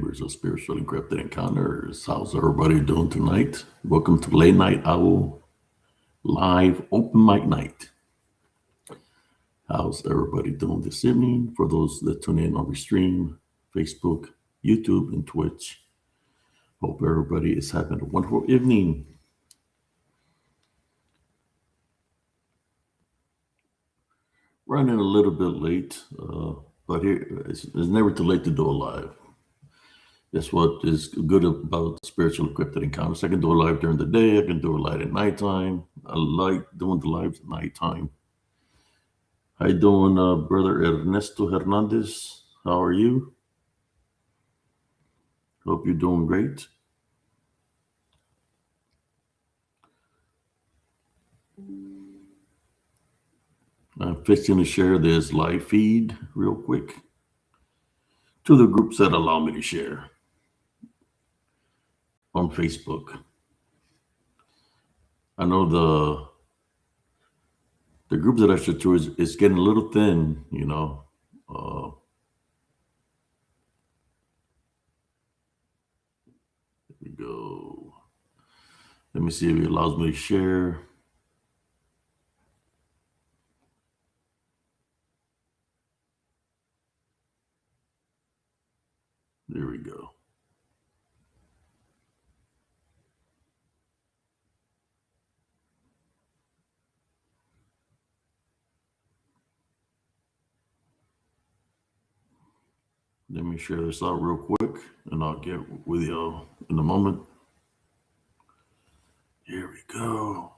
believers of spiritual encrypted encounters. How's everybody doing tonight? Welcome to Late Night Owl Live Open Mic Night. How's everybody doing this evening? For those that tune in on Restream, Facebook, YouTube, and Twitch, hope everybody is having a wonderful evening. Running a little bit late, but here it's never too late to do a live. That's what is good about spiritual encrypted encounters. I can do a live during the day. I can do a live at nighttime. I like doing the lives at nighttime. How you doing, Brother Ernesto Hernandez? How are you? Hope you're doing great. I'm fixing to share this live feed real quick to the groups that allow me to share on Facebook. I know the group that I should to is getting a little thin, you know. There we go. Let me see if it allows me to share. There we go. Let me share this out real quick, and I'll get with y'all in a moment. Here we go.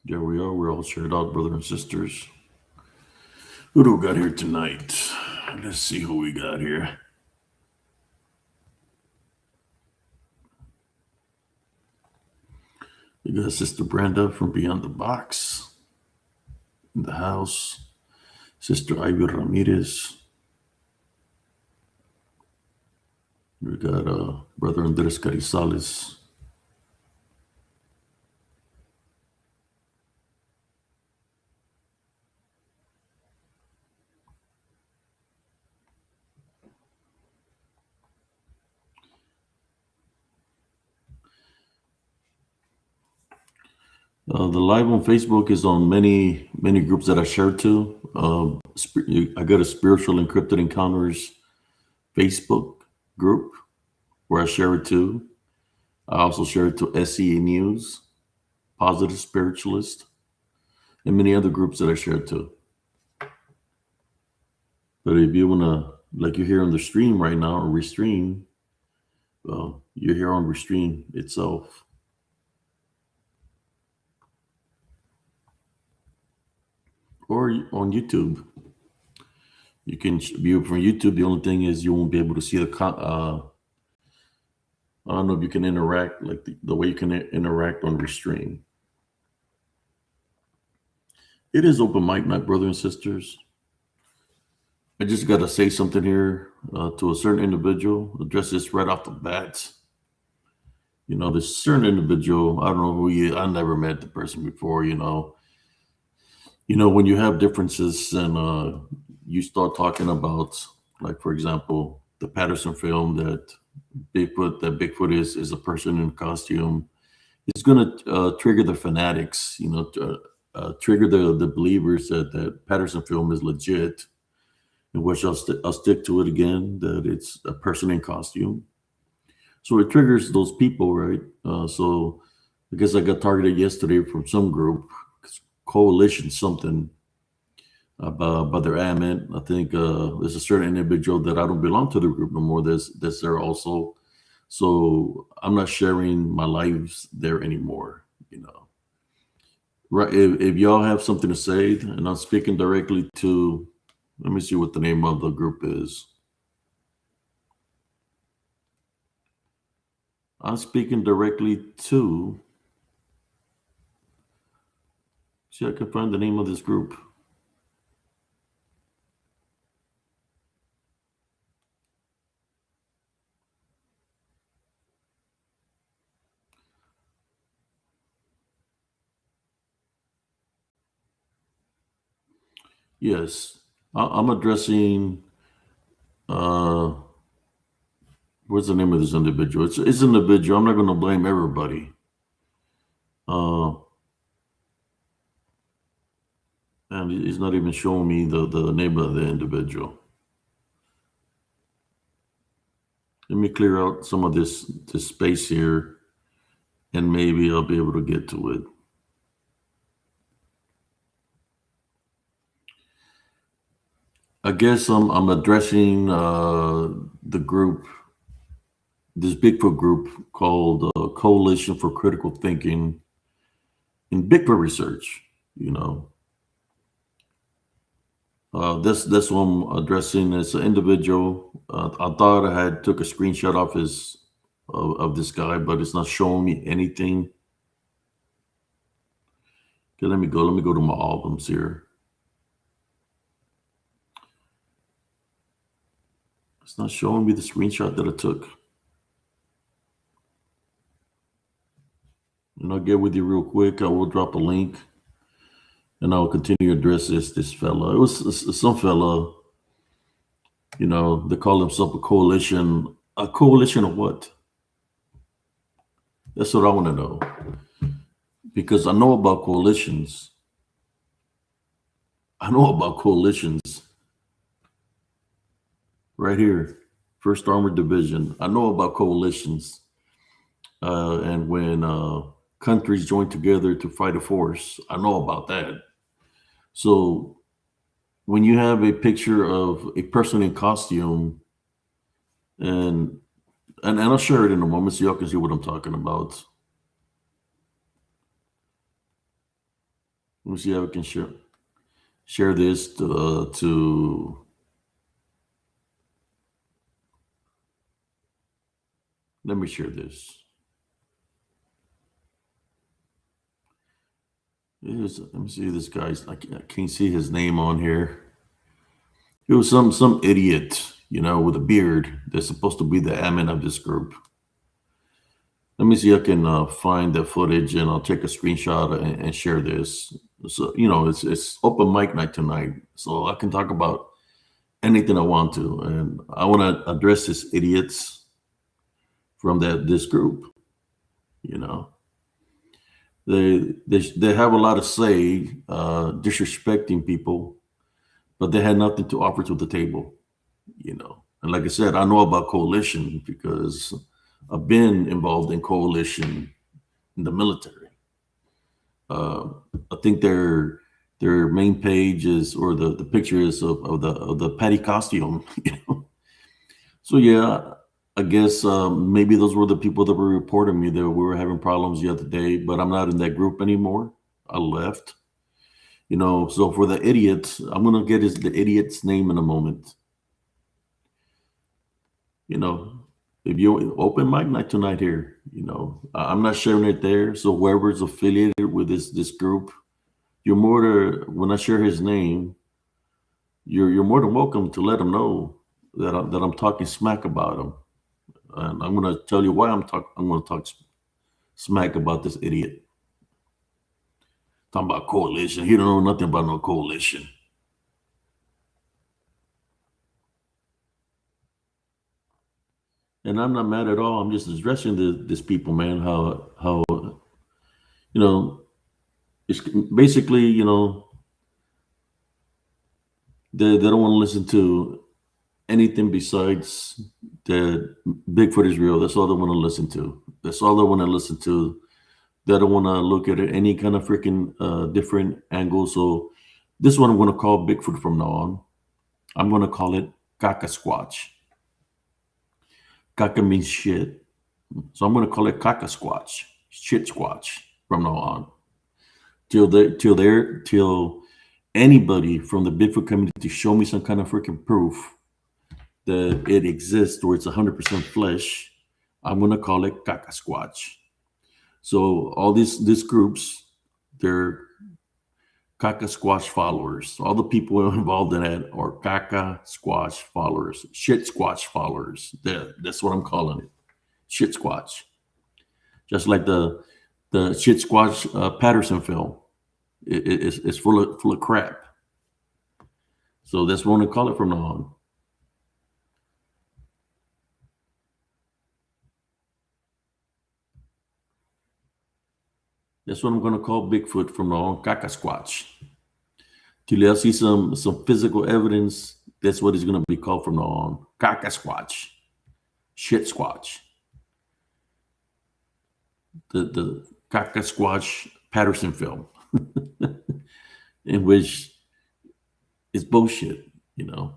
There we are. We're all shared out, brothers and sisters. Who do we got here tonight? Let's see who we got here. We got Sister Brenda from Beyond the Box in the house. Sister Ivy Ramirez. We got Brother Andres Carizales. The live on Facebook is on many groups that I share to. I got a Spiritual Encrypted Encounters Facebook group where I share it to. I also share it to SEA News, Positive Spiritualist, and many other groups that I share it to. But if you want to, like you're here on the stream right now, or Restream, well, you're here on Restream itself. Or on YouTube. You can view it from YouTube. The only thing is you won't be able to see the I don't know if you can interact like the way you can interact on Restream. It is open mic night, brothers and sisters. I just got to say something here to a certain individual. Address this right off the bat. You know, this certain individual, I don't know who he is. I never met the person before, you know. When you have differences and you start talking about, like, for example, the Patterson film that Bigfoot is a person in costume, it's going to trigger the fanatics, trigger the believers that Patterson film is legit, in which I'll stick to it again, that it's a person in costume. So it triggers those people, right? So I guess I got targeted yesterday from some group, coalition something about their admin. I think there's a certain individual that I don't belong to the group no more that's there also. So I'm not sharing my lives there anymore. You know, right? If y'all have something to say, and I'm speaking directly to, let me see what the name of the group is. I'm speaking directly to. See, I can find the name of this group. Yes, I'm addressing. Uh, what's the name of this individual? It's an individual. I'm not going to blame everybody. Uh, and he's not even showing me the name of the individual. Let me clear out some of this space here, and maybe I'll be able to get to it. I guess I'm addressing the group, this Bigfoot group called Coalition for Critical Thinking in Bigfoot Research. You know, that's what I'm addressing. It's an individual. I thought I had took a screenshot off his of this guy, but it's not showing me anything. Okay, let me go. Let me go to my albums here. It's not showing me the screenshot that I took. And I'll get with you real quick. I will drop a link, and I will continue to address this fella. It was some fella. You know, they call himself a coalition. A coalition of what? That's what I want to know. Because I know about coalitions. I know about coalitions right here. First Armored Division. I know about coalitions. And when countries join together to fight a force, I know about that. So when you have a picture of a person in costume, and and I'll share it in a moment so y'all can see what I'm talking about. Let me see how we can share this to let me share this. Let me see this guy's. I can't see his name on here. It was some idiot, you know, with a beard that's supposed to be the admin of this group. Let me see if I can find the footage, and I'll take a screenshot and share this. So you know, it's open mic night tonight, so I can talk about anything I want to, and I want to address these idiots from this group. You know, they have a lot of say, disrespecting people, but they had nothing to offer to the table. You know, and like I said, I know about coalition because I've been involved in coalition in the military. Uh, I think their main page is, or the picture is of the patty costume. You know, so yeah, I guess maybe those were the people that were reporting me that we were having problems the other day. But I'm not in that group anymore. I left. You know, so for the idiots, I'm gonna get the idiot's name in a moment. You know, if you open mic night tonight here, you know, I'm not sharing it there. So whoever's affiliated with this group, you're more to when I share his name, you're more than welcome to let him know that I'm talking smack about him, and I'm gonna tell you why I'm gonna talk smack about this idiot. Talking about coalition, he don't know nothing about no coalition. And I'm not mad at all. I'm just addressing this people, man. How you know it's basically, you know, they don't want to listen to anything besides that Bigfoot is real. That's all they want to listen to. That's all they want to listen to. They don't want to look at it any kind of freaking different angle. So this one I'm going to call Bigfoot from now on. I'm going to call it Kaka squatch. Kaka means shit. So I'm going to call it Kaka squatch. Shit squatch. from now on. Till anybody from the Bigfoot community show me some kind of freaking proof that it exists or it's 100% flesh, I'm gonna call it Kaka squatch. So all these groups, they're Kaka squash followers. All the people involved in that are Kaka squash followers, shit squatch followers. That's what I'm calling it, shit squatch. Just like the shit squatch Patterson film, it's full of crap. So that's what I'm gonna call it from now on. That's what I'm gonna call Bigfoot from now on, Kaka squatch. Till I see some physical evidence, that's what it's gonna be called from now on, Kaka squatch, shit squatch. The Kaka squatch Patterson film, in which it's bullshit, you know.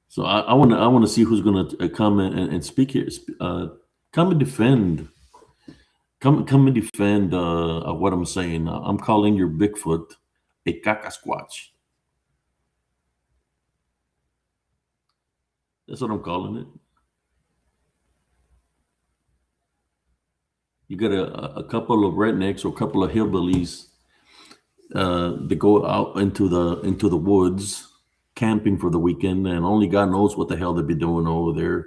So I want to see who's gonna come and speak here, come and defend, come and defend what I'm saying. I'm calling your Bigfoot a Kaka squatch. That's what I'm calling it. You got a couple of rednecks or a couple of hillbillies that go out into the woods camping for the weekend, and only God knows what the hell they'll be doing over there.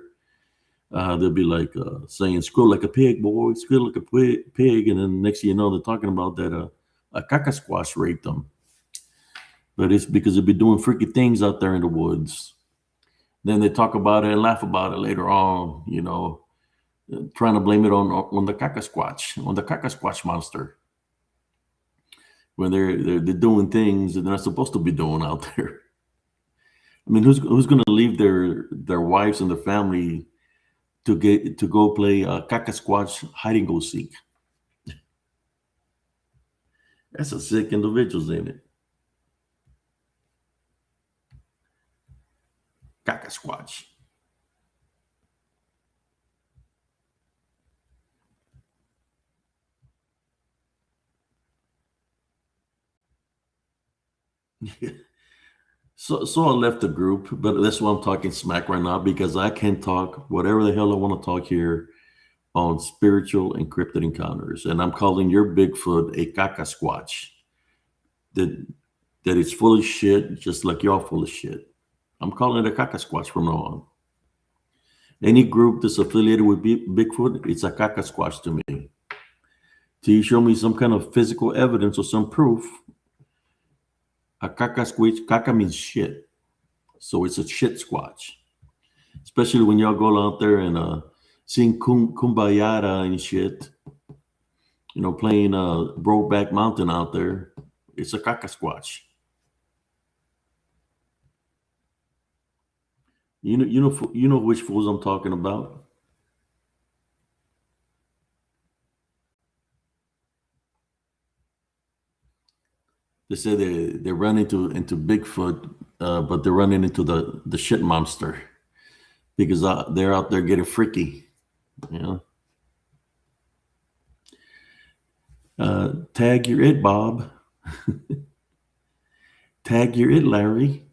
They'll be like saying "squeal like a pig, boy, squeal like a pig," and then next thing you know, they're talking about that a Squash raped them. But it's because they'll be doing freaky things out there in the woods. Then they talk about it and laugh about it later on, trying to blame it on the Squatch, on the Squatch monster, when they're doing things that they're not supposed to be doing out there. I mean, who's going to leave their wives and their family to go play Squatch hide and go seek? That's a sick individuals, ain't it? Squatch. So I left the group, but that's why I'm talking smack right now, because I can talk whatever the hell I want to talk here on spiritual encrypted encounters, and I'm calling your Bigfoot a Squatch. That that it's full of shit, just like y'all full of shit. I'm calling it a Squatch from now on. Any group that's affiliated with Bigfoot, it's a Squatch to me. Till you show me some kind of physical evidence or some proof, a squatch, Kaka means shit. So it's a shit squatch. Especially when y'all go out there and sing Kumbayara and shit, playing Brokeback Mountain out there. It's a Squatch. You know which fools I'm talking about. They say they run into Bigfoot, but they're running into the shit monster, because they're out there getting freaky. You know, tag you're it, Bob. Tag you're it, Larry.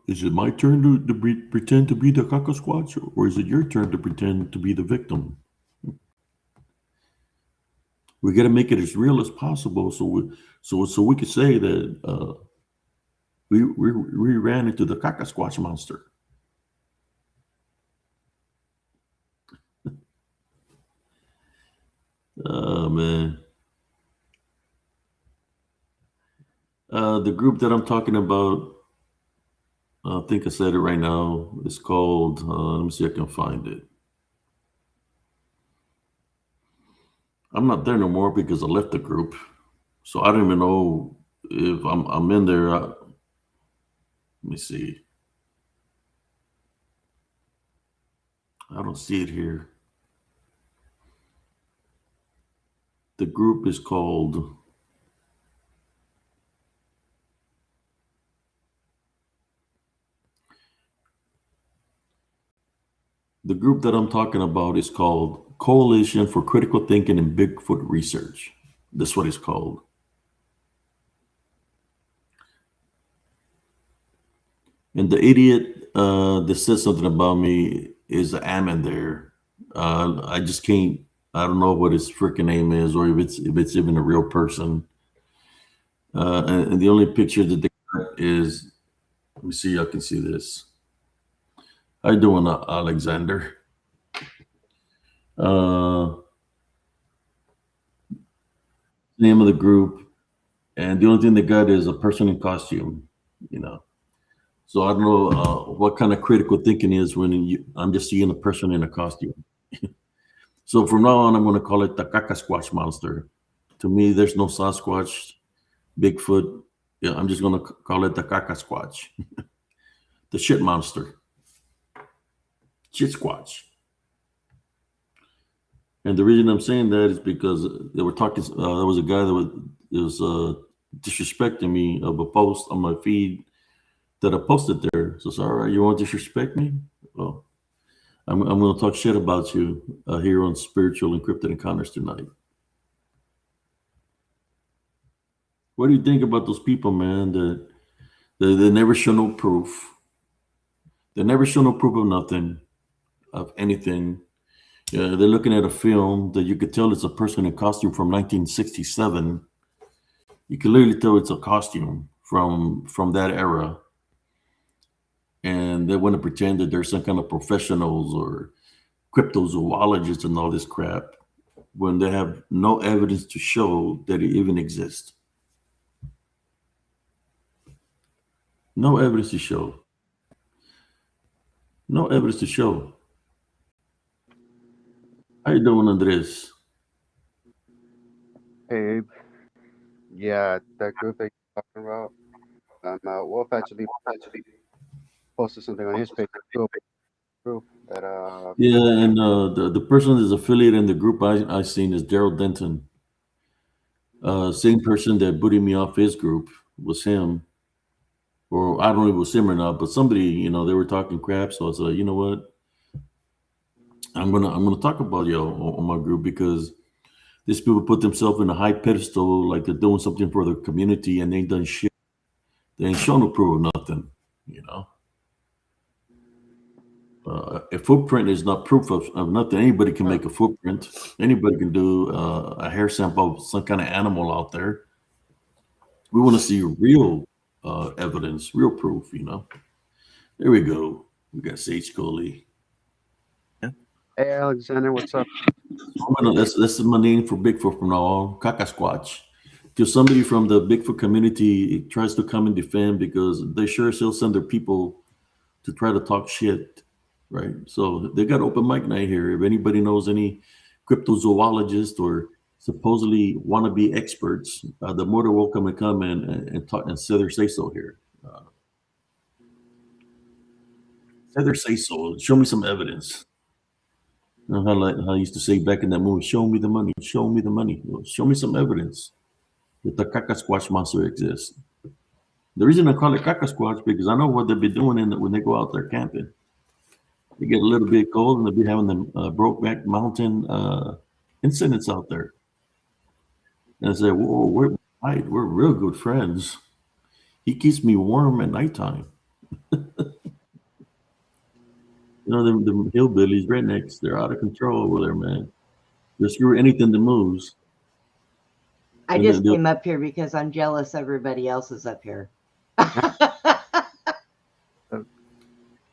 Is it my turn to pretend to be the Squatch, or is it your turn to pretend to be the victim? We got to make it as real as possible, so we could say that we ran into the Squatch monster. Oh man, the group that I'm talking about, I think I said it right now. It's called. Let me see if I can find it. I'm not there no more because I left the group, so I don't even know if I'm in there. Let me see. I don't see it here. The group is called. The group that I'm talking about is called Coalition for Critical Thinking and Bigfoot Research. That's what it's called. And the idiot that said something about me is the admin there. I just can't. I don't know what his freaking name is, or if it's even a real person. And the only picture that they got is. Let me see. I can see this. How you doing, Alexander? Uh, Name of the group, and the only thing they got is a person in costume. You know. So I don't know what kind of critical thinking is when I'm just seeing a person in a costume. So from now on, I'm going to call it the Kaka squatch monster. To me, there's no Sasquatch, Bigfoot. Yeah, I'm just going to call it the Kaka squatch, the shit monster, shit squatch. And the reason I'm saying that is because they were talking. There was a guy that was disrespecting me of a post on my feed that I posted there. So, all right, you want to disrespect me? Well, I'm going to talk shit about you here on Spiritual Encrypted Encounters tonight. What do you think about those people, man? That they never show no proof. They never show no proof of nothing, of anything. They're looking at a film that you could tell it's a person in costume from 1967. You can literally tell it's a costume from that era, and they want to pretend that they're some kind of professionals or cryptozoologists and all this crap when they have no evidence to show that it even exists. No evidence to show. No evidence to show. How you doing, Andres? Hey, yeah, that group that you're talking about, Wolf actually posted something on his page too, proof that Yeah, and the person that's affiliated in the group I seen is Daryl Denton. Same person that booted me off his group was him, or I don't know if it was him or not, but somebody, they were talking crap. So I said, you know what, I'm gonna talk about you on my group because these people put themselves in a high pedestal, like they're doing something for their community, and they ain't done shit. They ain't shown no proof of nothing. You know, a footprint is not proof of nothing. Anybody can make a footprint. Anybody can do a hair sample of some kind of animal out there. We want to see real evidence, real proof. There we go. We got Sage Coley. hey Alexander, what's up? That's my name for Bigfoot from now on. Kaka Squatch. Till somebody from the Bigfoot community tries to come and defend because they sure still send their people to try to talk shit, right? So they got open mic night here. If anybody knows any cryptozoologists or supposedly wannabe experts, the more than welcome to come and talk and say their say so here. Say their say so. Show me some evidence. You know, how I used to say back in that movie, show me the money, show me the money. Well, show me some evidence that the Kaka Squatch monster exists. The reason I call it Kaka Squatch because I know what they'll be doing when they go out there camping. They get a little bit cold and they'll be having the Brokeback Mountain incidents out there. And I say, whoa, we're real good friends. He keeps me warm at nighttime. Them hillbillies, rednecks, they're out of control over there, man. They'll screw anything that moves. I And just they'll, came up here because I'm jealous everybody else is up here.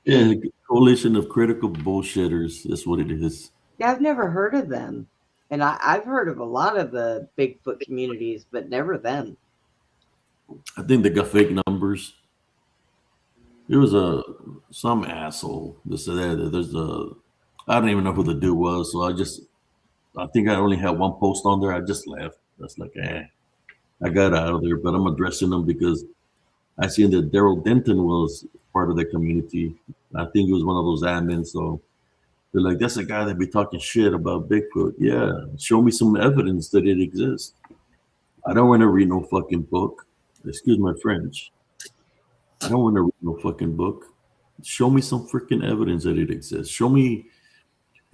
yeah, coalition of critical bullshitters. That's what it is. Yeah, I've never heard of them. And I've heard of a lot of the Bigfoot communities, but never them. I think they got fake numbers. There was some asshole that said that I don't even know who the dude was, so I think I only had one post on there. I just left. That's like, I got out of there, but I'm addressing them because I seen that Daryl Denton was part of the community. I think he was one of those admins. So they're like, that's a guy that be talking shit about Bigfoot. Yeah, show me some evidence that it exists. I don't want to read no fucking book. Excuse my French. I don't want to read no fucking book. Show me some freaking evidence that it exists. Show me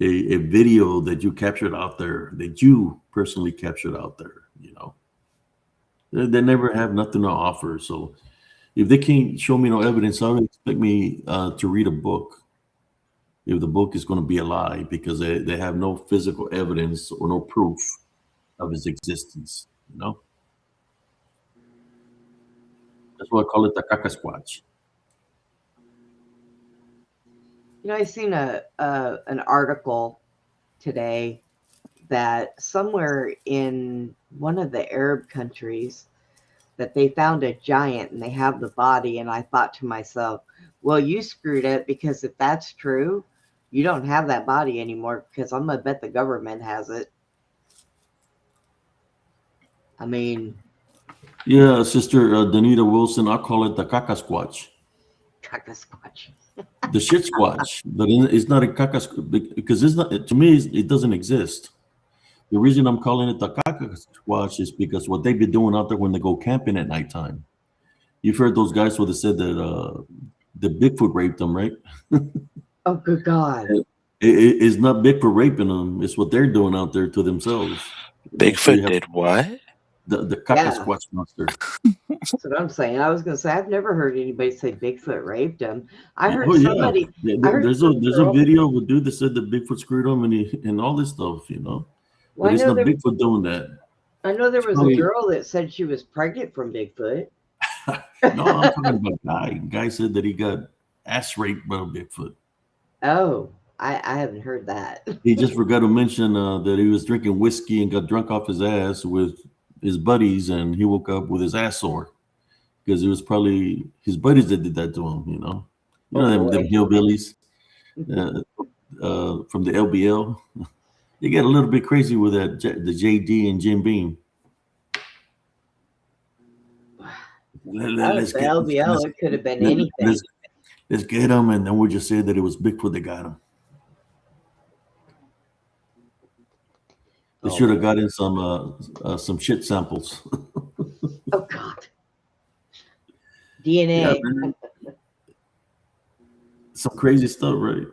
a video that you captured out there, that you personally captured out there. They never have nothing to offer. So if they can't show me no evidence, how do they expect me to read a book if the book is going to be a lie because they have no physical evidence or no proof of its existence? That's why I call it the Kaka squatch. I seen an article today that somewhere in one of the Arab countries that they found a giant and they have the body, and I thought to myself, well, you screwed it, because if that's true, you don't have that body anymore, because I'm gonna bet the government has it. I mean, Yeah, Sister Danita Wilson, I call it the Kaka squatch. Kaka squatch. The shit squatch, but it's not a Kaka because it's not. To me, it doesn't exist. The reason I'm calling it the Kaka squatch is because what they've been doing out there when they go camping at nighttime. You've heard those guys where they said that the Bigfoot raped them, right? Oh, good God. It's not Bigfoot raping them. It's what they're doing out there to themselves. Bigfoot did what? The Kaka Yeah. squatch monster. That's what I'm saying. I was gonna say, I've never heard anybody say Bigfoot raped him. I heard Oh yeah, somebody. I heard there's some a girl- video of a dude that said that Bigfoot screwed him and all this stuff, Well, But I it's know not Bigfoot doing that. I know there was a Probably- girl that said she was pregnant from Bigfoot. No, I'm talking about a guy. Guy said that he got ass raped by a Bigfoot. Oh, I haven't heard that. He just forgot to mention that he was drinking whiskey and got drunk off his ass with his buddies, and he woke up with his ass sore because it was probably his buddies that did that to him. Them hillbillies from the LBL. They get a little bit crazy with that the JD and Jim Beam. Let's the LBL, it could have been anything. Let's get him, and then we'll just say that it was Bigfoot that got him. They should have gotten some shit samples. Oh God. DNA. Yeah, some crazy stuff, right?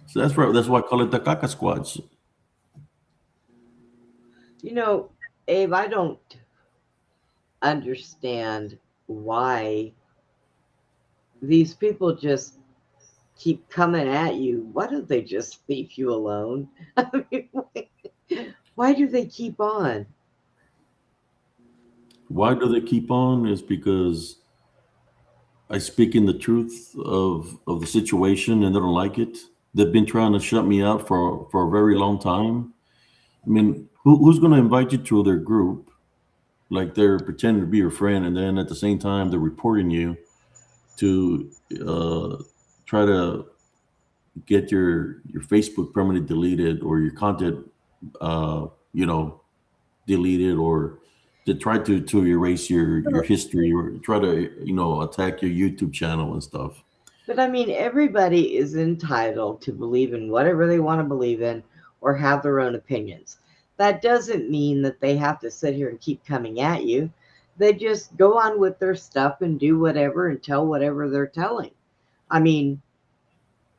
So that's right. That's why I call it the Kaka squatch. Abe, I don't understand why these people just keep coming at you. Why don't they just leave you alone? I mean, why do they keep on? Why do they keep on? Is because I speak in the truth of the situation, and they don't like it. They've been trying to shut me out for a very long time. I mean, who's going to invite you to their group? Like they're pretending to be your friend, and then at the same time they're reporting you to try to get your Facebook permanently deleted or your content, deleted, or to try to erase your history, or try to attack your YouTube channel and stuff. But I mean, everybody is entitled to believe in whatever they want to believe in or have their own opinions. That doesn't mean that they have to sit here and keep coming at you. They just go on with their stuff and do whatever and tell whatever they're telling. I mean,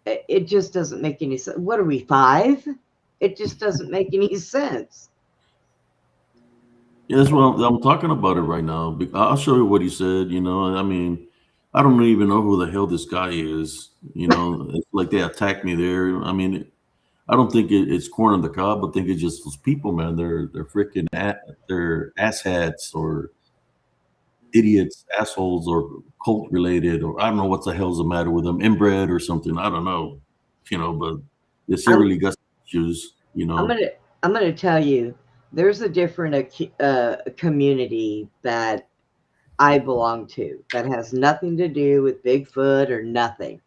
it just doesn't make any sense. What are we, 5? It just doesn't make any sense. Yeah, that's what I'm talking about it right now. I'll show you what he said. I mean, I don't even know who the hell this guy is. It's like they attacked me there. I mean, I don't think it's corn on the cob. I think it's just those people, man. They're freaking they're asshats or idiots, assholes, or cult related, or I don't know what the hell's the matter with them, inbred or something. I don't know, but they seriously got issues. I'm gonna tell you, there's a different community that I belong to that has nothing to do with Bigfoot or nothing.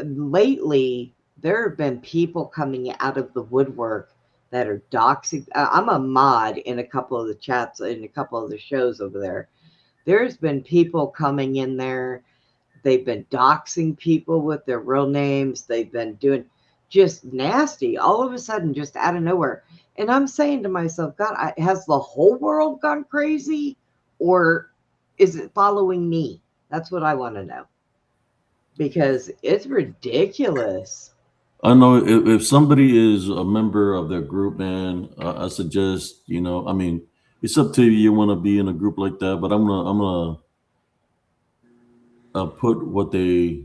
Lately, there have been people coming out of the woodwork that are doxing. I'm a mod in a couple of the chats, in a couple of the shows over there. There's been people coming in there. They've been doxing people with their real names. They've been doing just nasty all of a sudden, just out of nowhere. And I'm saying to myself, God, has the whole world gone crazy, or is it following me? That's what I want to know, because it's ridiculous. I know if somebody is a member of their group, man, I suggest, I mean, it's up to you. You want to be in a group like that, but I'm gonna put what the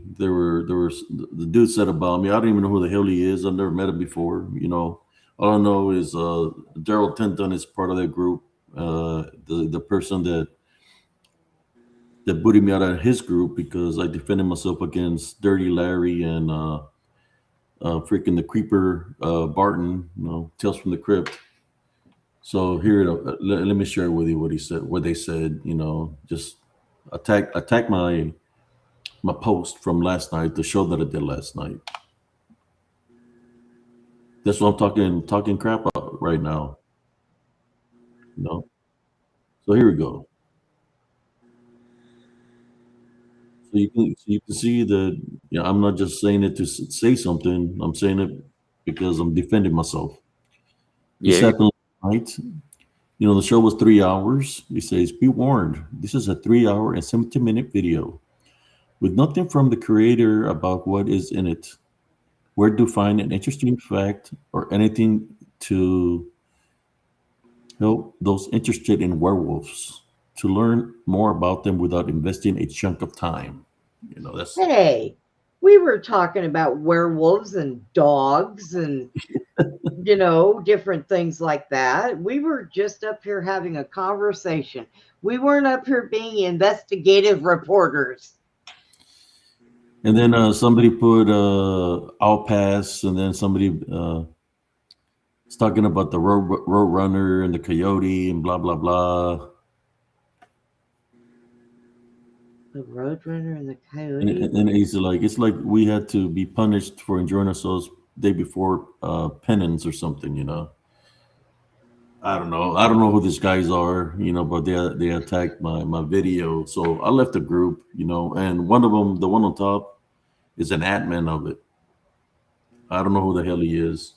dude said about me. I don't even know who the hell he is. I've never met him before. All I know is Daryl Tinton is part of that group. The person that booted me out of his group because I defended myself against Dirty Larry and freaking the Creeper Barton. Tales from the Crypt. So here, let me share with you what he said. What they said. Just attack my post from last night, the show that I did last night. That's what I'm talking crap about right now. So here we go. So you can see that I'm not just saying it to say something. I'm saying it because I'm defending myself. This Yeah. happened last night. The show was 3 hours. He says, "Be warned, this is a 3 hour and 17-minute video with nothing from the creator about what is in it, where to find an interesting fact, or anything to help those interested in werewolves to learn more about them without investing a chunk of time." That's Hey, we were talking about werewolves and dogs and different things like that. We were just up here having a conversation. We weren't up here being investigative reporters. And then somebody put "I'll pass," and then somebody is talking about the road runner and the coyote and blah blah blah. The Roadrunner and the And, Coyote. and it's like we had to be punished for enjoying ourselves day before penance or something. I don't know. I don't know who these guys are. But they attacked my video, so I left the group. And one of them, the one on top, is an admin of it. I don't know who the hell he is.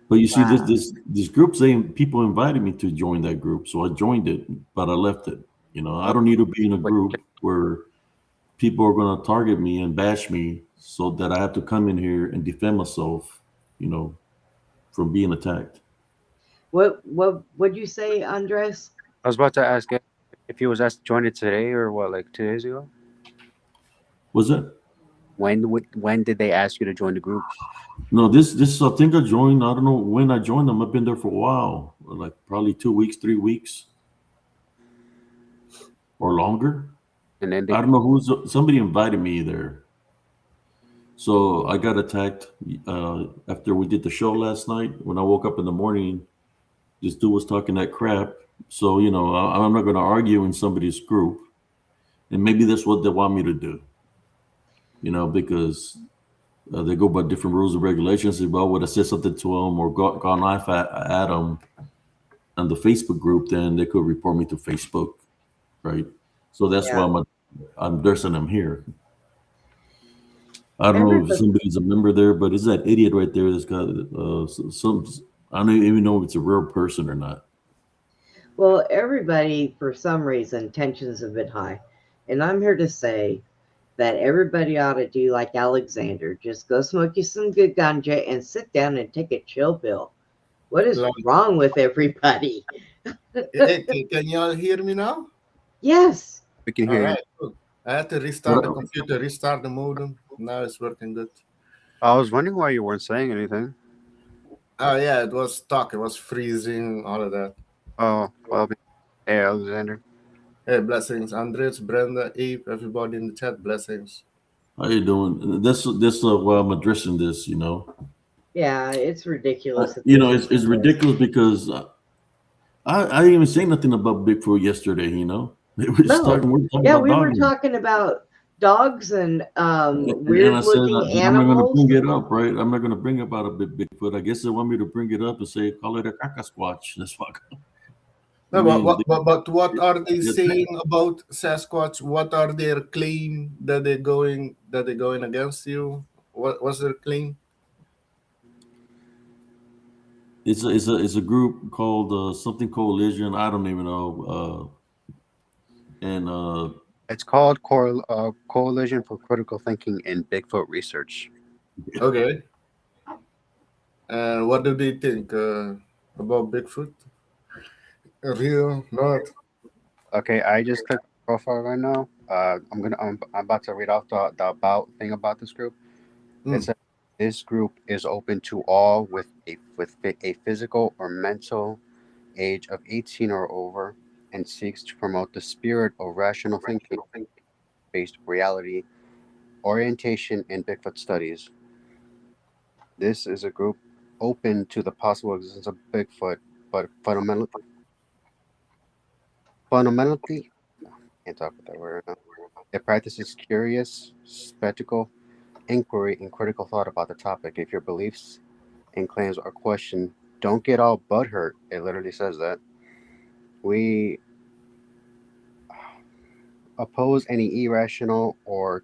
But you see, Wow. this group saying people invited me to join that group, so I joined it, but I left it. I don't need to be in a group where people are going to target me and bash me, so that I have to come in here and defend myself, from being attacked. What'd you say, Andres? I was about to ask if he was asked to join it today or what, like 2 days ago. Was it? When did they ask you to join the group? No, this I think I joined. I don't know when I joined them. I've been there for a while, like probably 2 weeks, 3 weeks, or longer. And then I don't know somebody invited me there. So I got attacked after we did the show last night. When I woke up in the morning, this dude was talking that crap. So I'm not going to argue in somebody's group, and maybe that's what they want me to do. Because they go by different rules and regulations. If I would have said something to them or gone off at them on the Facebook group, then they could report me to Facebook, right? So that's why I'm addressing them here. I don't know if somebody's a member there, but it's that idiot right there that's got some. I don't even know if it's a real person or not. Well, everybody, for some reason, tensions have been high. And I'm here to say that everybody ought to do like Alexander. Just go smoke you some good ganja and sit down and take a chill pill. What is wrong with everybody? Hey, can you all hear me now? Yes. we can All hear right, you. cool. I had to restart the computer, restart the modem. Now it's working good. I was wondering why you weren't saying anything. Oh yeah, it was stuck. It was freezing, all of that. Oh, well, hey, Alexander. Hey, blessings, Andres, Brenda, Abe, everybody in the chat. Blessings. How you doing? That's why I'm addressing this. Yeah, it's ridiculous. It's ridiculous because I didn't even say nothing about Bigfoot yesterday. They were just talking. We were talking about dogs and weird-looking animals. I'm not going to bring it up, right? I'm not going to bring about a Bigfoot. I guess they want me to bring it up and say, call it a Kaka squatch. That's fuck. No, but what are they saying about Sasquatch? What are their claim that they're going against you? What's their claim? It's a group called something coalition. I don't even know. And it's called Coalition for Critical Thinking in Bigfoot Research. Okay. And what do they think about Bigfoot? Real, not. Okay, I just clicked profile right now. I'm about to read off the about thing about this group. It Mm. says this group is open to all with a physical or mental age of 18 or over, and seeks to promote the spirit of rational thinking based reality orientation in Bigfoot studies. This is a group open to the possible existence of Bigfoot, but fundamentally, can't talk with that word right now. It practices curious spectacle, inquiry, and critical thought about the topic. If your beliefs and claims are questioned, don't get all butthurt. It literally says that. We oppose any irrational or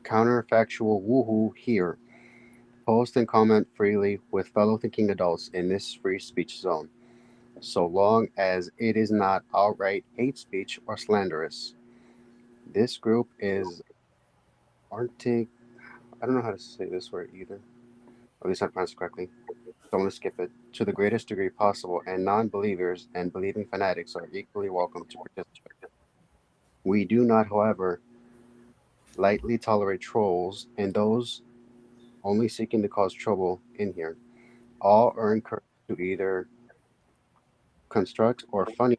counterfactual woohoo here. Post and comment freely with fellow thinking adults in this free speech zone, so long as it is not outright hate speech or slanderous. This group is Arctic. I don't know how to say this word either. At least I pronounced it correctly. So I'm going to skip it. To the greatest degree possible, and non believers and believing fanatics are equally welcome to participate. We do not, however, lightly tolerate trolls and those only seeking to cause trouble in here. All are encouraged to either construct or funny.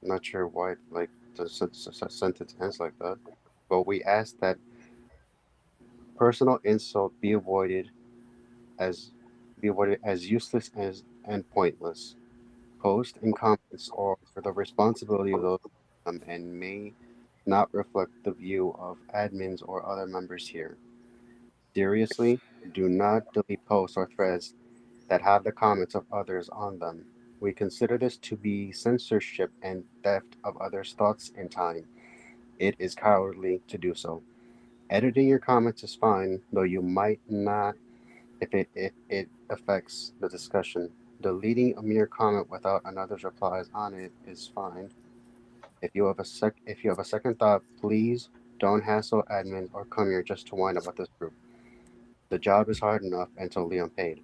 Not sure why, like the sentence ends like that. But we ask that personal insult as be avoided as useless as and pointless. Post and comments are the responsibility of those and may not reflect the view of admins or other members here. Seriously, do not delete posts or threads that have the comments of others on them. We consider this to be censorship and theft of others' thoughts and time. It is cowardly to do so. Editing your comments is fine, though you might not if it affects the discussion. Deleting a mere comment without another's replies on it is fine. If you have a second thought, please don't hassle admins or come here just to whine about this group. The job is hard enough and totally unpaid.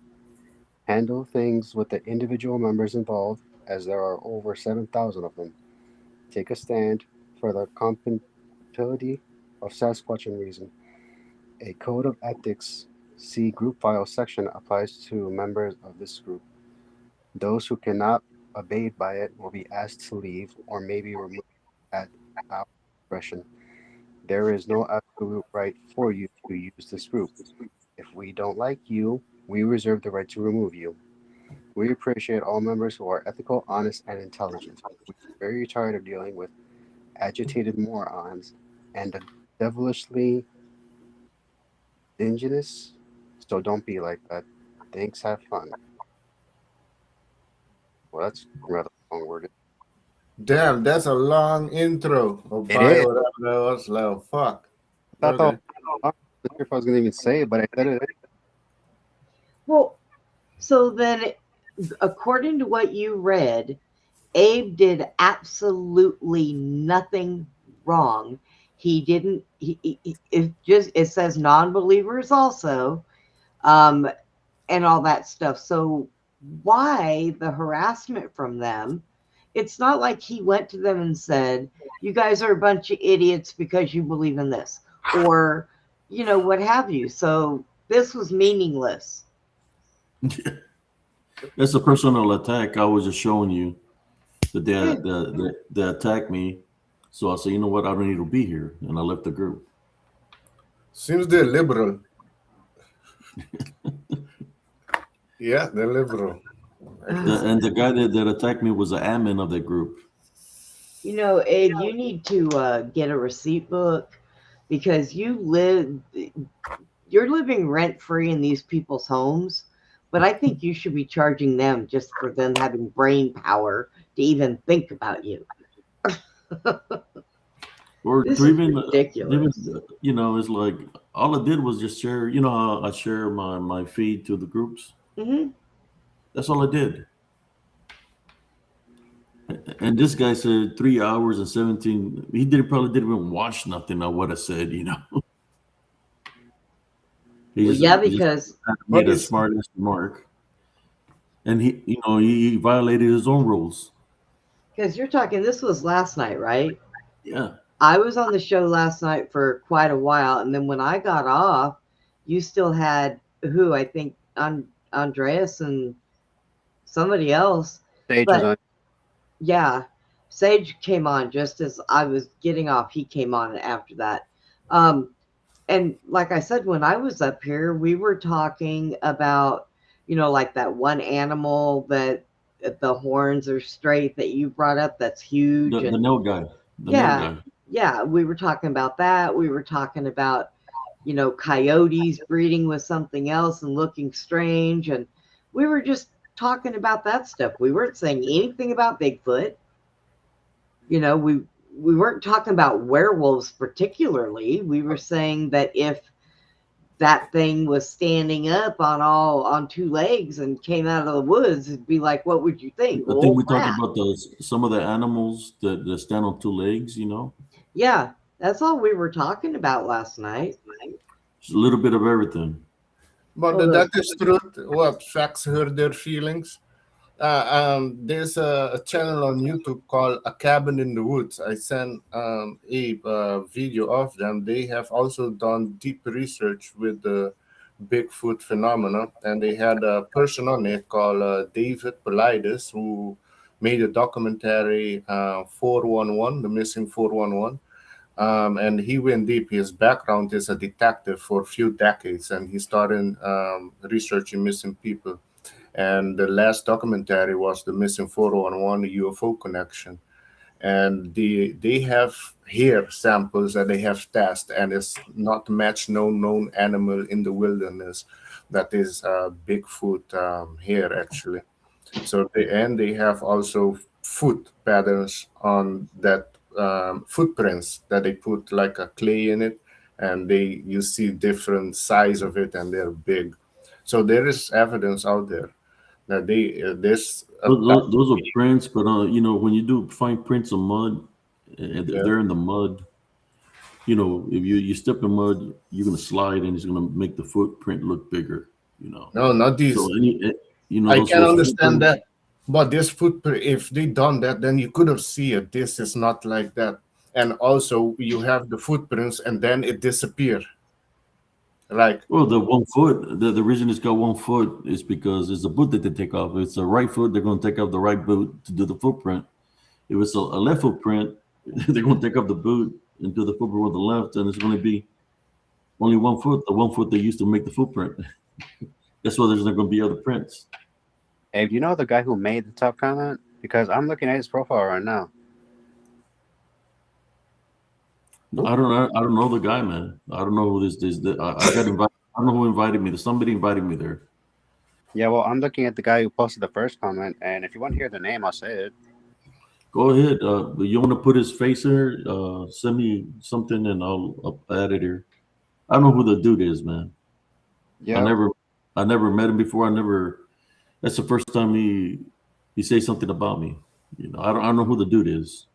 Handle things with the individual members involved, as there are over 7,000 of them. Take a stand for the compatibility of Sasquatch and reason. A code of ethics, see group file section, applies to members of this group. Those who cannot abide by it will be asked to leave or may be removed at our discretion. There is no absolute right for you to use this group. If we don't like you, we reserve the right to remove you. We appreciate all members who are ethical, honest, and intelligent. We're very tired of dealing with agitated morons and the devilishly dinginess, so don't be like that. Thanks, have fun. Well, that's rather long worded. Damn, that's a long intro of It is. bio. That was like, fuck. I thought Okay. I'm not sure if I was going to even say it, but I said it. Well, so then, according to what you read, Abe did absolutely nothing wrong. He didn't. It says non-believers also, and all that stuff. So why the harassment from them? It's not like he went to them and said, "You guys are a bunch of idiots because you believe in this," or what have you. So this was meaningless. That's a personal attack. I was just showing you that they attacked me. So I said, you know what? I don't need to be here, and I left the group. Seems they're liberal. Yeah, they're liberal. And the guy that attacked me was an admin of that group. Abe, you need to get a receipt book because you're living rent free in these people's homes. But I think you should be charging them just for them having brain power to even think about you. Or This to is even, ridiculous. it's like all I did was just share. You know how I share my feed to the groups. Mm-hmm. That's all I did. And this guy said 3 hours and 17. He probably didn't even watch nothing of what I said. Well, yeah, because made a smart ass remark, and he violated his own rules. Because you're talking, this was last night, right? Yeah. I was on the show last night for quite a while, and then when I got off, you still had who I think Andreas and somebody else. Sage was on. Yeah, Sage came on just as I was getting off. He came on after that. And like I said, when I was up here, we were talking about, like that one animal that the horns are straight that you brought up that's huge. The nail guy. Yeah, we were talking about that. We were talking about, coyotes breeding with something else and looking strange. And we were just talking about that stuff. We weren't saying anything about Bigfoot. We weren't talking about werewolves particularly. We were saying that if that thing was standing up on two legs and came out of the woods, it'd be like, what would you think? I think we talked about some of the animals that stand on two legs, Yeah, that's all we were talking about last night. Just a little bit of everything. But that is truth. What facts hurt their feelings? There's a channel on YouTube called A Cabin in the Woods. I sent a video of them. They have also done deep research with the Bigfoot phenomenon, and they had a person on it called David Polides who made a documentary 411, the missing 411. And he went deep. His background is a detective for a few decades, and he started researching missing people. And the last documentary was the missing 411 UFO connection. And they have hair samples that they have tested, and it's not match no known animal in the wilderness that is Bigfoot hair actually. So they have also foot patterns on that footprints that they put like a clay in it, and you see different size of it, and they're big. So there is evidence out there that those are prints, but when you do find prints of mud, they're in the mud. If you step in mud, you're gonna slide, and it's gonna make the footprint look bigger. No, not these. So I can understand that, but this footprint, if they done that, then you could have seen it. This is not like that, and also you have the footprints, and then it disappear. Like, well, the 1 foot, the reason it's got 1 foot is because it's a boot that they take off. If it's a right foot, they're going to take off the right boot to do the footprint. If it's a left footprint, they're going to take off the boot and do the footprint with the left, and it's going to be only 1 foot, the 1 foot they used to make the footprint. That's why there's not going to be other prints. Hey, do you know the guy who made the top comment? Because I'm looking at his profile right now. I don't know the guy, man. I don't know who this is. I got invited. I don't know who invited me. Somebody invited me there. Yeah, well, I'm looking at the guy who posted the first comment, and if you want to hear the name, I'll say it. Go ahead. You want to put his face here? Send me something, and I'll add it here. I don't know who the dude is, man. Yeah. I never met him before. That's the first time he says something about me. I don't know who the dude is.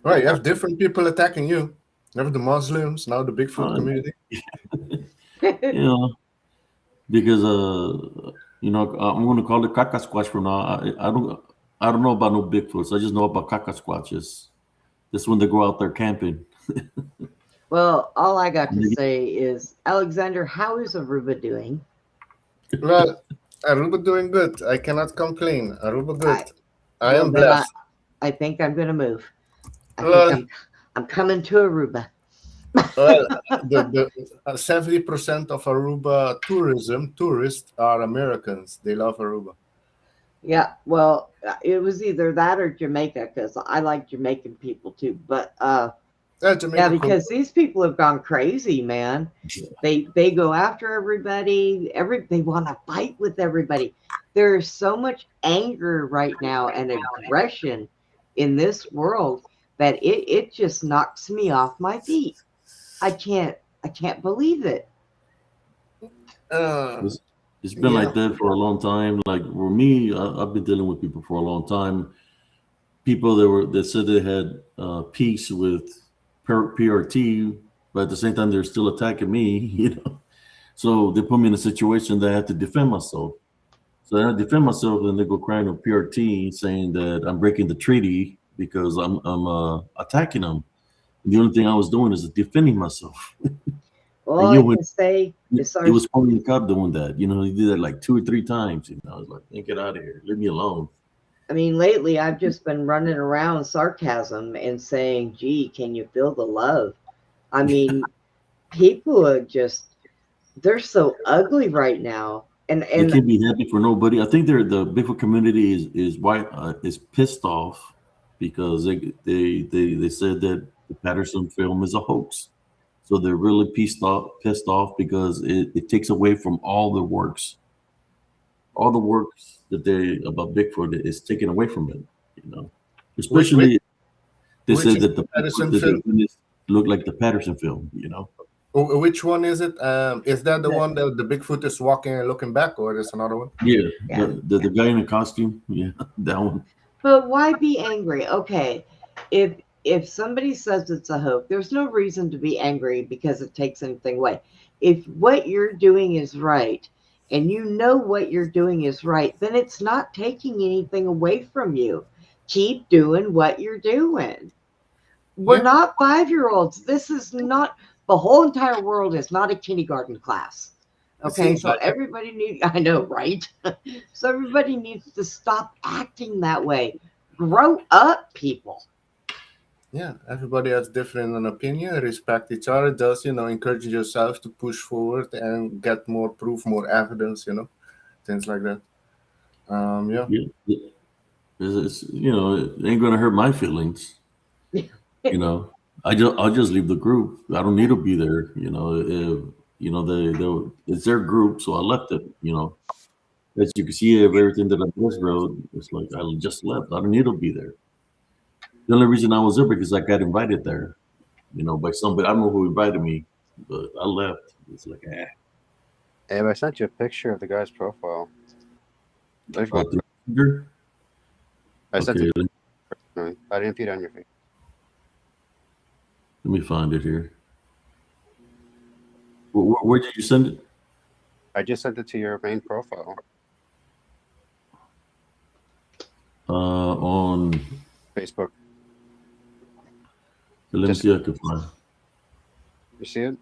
Right, you have different people attacking you. You have the Muslims, now the Bigfoot community. Because I'm going to call it Kaka squatch from now. I don't know about no Bigfoots. I just know about Kaka squatches. That's when they go out there camping. Well, all I got to say is, Alexander, how is Aruba doing? Well, Aruba doing good. I cannot complain. Aruba good. I am blessed. I think I'm going to move. I'm coming to Aruba. Well, the 70% of Aruba tourists are Americans. They love Aruba. Yeah, well, it was either that or Jamaica, because I like Jamaican people too. But because these people have gone crazy, man. They go after everybody. They want to fight with everybody. There is so much anger right now and aggression in this world that it just knocks me off my feet. I can't believe it. It's been like that for a long time. Like for me, I've been dealing with people for a long time. People that said they had peace with PRT, but at the same time they're still attacking me. So they put me in a situation that I had to defend myself. So I defend myself, and they go crying to PRT saying that I'm breaking the treaty because I'm attacking them. The only thing I was doing is defending myself. All And I you know, can say is it was Pony Cop doing that. You know, he did that like 2 or 3 times. You know, I was like, "Hey, get out of here, leave me alone." I mean, lately I've just been running around sarcasm and saying, gee, can you feel the love? I mean, people are just, they're so ugly right now. They And can't be happy for nobody. I think the Bigfoot community is pissed off because they said that the Patterson film is a hoax. So they're really pissed off because it takes away from all the works that they about Bigfoot is taken away from it. You know, Which especially they which said that the Patterson Bigfoot that they film? witnessed looked like the Patterson film. You know, Which one is it? Is that the one that the Bigfoot is walking and looking back, or there's another one? yeah, yeah. the guy in the costume, yeah, that one. But why be angry? Okay, if somebody says it's a hoax, there's no reason to be angry because it takes anything away. If what you're doing is right, and you know what you're doing is right, then it's not taking anything away from you. Keep doing what you're doing. We're Yeah. not 5-year-olds. This is not, the whole entire world is not a kindergarten class. It Okay, seems so like everybody needs, I know, right? So everybody needs to stop acting that way. Grow up, people. yeah, everybody has different an opinion. Respect each other. Just encourage yourself to push forward and get more proof, more evidence. Things like that. Yeah. Yeah, you know, it ain't gonna hurt my feelings. You know, I'll just leave the group. I don't need to be there. You know, if you know it's their group, so I left it. You know, as you can see of everything that I just wrote, it's like I just left. I don't need to be there. The only reason I was there because I got invited there. You know, by somebody. I don't know who invited me, but I left. It's like, Abe, I sent you a picture of the guy's profile. There's one. I sent Okay, it. I didn't feed on your feed. let me find it here. Where did you send it? I just sent it to your main profile. On Facebook. let me see if I can find. You see it?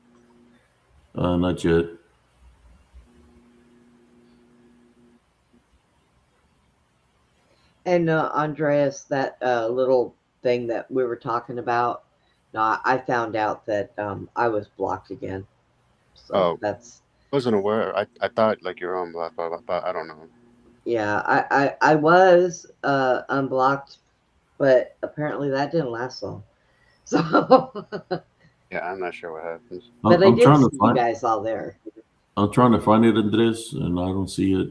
Not yet. And Andreas, that little thing that we were talking about, no, I found out that I was blocked again. So that's. I wasn't aware. I thought like you're on block, but I don't know. Yeah, I was unblocked, but apparently that didn't last long. So. Yeah, I'm not sure what happens. But I did see you guys all there. I'm trying to find it, Andres, and I don't see it.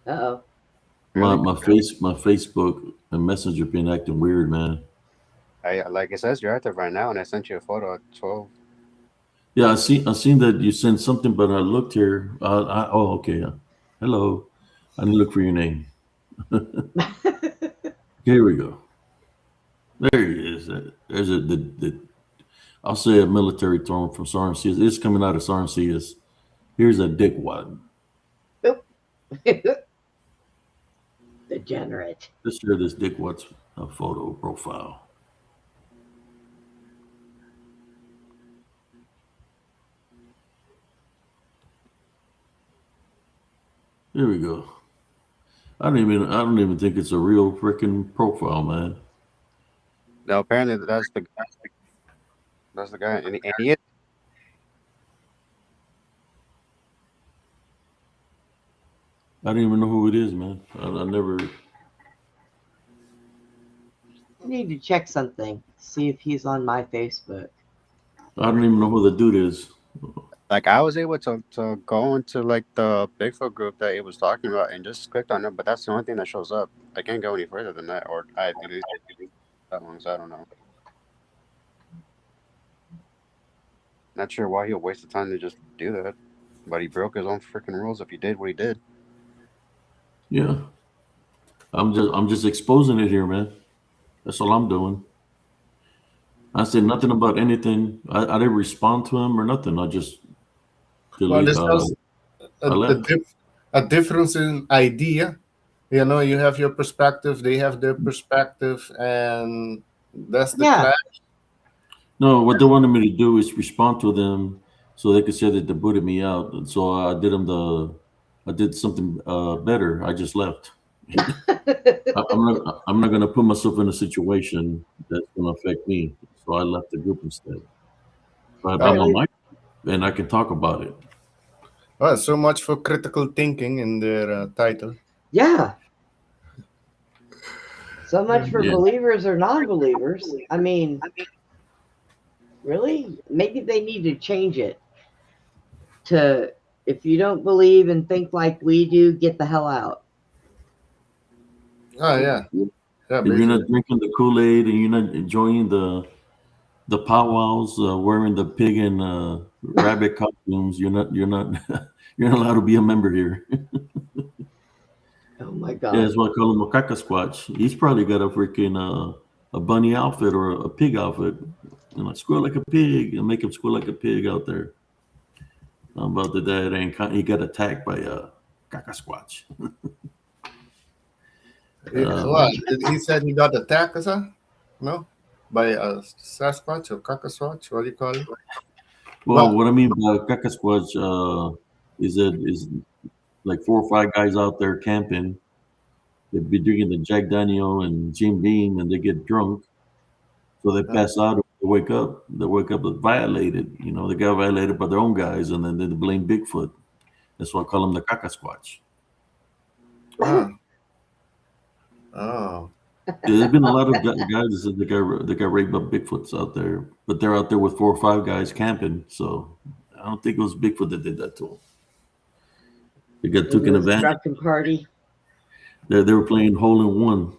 Uh-oh. My Facebook and Messenger been acting weird, man. Like it says you're active right now, and I sent you a photo at 12. Yeah, I seen that you sent something, but I looked here. Oh, okay. Hello. I didn't look for your name. Here we go. There he is. There's I'll say a military term from Sarnsias. It's coming out of Sarnsias. Here's a dickwad. Degenerate. Let's share this dickwad's photo profile. There we go. I don't even think it's a real freaking profile, man. No, apparently that's the guy, and he is. I don't even know who it is, man. I never. I need to check something. See if he's on my Facebook. I don't even know who the dude is. Like I was able to go into like the Bigfoot group that it was talking about and just clicked on it, but that's the only thing that shows up. I can't go any further than that, or I deleted that one, so I don't know. Not sure why he'll waste the time to just do that, but he broke his own freaking rules if he did what he did. Yeah, I'm just exposing it here, man. That's all I'm doing. I said nothing about anything. I didn't respond to him or nothing. I just Till there's also I left. a difference in idea. You know, you have your perspective, they have their perspective, and that's the Yeah. clash. No, what they wanted me to do is respond to them so they could say that they booted me out. And so I did something better. I just left. I'm not gonna put myself in a situation that's gonna affect me. So I left the group instead. So I have my Really? mic and I can talk about it. Well, so much for critical thinking in their title. Yeah. So much for Yeah. believers or non-believers. I mean, really? Maybe they need to change it to, if you don't believe and think like we do, get the hell out. Oh yeah, If yeah. you're not Basically, drinking the Kool-Aid and you're not enjoying the powwows, wearing the pig and rabbit costumes, you're not you're not allowed to be a member here. Oh my Yeah, God. that's why I call him a Kaka squatch. He's probably got a freaking a bunny outfit or a pig outfit, and like squeal like a pig and make him squeal like a pig out there. About the dad and he got attacked by a Kaka squatch. well, he said he got attacked, sir? No, by a Sasquatch or Kakasquatch. What do you call it? Well, Well, what I mean by Kaka squatch is that is like 4 or 5 guys out there camping. They'd be drinking the Jack Daniel and Jim Beam, and they get drunk, so they pass out. They wake up. They wake up violated. You know, they got violated by their own guys, and then they blame Bigfoot. That's why I call him the Kaka squatch. oh, oh, Yeah, there's been a lot of guys that said they got raped by Bigfoots out there, but they're out there with 4 or 5 guys camping. So I don't think it was Bigfoot that did that to them. They got Was it taken a advantage. drunken party? They were playing hole in one.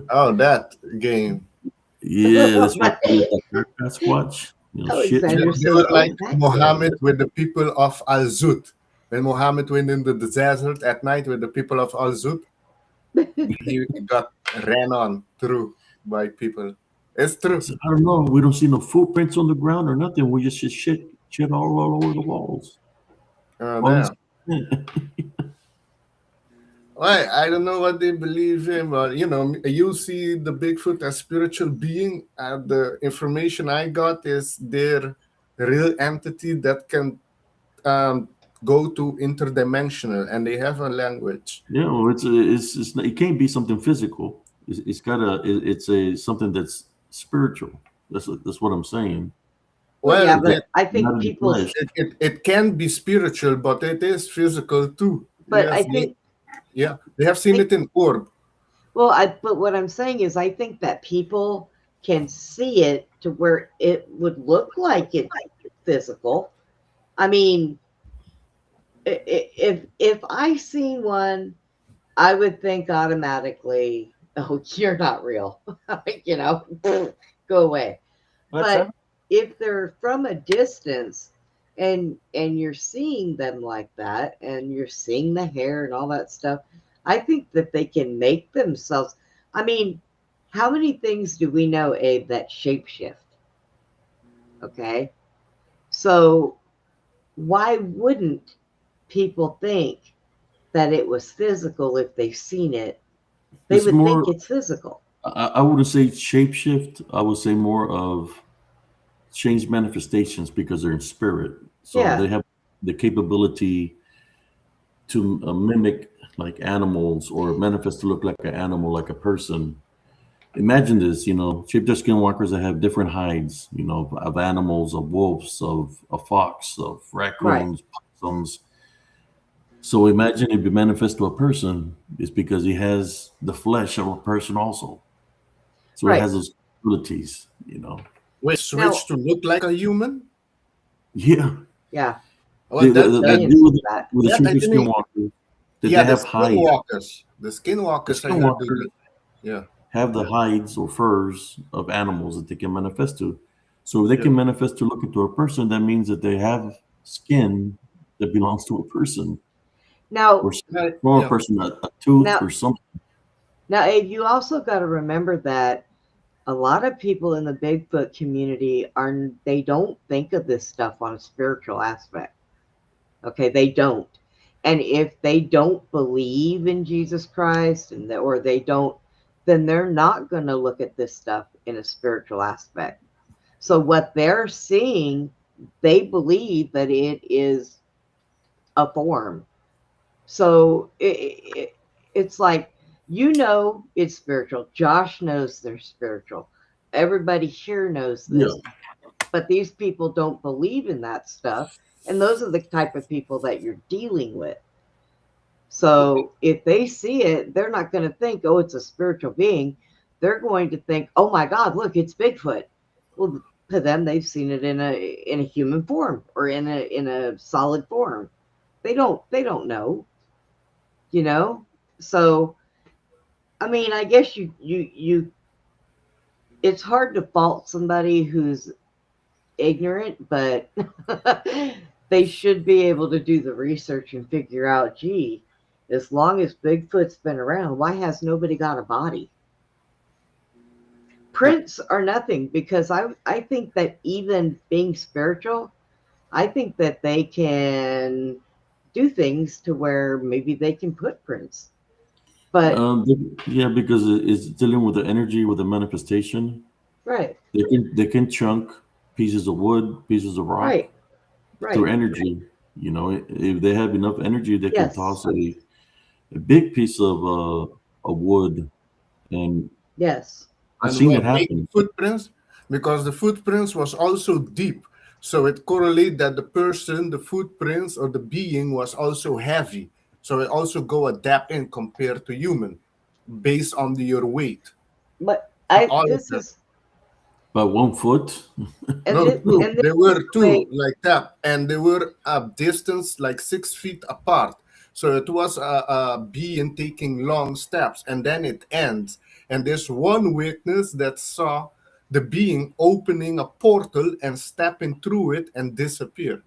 oh, that game. Yeah, that's why I call it the Kaka squatch. You know, shit. Alexander They says, were "Oh, like that Muhammad with the people of Al Zut. When Muhammad went in the desert at night with the people of Al Zut, he got ran on through by people. It's true. So, I don't know. We don't see no footprints on the ground or nothing. We just see shit all over the walls. All these- Damn. Well, I don't know what they believe in, but you know, you see the Bigfoot as spiritual being. The information I got is they're real entity that can go to interdimensional, and they have a language. Yeah, well, it can't be something physical. It's gotta it's a something that's spiritual. That's what I'm saying. Well, yeah, Well, but I Not think in the people. flesh. it can be spiritual, but it is physical too. But Yes, I think. they have seen it in orb. Well, but what I'm saying is, I think that people can see it to where it would look like it's physical. I mean, if I seen one, I would think automatically, "Oh, you're not real," you know, go away. But if they're from a distance and you're seeing them like that, and you're seeing the hair and all that stuff, I think that they can make themselves. I mean, how many things do we know, Abe, that shapeshift? Okay, so why wouldn't people think that it was physical if they've seen it? They It's would more. think it's physical. I wouldn't say shapeshift. I would say more of change manifestations because they're in spirit. So Yeah. they have the capability to mimic like animals or manifest to look like an animal, like a person. Imagine this, you know, shapeshifter skinwalkers that have different hides, you know, of animals, of wolves, of a fox, of raccoons, possums. So imagine if you manifest to a person, it's because he has the flesh of a person also. So Right. it has those abilities, you know. We switch Now- to look like a human. Yeah. Yeah. Well, They that- do that. with the Yeah, I shapeshifter didn't- skinwalkers, that yeah, they have the hides. skinwalkers. The skinwalkers. The I heard skinwalkers they- yeah. have the hides or furs of animals that they can manifest to. So if they can manifest to look into a person, that means that they have skin that belongs to a person Now, or Right, from a yeah. person, a tooth Now- or something. Now, Abe, you also got to remember that a lot of people in the Bigfoot community they don't think of this stuff on a spiritual aspect. Okay, they don't. And if they don't believe in Jesus Christ or they don't, then they're not going to look at this stuff in a spiritual aspect. So what they're seeing, they believe that it is a form. So it's like, it's spiritual. Josh knows they're spiritual. Everybody here knows this. Yeah. But these people don't believe in that stuff. And those are the type of people that you're dealing with. So if they see it, they're not going to think, oh, it's a spiritual being. They're going to think, oh my God, look, it's Bigfoot. Well, to them, they've seen it in a human form or in a solid form. They don't know, So, I mean, I guess you it's hard to fault somebody who's ignorant, but they should be able to do the research and figure out, gee, as long as Bigfoot's been around, why has nobody got a body? Prints are nothing, because I think that even being spiritual, I think that they can do things to where maybe they can put prints. But Yeah, because it's dealing with the energy, with the manifestation. right, They can chunk pieces of wood, pieces of rock right, through energy. If they have enough energy, they can yes, toss a big piece of wood, and yes, I've And seen it what make happen. footprints? Because the footprints was also deep. So it correlate that the footprints or the being was also heavy. So it also go a depth in compared to human based on your weight. but All of this that. is About 1 foot. and No, this, two. and this There is were the way. two like that, and they were a distance like 6 feet apart. So it was a being taking long steps, and then it ends. And there's one witness that saw the being opening a portal and stepping through it and disappear.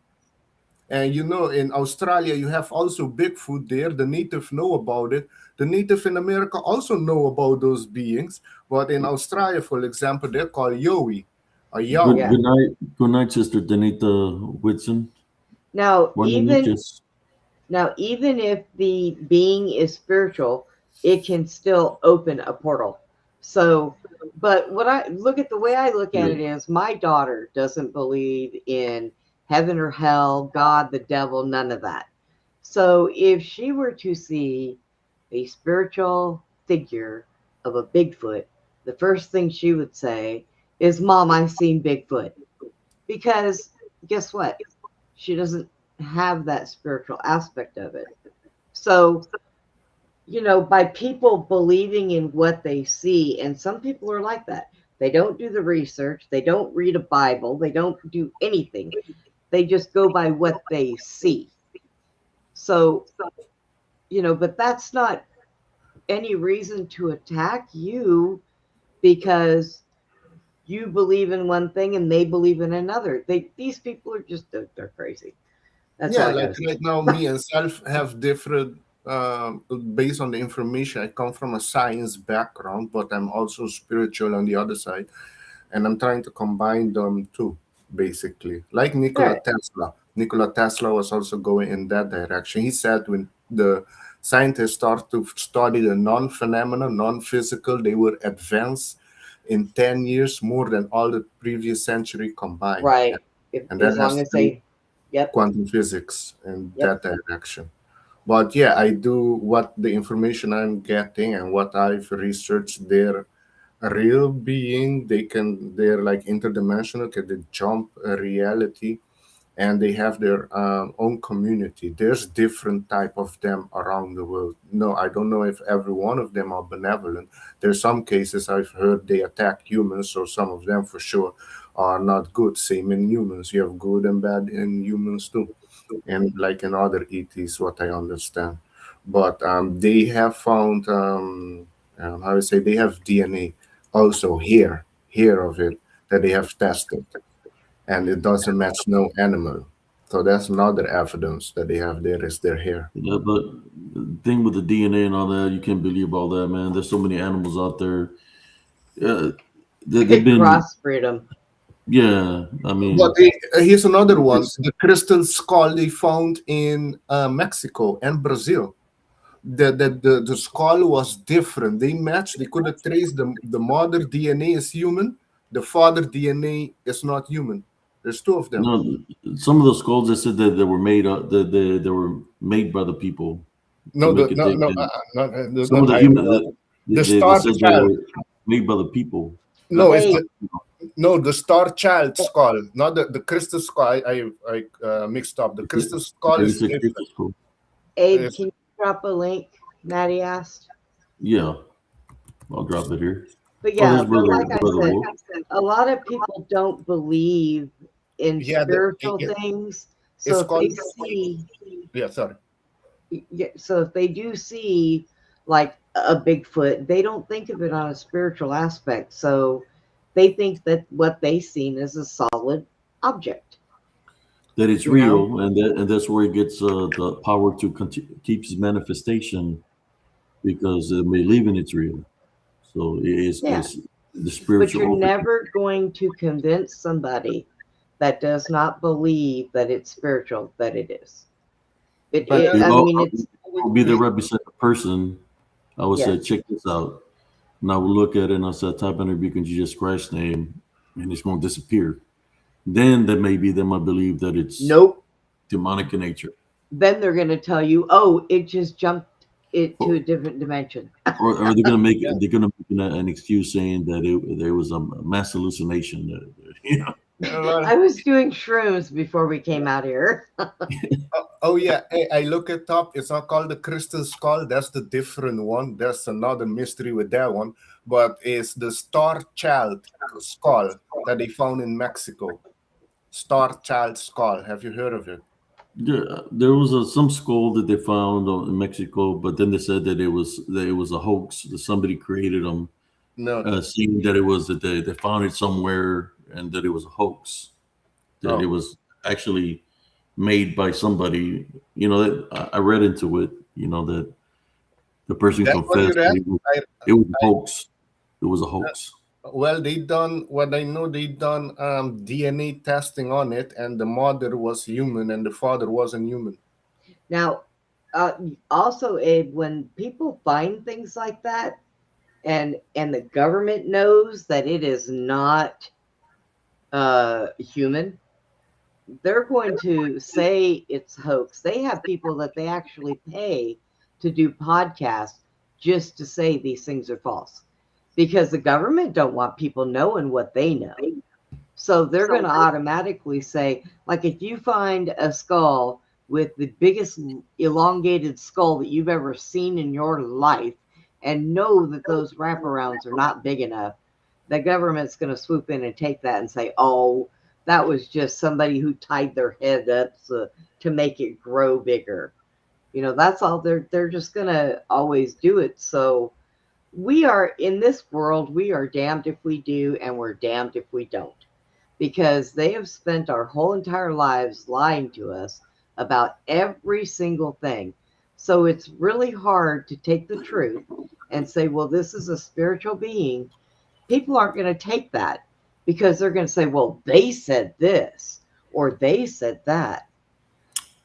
And in Australia, you have also Bigfoot there. The native know about it. The native in America also know about those beings. But in Australia, for example, they're called Yowie or Good Yeah. Yowie. good night, good night, Sister Danita Whitson. Now, Buenas noches. even if the being is spiritual, it can still open a portal. So, but what I look at the way I look at Yeah. it is my daughter doesn't believe in heaven or hell, God, the devil, none of that. So, if she were to see a spiritual figure of a Bigfoot, the first thing she would say is, Mom, I've seen Bigfoot. Because guess what? She doesn't have that spiritual aspect of it. So, by people believing in what they see, and some people are like that. They don't do the research, they don't read a Bible, they don't do anything. They just go by what they see. So, but that's not any reason to attack you because you believe in one thing and they believe in another. These people are just they're crazy. That's all Yeah, I like gotta say. right now, me and Self have different, based on the information. I come from a science background, but I'm also spiritual on the other side, and I'm trying to combine them too, basically. Like Nikola Right. Tesla. Nikola Tesla was also going in that direction. He said when the scientists start to study the non-phenomena, non-physical, they were advanced in 10 years more than all the previous century combined. Right. And that As long has as to do they, yep, quantum physics in yep. that direction. But yeah, I do what the information I'm getting and what I've researched. They're a real being. They're like interdimensional. Okay, they jump a reality, and they have their own community. There's different type of them around the world. No, I don't know if every one of them are benevolent. There's some cases I've heard they attack humans, so some of them for sure are not good. Same in humans. You have good and bad in humans too, and like in other ETs, what I understand. But they have found, how to say, they have DNA also here of it that they have tested, and it doesn't match no animal. So that's another evidence that they have there is their hair. Yeah, but the thing with the DNA and all that, you can't believe all that, man. There's so many animals out there. Yeah, they've been, crossbreed them. yeah. I mean, But here's another one: the crystal skull they found in Mexico and Brazil. The skull was different. They matched. They could have traced the mother DNA is human. The father DNA is not human. There's two of them. no, some of the skulls they said that they were made up, that they were made by the people to No, make it take them. Some of the I- human, the they star said they child. were made by the people. No, Hey. the star child skull, not the crystal skull. I mixed up. The crystal skull is different. Crystal skull. Abe, It's- can you drop a link? Maddie asked. Yeah, I'll drop it here. But yeah, there's but Brother- like Brother I Wolf. said, a lot of people don't believe in Yeah, spiritual things. So it's if called- they see, Yeah, sorry. so if they do see like a Bigfoot, they don't think of it on a spiritual aspect. So they think that what they seen is a solid object. That it's You real, and that's where it gets the power to keep its manifestation, because they believe in it's real. So it's the But spiritual. you're never going to convince somebody that does not believe that it's spiritual that it is. It's I'll be there right beside the person. I would say, Yes. check this out. And I would look at it and I said, type in rebuke in Jesus Christ's name, and it's going to disappear. Then that maybe they might believe that it's nope. demonic in nature. Then they're going to tell you, oh, it just jumped it to a different dimension. Or they're going to make an excuse saying that there was a mass hallucination. I was doing shrooms before we came out here. Oh yeah, hey, I look it up. It's not called the crystal skull. That's the different one. There's another mystery with that one. But it's the star child skull that they found in Mexico. Star child skull. Have you heard of it? There was some skull that they found in Mexico, but then they said that it was a hoax. That somebody created them, No. saying that it was that they found it somewhere and that it was a hoax. That it was actually made by somebody. That I read into it. That the person That's what confessed you read? it was a hoax. It was a hoax. Well, they done what I know. They done DNA testing on it, and the mother was human, and the father wasn't human. Now, also, Abe, when people find things like that, and the government knows that it is not human, they're going to say it's hoax. They have people that they actually pay to do podcasts just to say these things are false, because the government don't want people knowing what they know. So they're going to automatically say, like, if you find a skull with the biggest elongated skull that you've ever seen in your life, and know that those wraparounds are not big enough, the government's going to swoop in and take that and say, oh, that was just somebody who tied their head up to make it grow bigger. That's all. They're just going to always do it. So we are in this world, we are damned if we do, and we're damned if we don't, because they have spent our whole entire lives lying to us about every single thing. So it's really hard to take the truth and say, well, this is a spiritual being. People aren't going to take that, because they're going to say, well, they said this or they said that.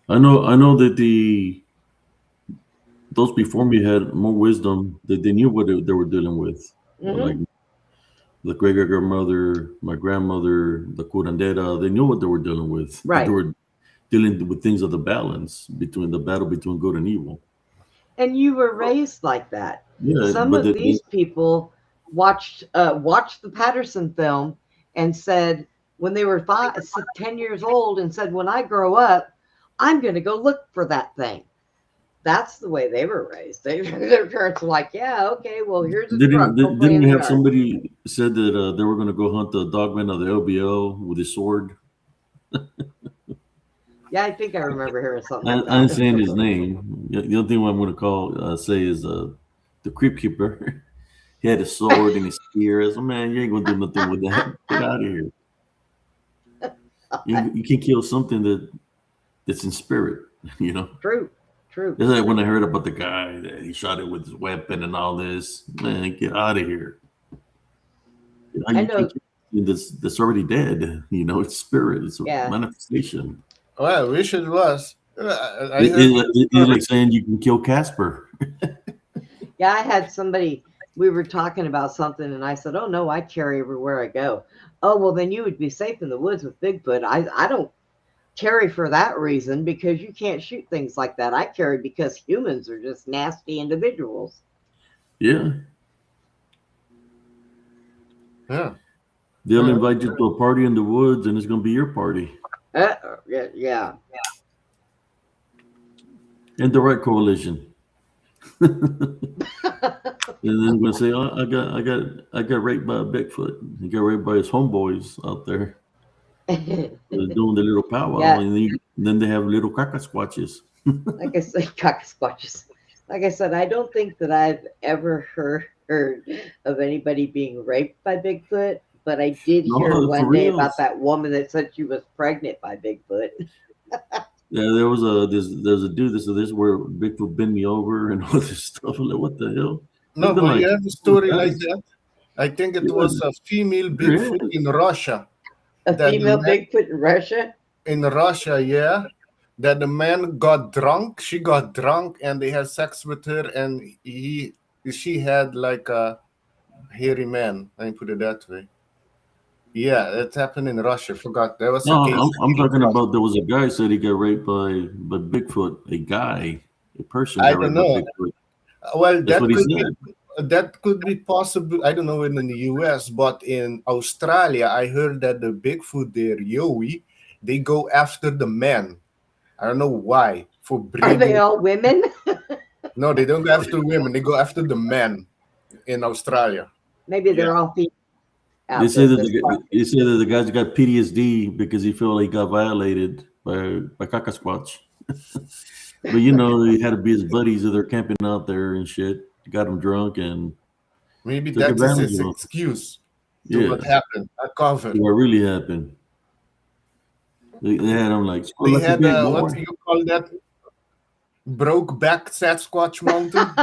I know that those before me had more wisdom, that they knew what they were dealing with. Mhm. Like the great-grandmother, my grandmother, the curandera, they knew what they were dealing with. Right. They were dealing with things of the balance, between the battle between good and evil. And you were raised like that. Yeah, Some but of these people watched the Patterson film and said, when they were 10 years old, and said, when I grow up, I'm going to go look for that thing. That's the way they were raised. Their parents were like, yeah, okay, well, here's a truck. Go play in didn't the we have yard. somebody said that they were going to go hunt the dogman of the LBL with his sword? Yeah, I think I remember hearing something like I ain't that. saying his name. The only thing I'm going to say is the creep keeper. He had a sword in his ear. I said, man, you ain't going to do nothing with that. Get out of here. You can kill something that's in spirit, True. It's like when I heard about the guy that he shot it with his weapon and all this. Man, get out of here. I know. That's already dead. It's spirit. It's a Yeah. manifestation. Well, I wish it was. It's like saying you can kill Casper. Yeah, I had somebody, we were talking about something, and I said, oh, no, I carry everywhere I go. Oh, well, then you would be safe in the woods with Bigfoot. I don't carry for that reason, because you can't shoot things like that. I carry because humans are just nasty individuals. Yeah. Yeah. They'll invite you to a party in the woods, and it's going to be your party. Yeah. And the right coalition. And then I'm going to say, oh, I got raped by a Bigfoot. He got raped by his homeboys out there. They're doing the little powwow, Yeah. and then they have little Kaka squatches. Like I said, Kaka squatches. Like I said, I don't think that I've ever heard of anybody being raped by Bigfoot, but I did hear one day about that woman that said she was pregnant by Bigfoot. Yeah, there's a dude that said this where Bigfoot bent me over and all this stuff. I'm like, what the hell? No, but you have a story like that. I think it was a female Bigfoot in Russia. A female Bigfoot in Russia? In Russia, yeah. That the man got drunk, she got drunk, and they had sex with her, and she had like a hairy man. Let me put it that way. Yeah, it happened in Russia. Forgot there was a case. I'm talking about there was a guy said he got raped by Bigfoot. A person. I don't know. By Bigfoot. Well, that could be possible. I don't know in the US, but in Australia, I heard that the Bigfoot there, Yowie, they go after the men. I don't know why. For breeding. Are they all women? No, they don't go after women. They go after the men in Australia. Maybe they're all female. They say that the guy's got PTSD because he felt like he got violated by Kaka squatch. But he had to be his buddies that they're camping out there and shit. Got him drunk and maybe that's his excuse to what happened. I covered. What really happened. They had him like they had what do you call that? Broke back Sasquatch Mountain.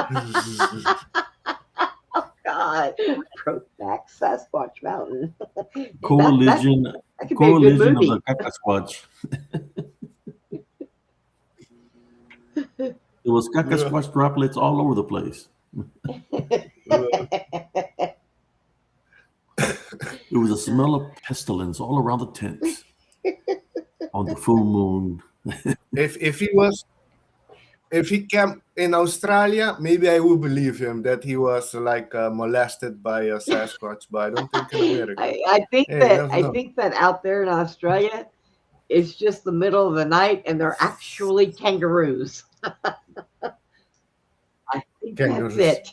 Oh God, broke back Sasquatch Mountain. Coalition of the Kaka squatch. There was Kaka squatch droplets all over the place. It was a smell of pestilence all around the tents on the full moon. If he camped in Australia, maybe I would believe him that he was like molested by a Sasquatch, but I don't think in America. I think that out there in Australia, it's just the middle of the night and they're actually kangaroos. I think that's it.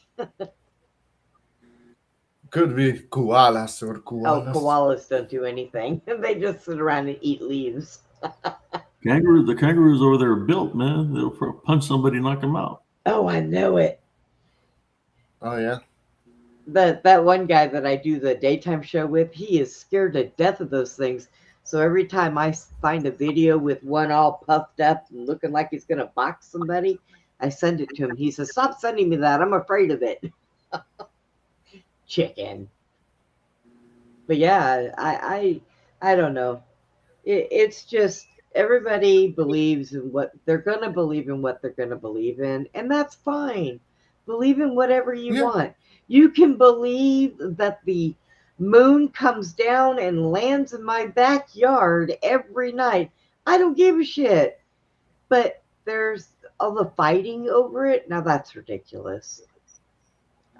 Could be koalas or koalas. Oh, koalas don't do anything. They just sit around and eat leaves. The kangaroos over there are built, man. They'll punch somebody and knock them out. Oh, I know it. Oh, yeah. That one guy that I do the daytime show with, he is scared to death of those things. So every time I find a video with one all puffed up and looking like he's going to box somebody, I send it to him. He says, stop sending me that. I'm afraid of it. Chicken. But yeah, I don't know. It's just everybody believes in what they're going to believe in, what they're going to believe in. And that's fine. Believe in whatever you want. You can believe that the moon comes down and lands in my backyard every night. I don't give a shit. But there's all the fighting over it. Now that's ridiculous.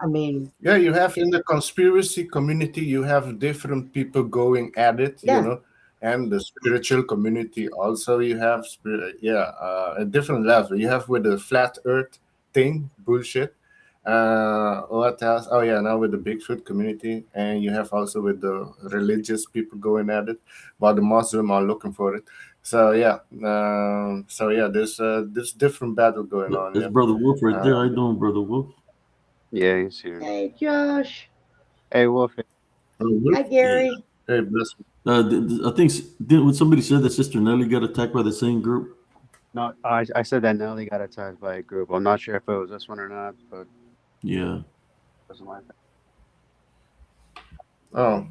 I mean, yeah, you have in the conspiracy community, you have different people going at it, and the spiritual community also, you have a different level. You have with the flat earth thing, bullshit. What else? Oh yeah, now with the Bigfoot community, and you have also with the religious people going at it, while the Muslim are looking for it. So there's different battle going on. There's Brother Wolf right there. How you doing, Brother Wolf? Yeah, he's here. Hey, Josh. Hey, Wolf. Hi, Gary. Hey, bless me. I think when somebody said that Sister Nelly got attacked by the same group. No, I said that Nelly got attacked by a group. I'm not sure if it was this one or not, but yeah, it wasn't like that. Oh,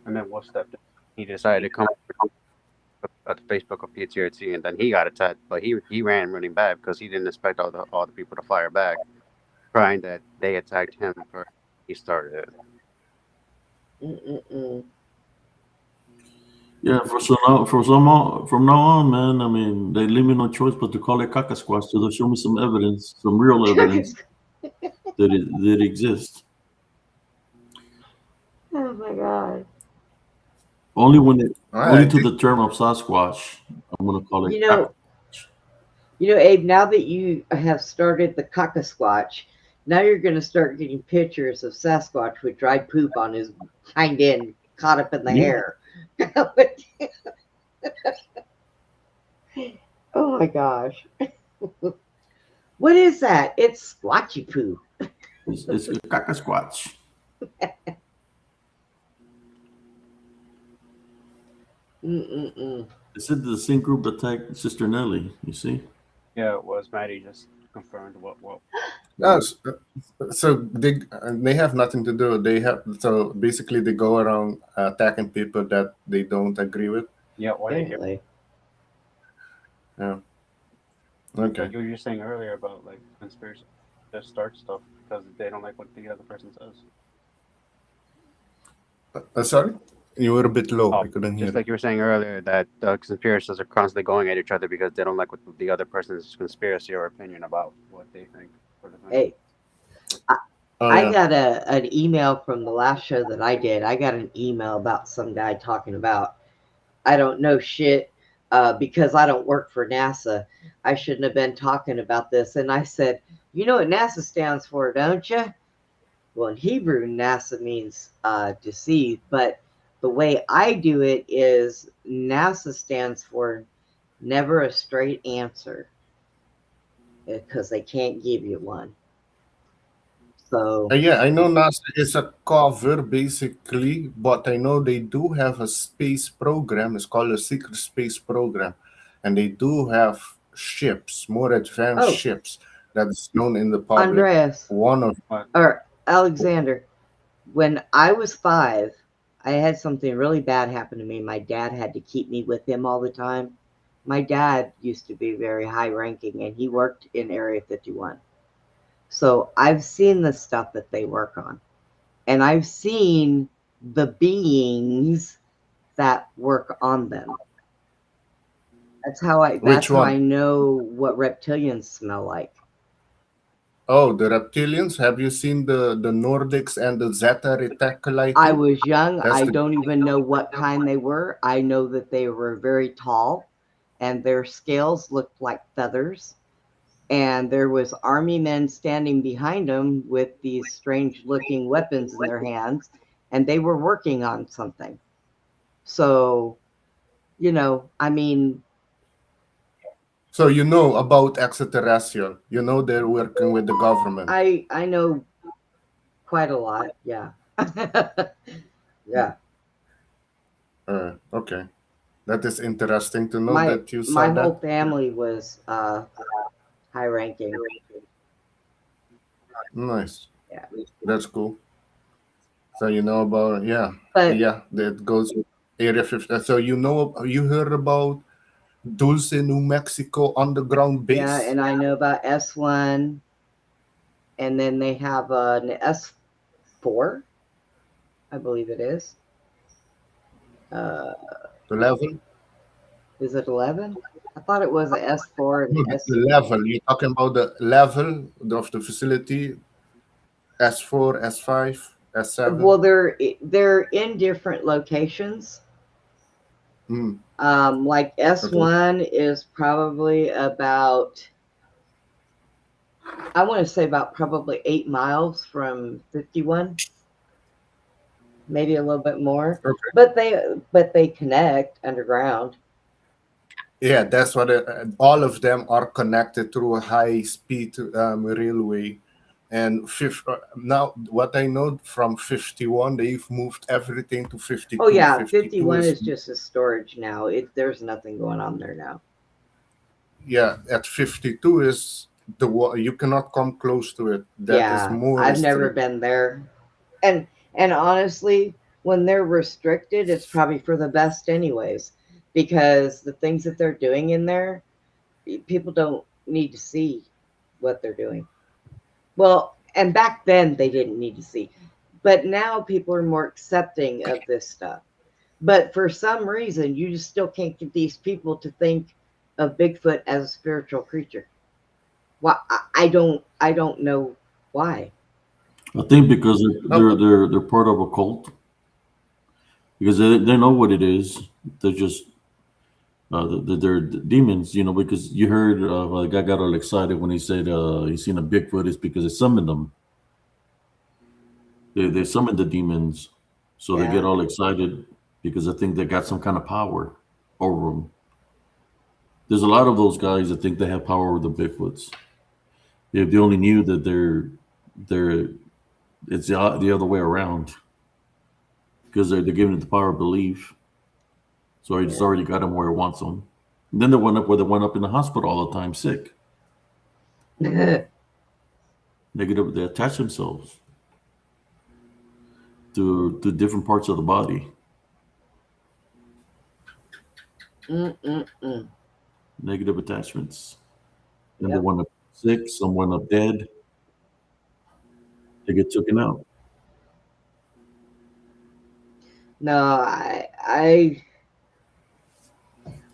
And then what step? He decided to come at the Facebook of PTRT, and then he got attacked. But he ran really bad because he didn't expect all the people to fire back, crying that they attacked him first. He started it. Mm-mm-mm. Yeah, from now on, man. I mean, they leave me no choice but to call it Kaka squatch till they show me some evidence, some real evidence that exists. Oh my god. Only when it all only right. to the term of Sasquatch, I'm gonna call it You Kaka. know, Abe, now that you have started the Kaka squatch, now you're going to start getting pictures of Sasquatch with dried poop on his hind end caught up in the Yeah. hair. Oh my gosh. What is that? It's squatchy poo. It's a Kaka squatch. Mm-mm-mm. They said the same group attacked Sister Nellie. You see? Yeah, it was. Maddie just confirmed what. Yes. So they have nothing to do. They have so basically they go around attacking people that they don't agree with. Yeah, what they Apparently. Yeah. Okay. Like you were just saying earlier about like conspiracy, just start stuff because they don't like what the other person says. Sorry, you were a bit low. Oh, I couldn't hear. just like you were saying earlier, that conspiracists are constantly going at each other because they don't like what the other person's conspiracy or opinion about what they think. Sort of thing. Hey, Oh, I yeah. got an email from the last show that I did. I got an email about some guy talking about, I don't know shit because I don't work for NASA. I shouldn't have been talking about this. And I said, you know what NASA stands for, don't you? Well, in Hebrew, NASA means deceived. But the way I do it is NASA stands for never a straight answer because they can't give you one. So Yeah, I know NASA is a cover basically, but I know they do have a space program. It's called a secret space program, and they do have ships, more advanced ships that's known in the public. Andreas One of or Alexander, when I was 5, I had something really bad happen to me. My dad had to keep me with him all the time. My dad used to be very high ranking and he worked in Area 51. So I've seen the stuff that they work on. And I've seen the beings that work on them. That's how I know what reptilians smell like. Oh, the reptilians. Have you seen the Nordics and the Zeta Reticuli? I was young. I don't even know what kind they were. I know that they were very tall and their scales looked like feathers. And there was army men standing behind them with these strange looking weapons in their hands, and they were working on something. So, I mean. So you know about extraterrestrial. You know they're working with the government. I know quite a lot, yeah. Yeah. Okay. That is interesting to know that you saw my that. whole family was high ranking. Nice. Yeah. That's cool. So you know about that goes Area 50. So you heard about Dulce, New Mexico underground base? Yeah, and I know about S1, and then they have an S4, I believe it is. 11? Is it 11? I thought it was a S4 and No, the level. You're talking about the level of the facility. S4, S5, S7. Well, they're in different locations. Like S1 is probably about, I want to say about probably 8 miles from 51, maybe a little bit more. Okay. But they connect underground. Yeah, that's what all of them are connected through a high-speed railway. And now, what I know from 51, they've moved everything to 52. Oh yeah, 51 is just a storage now. There's nothing going on there now. Yeah, at 52 is you cannot come close to it. That is more. I've never been there, and honestly, when they're restricted, it's probably for the best anyways, because the things that they're doing in there, people don't need to see what they're doing. Well, and back then they didn't need to see, but now people are more accepting of this stuff. But for some reason, you just still can't get these people to think of Bigfoot as a spiritual creature. Well, I don't know why. I think because they're part of a cult, because they know what it is. They're just they're demons, you know. Because you heard the guy got all excited when he said he seen a Bigfoot. It's because they summoned them. They summoned the demons, so they get Yeah. all excited because I think they got some kind of power over them. There's a lot of those guys that think they have power over the Bigfoots. If they only knew that they're it's the other way around, because they're giving it the power of belief. So it's already got them where it wants them. And then they went up where they went up in the hospital all the time, sick. Negative. They attach themselves to different parts of the body. Negative attachments. And they Yep. went up sick. Some went up dead. They get taken out. No, I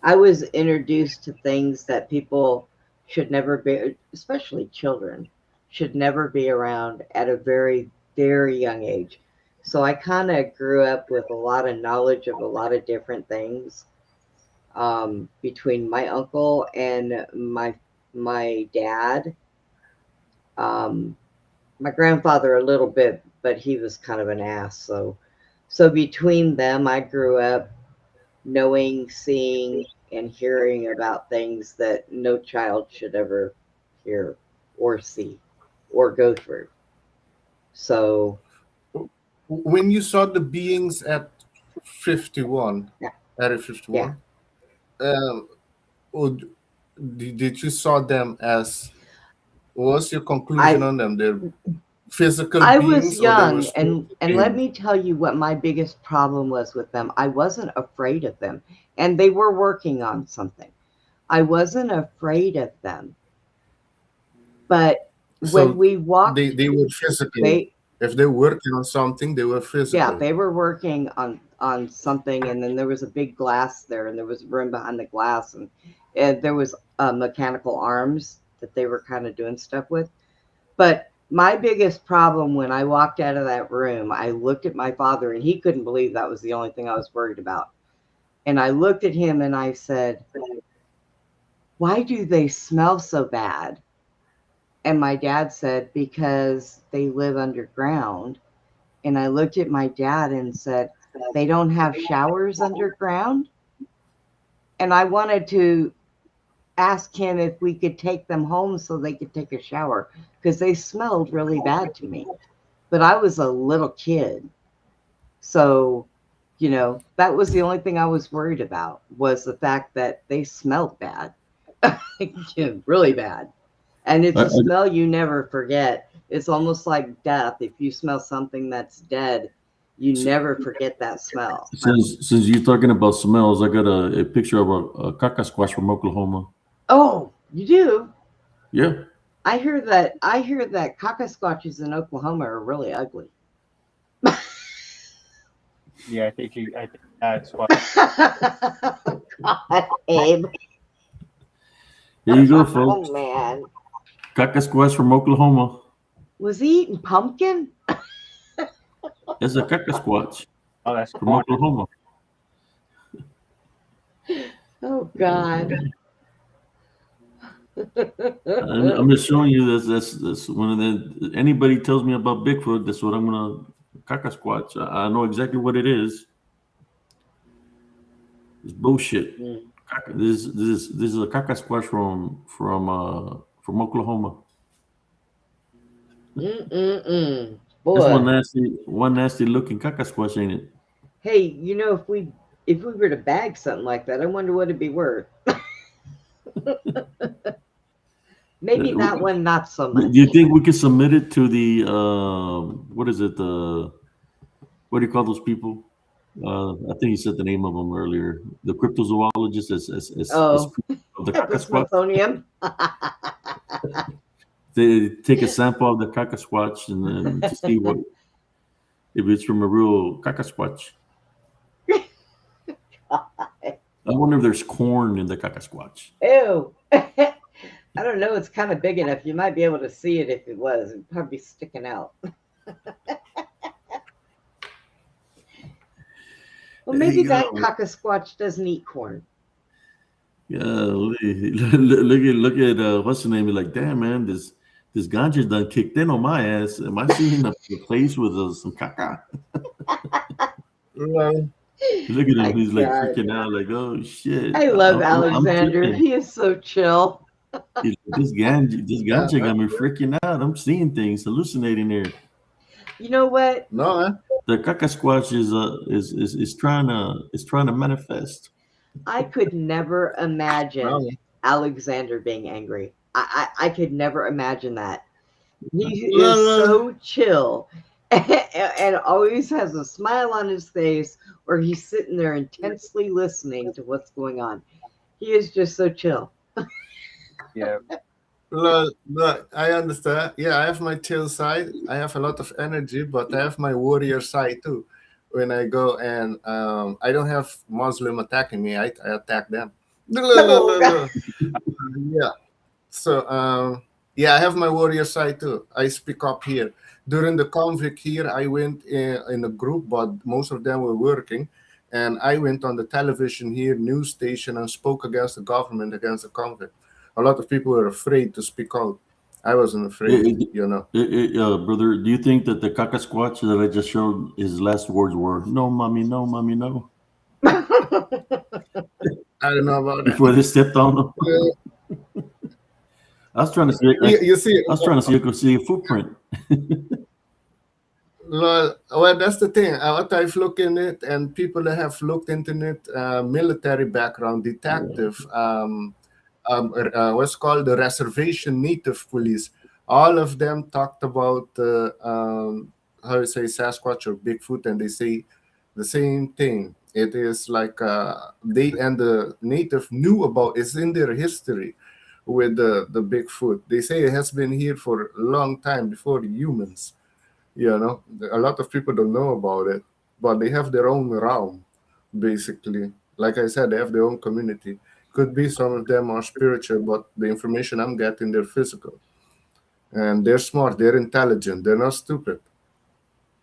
was introduced to things that people should never be, especially children, should never be around at a very, very young age. So I kind of grew up with a lot of knowledge of a lot of different things, between my uncle and my dad. My grandfather a little bit, but he was kind of an ass. So between them, I grew up knowing, seeing, and hearing about things that no child should ever hear or see or go through. So, When you saw the beings at 51, yeah, Area yeah. 51, or did you saw them as, what was your conclusion I on them? They're physical I was beings or they were young, spiritual and let beings? me tell you what my biggest problem was with them. I wasn't afraid of them, and they were working on something. I wasn't afraid of them, but when So we walked, they were physical. they If they're working on something, they were yeah, physical. they were working on something, and then there was a big glass there, and there was room behind the glass, and there was mechanical arms that they were kind of doing stuff with. But my biggest problem when I walked out of that room, I looked at my father, and he couldn't believe that was the only thing I was worried about. And I looked at him and I said, "Why do they smell so bad?" And my dad said, "Because they live underground." And I looked at my dad and said, "They don't have showers underground?" And I wanted to ask him if we could take them home so they could take a shower, because they smelled really bad to me. But I was a little kid. So, that was the only thing I was worried about, was the fact that they smelled bad. Really bad. And it's I, a I, smell you never forget. It's almost like death. If you smell something that's dead, you never forget that smell. since you're talking about smells, I got a picture of a Kaka squash from Oklahoma. Oh, you do? Yeah. I hear that Kaka squatches in Oklahoma are really ugly. Yeah, I think that's what. God, Abe. Here you go, Oh folks. man. Kaka squash from Oklahoma. Was he eating pumpkin? It's a Kaka squatch Oh, that's from Oklahoma. Oh God. I'm just showing you that's one of the, anybody tells me about Bigfoot, that's what I'm gonna Kaka squatch. I know exactly what it is. It's bullshit. This is a Kaka squash from Oklahoma. That's Boy. one nasty looking Kaka squash, ain't it? Hey, if we were to bag something like that, I wonder what it'd be worth. Maybe that one not so much. Do you think we could submit it to the what is it, what do you call those people? I think you said the name of them earlier. The cryptozoologist is Oh, of the at the Kaka squatch. Smithsonian. They take a sample of the Kaka squatch and then to see what if it's from a real Kaka squatch. I wonder if there's corn in the Kaka squatch. Ew. I don't know. It's kind of big enough. You might be able to see it if it was. It'd probably be sticking out. Well, maybe that Kaka squatch doesn't eat corn. Yeah, look at what's the name? You're like, damn man, this ganja done kicked in on my ass. Am I seeing a place with some caca? Well, Look at My him, he's like God. freaking out, like, oh shit. I love I'm Alexander. tripping. He is so chill. He's like, this ganja got me freaking out. I'm seeing things, hallucinating here. You know what? no, man. The caca squatch is trying to manifest. I could never imagine No. Alexander being angry. I could never imagine that. He No, is no. so chill and always has a smile on his face, or he's sitting there intensely listening to what's going on. He is just so chill. Yeah. Look, I understand. Yeah, I have my chill side. I have a lot of energy, but I have my warrior side too. When I go and I don't have Muslim attacking me, I attack them. Yeah. So yeah, I have my warrior side too. I speak up here. During the conflict here, I went in a group, but most of them were working. And I went on the television here, news station, and spoke against the government, against the conflict. A lot of people were afraid to speak out. I wasn't afraid, you know. Brother, do you think that the caca squatch that I just showed, his last words were "No, mommy, no, mommy, no"? I don't know about that. Before they stepped on him. I was trying to see. You see, I was trying to see if I could see a footprint. well, that's the thing. What I've looked in it, and people that have looked into it, military background, detective, what's called the reservation native police. All of them talked about how you say Sasquatch or Bigfoot, and they say the same thing. It is like they and the native knew about. It's in their history with the Bigfoot. They say it has been here for a long time before the humans. You know, a lot of people don't know about it, but they have their own realm, basically. Like I said, they have their own community. Could be some of them are spiritual, but the information I'm getting, they're physical. And they're smart, they're intelligent, they're not stupid.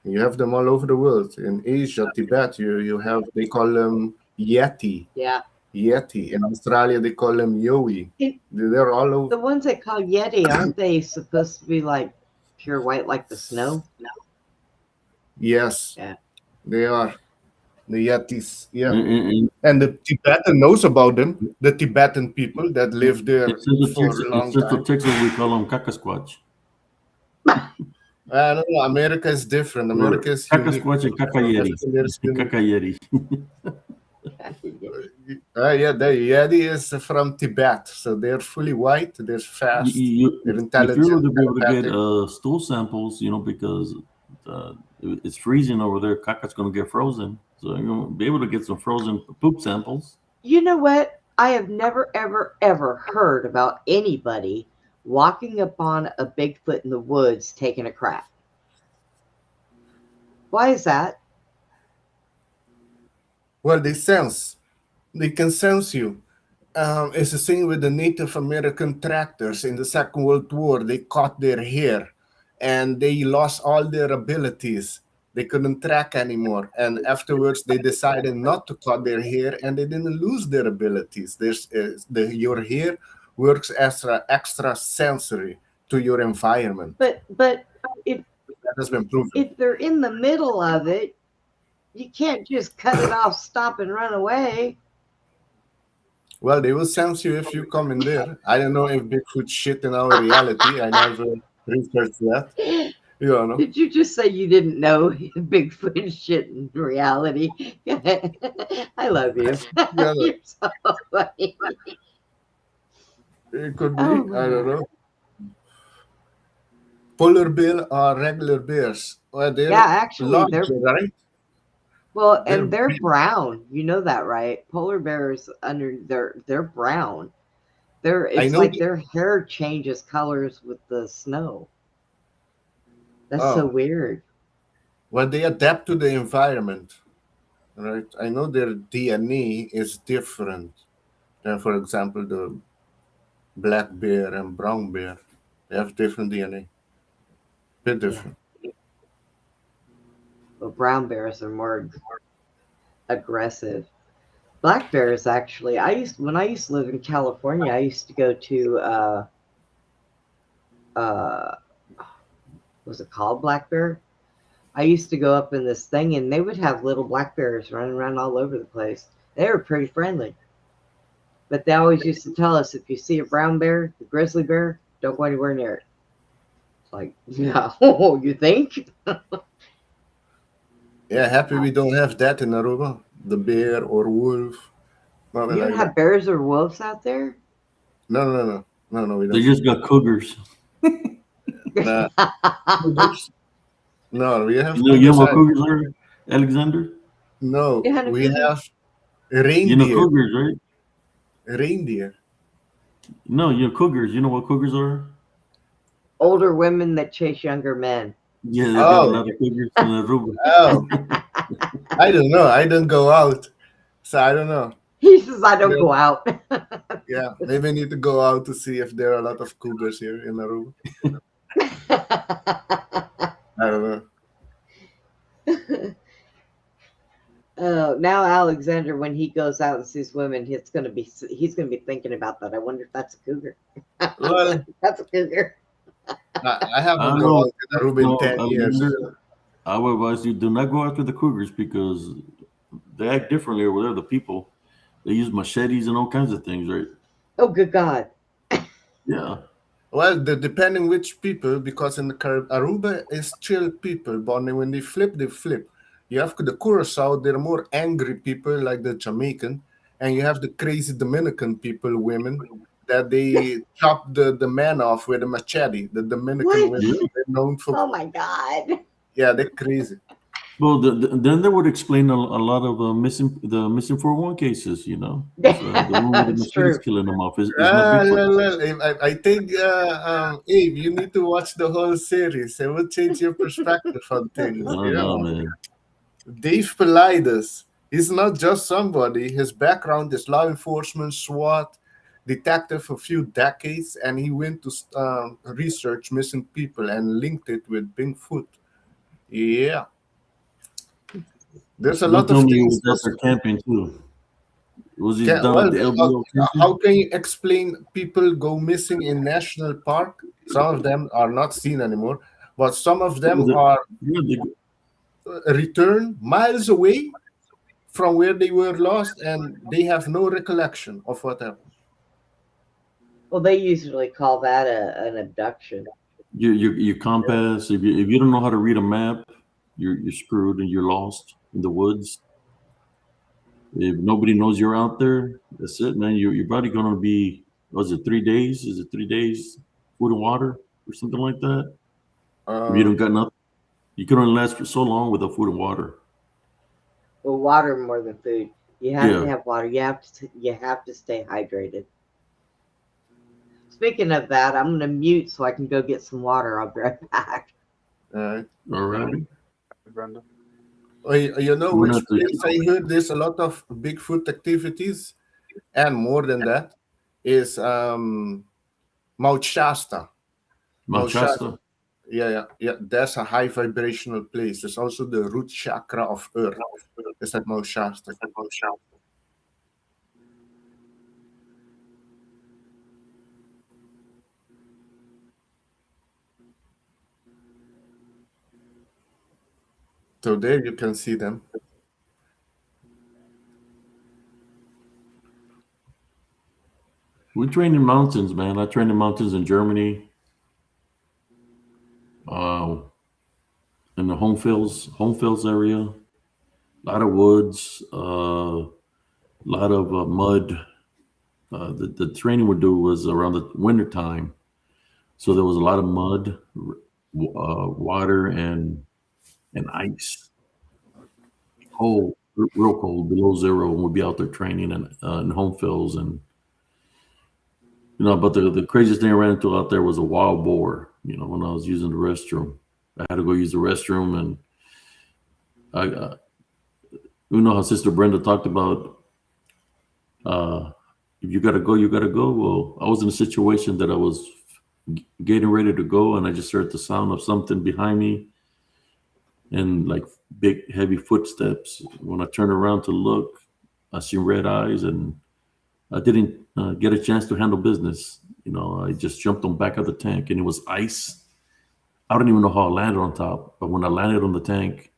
You have them all over the world. In Asia, Tibet, you have, they call them Yeti. Yeah. Yeti. In Australia, they call them Yowie. They're all over. The ones they call Yeti, aren't they supposed to be like pure white like the snow? No. Yes. Yeah. They are. The Yetis. Yeah. In And the Tibetan knows about them. The Tibetan people that live there for a long Central time. Texas, we call them caca squatch. I don't know. America is different. America is Caca unique. squatch and caca yeti. Everything there is unique. Caca yeti. Yeah, the Yeti is from Tibet, so they're fully white. They're fast. They're intelligent. If you were to be able to get telepathic. stool samples, because it's freezing over there, caca's going to get frozen. So you're going to be able to get some frozen poop samples. You know what? I have never, ever, ever heard about anybody walking upon a Bigfoot in the woods taking a crap. Why is that? Well, they sense. They can sense you. It's the same with the Native American tractors in the Second World War. They caught their hair, and they lost all their abilities. They couldn't track anymore. And afterwards, they decided not to cut their hair, and they didn't lose their abilities. Your hair works as extra sensory to your environment. But if That has been proven. if they're in the middle of it, you can't just cut it off, stop, and run away. Well, they will sense you if you come in there. I don't know if Bigfoot shit in our reality. I never researched that. You don't know. Did you just say you didn't know Bigfoot shit in reality? I love you. Yeah, You're so funny. it could be. Oh, I don't know. Polar bear or regular bears? Well, they're Yeah, actually, larger, they're right? Well, They're and they're brown. You know that, right? Polar bears they're brown. I It's know. like their hair changes colors with the snow. That's so Oh, weird. well, they adapt to the environment, right? I know their DNA is different than, for example, the black bear and brown bear. They have different DNA, bit Yeah. different. But brown bears are more aggressive. Black bears actually. When I used to live in California, I used to go to uh was it called Black Bear? I used to go up in this thing and they would have little black bears running around all over the place. They were pretty friendly. But they always used to tell us if you see a brown bear, the grizzly bear, don't go anywhere near it. It's like, yeah, you think? Yeah, happy we don't have that in Aruba. The bear or wolf, nothing You don't like that. have bears or wolves out there? No, no, no, no, no. We They don't. just got cougars. Nah, cougars. No, we have You know cougars. what cougars are, Alexander? No, You had a we cougar? have You know reindeer. cougars, right? Reindeer. No, you know cougars. You know what cougars are? Older women that chase younger men. Yeah, they got a Oh, lot of cougars in Aruba. oh. I don't know. I don't go out, so I don't know. He says, I don't Yeah, go out. yeah. Maybe I need to go out to see if there are a lot of cougars here in Aruba. I don't know. Now Alexander, when he goes out and sees women, he's gonna be thinking about that. I wonder if that's a cougar. Well, That's a cougar. I I haven't don't gone know. out in Aruba in No, 10 years. Alexander, I would advise you do not go after the cougars because they act differently over there. The people, they use machetes and all kinds of things, right? Oh, good God. Yeah. Well, depending which people, because in the Aruba is chill people, but when they flip, they flip. You have the Curacao, they're more angry people like the Jamaican, and you have the crazy Dominican people, women, that they chop the man off with a machete. The Dominican What? women, Yeah. they're known for, Oh my God. yeah, they're crazy. Well, then that would explain a lot of missing 401 cases. You know, if the one with the It's machetes true. killing them off is not Bigfoot. Well, I think, Abe, you need to watch the whole series. It will change your perspective on I things. don't Yeah. know, man. Dave Paulides, he's not just somebody. His background is law enforcement, SWAT, detective for a few decades, and he went to research missing people and linked it with Bigfoot. Yeah, there's a Don't lot of tell me he things. was out there camping too. Was he Can, down at well, the LBO how camping? can you explain people go missing in national park? Some of them are not seen anymore, but some of them are Yeah, returned miles away from where they were lost, and they have no recollection of what happened. Well, they usually call that an abduction. your compass. If you don't know how to read a map, you're screwed and you're lost in the woods. If nobody knows you're out there, that's it, man. You're probably gonna be. Was it 3 days? Is it 3 days? Food and water or something like that. If you Uh, don't got nothing, you can only last for so long without food and water. Well, water more than food. You have to Yeah. have water. You have to stay hydrated. Speaking of that, I'm gonna mute so I can go get some water. I'll be right back. all All right. Brenda. right. You know We're which not place I heard there's a lot of Bigfoot activities, and more than that, is Mount Shasta. Mount Shasta. Yeah. That's a high vibrational place. There's also the root chakra of Earth. It's at Mount Shasta. So there you can see them. We train in mountains, man. I train in mountains in Germany. Uh, in the home fields area. A lot of woods. A lot of mud. The training we do was around the winter time, so there was a lot of mud, water, and ice. cold, real cold, below zero, and we'd be out there training in home fields. And but the craziest thing I ran into out there was a wild boar. When I was using the restroom, I had to go use the restroom, and I how Sister Brenda talked about, if you gotta go, you gotta go. Well, I was in a situation that I was getting ready to go, and I just heard the sound of something behind me, and like big, heavy footsteps. When I turned around to look, I seen red eyes, and I didn't get a chance to handle business. I just jumped on back of the tank, and it was ice. I don't even know how I landed on top, but when I landed on the tank,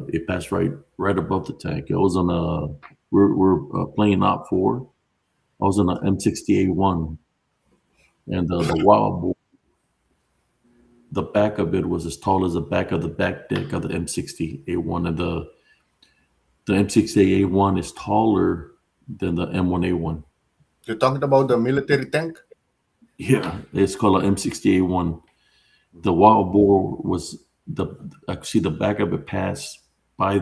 it passed right above the tank. I was on we're playing op 4. I was on an M60A1, and the wild boar, the back of it was as tall as the back of the back deck of the M60A1, and the M60A1 is taller than the M1A1. You're talking about the military tank? Yeah, it's called an M60A1. The wild boar was I could see the back of it pass by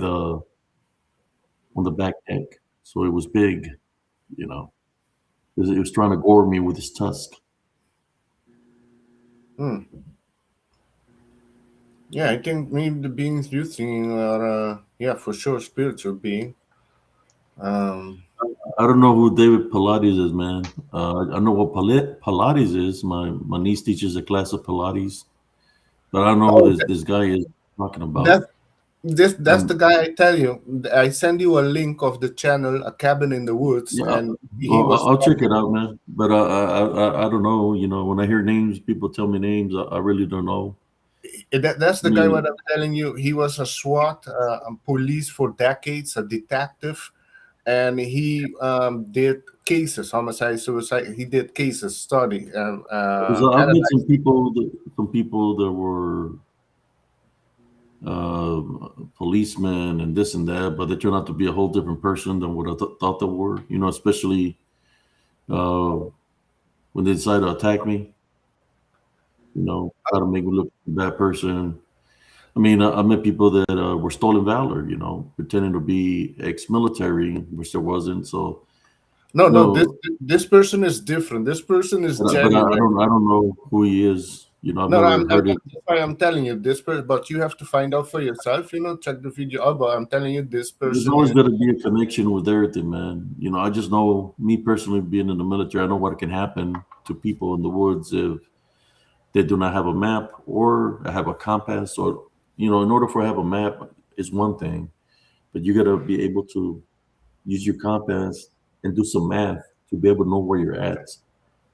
on the back deck, so it was big. It was trying to gore me with his tusk. Yeah, I think maybe the beings you're seeing are, for sure, spiritual being. I don't know who David Pilates is, man. I know what Pilates is. My niece teaches a class of Pilates, but I don't know who this guy is talking about. That's the guy I tell you. I send you a link of the channel, A Cabin in the Woods, Yeah, and I'll check it out, man. But I don't know. When I hear names, people tell me names. I really don't know. That's the guy what I'm telling you. He was a SWAT police for decades, a detective, and he did cases, homicide, suicide. He did cases, study. I've met some people that were policemen and this and that, but they turned out to be a whole different person than what I thought they were. Especially when they decided to attack me. Try to make me look like a bad person. I mean, I met people that were stolen valor, pretending to be ex-military, which there wasn't. So no, this person is different. This person is genuine. But I don't know who he is. I've never heard it. That's why I'm telling you this person, but you have to find out for yourself. Check the video out. But I'm telling you, this person. There's always got to be a connection with everything, man. I just know, me personally, being in the military, I know what can happen to people in the woods if they do not have a map or have a compass. Or in order for have a map is one thing, but you got to be able to use your compass and do some math to be able to know where you're at.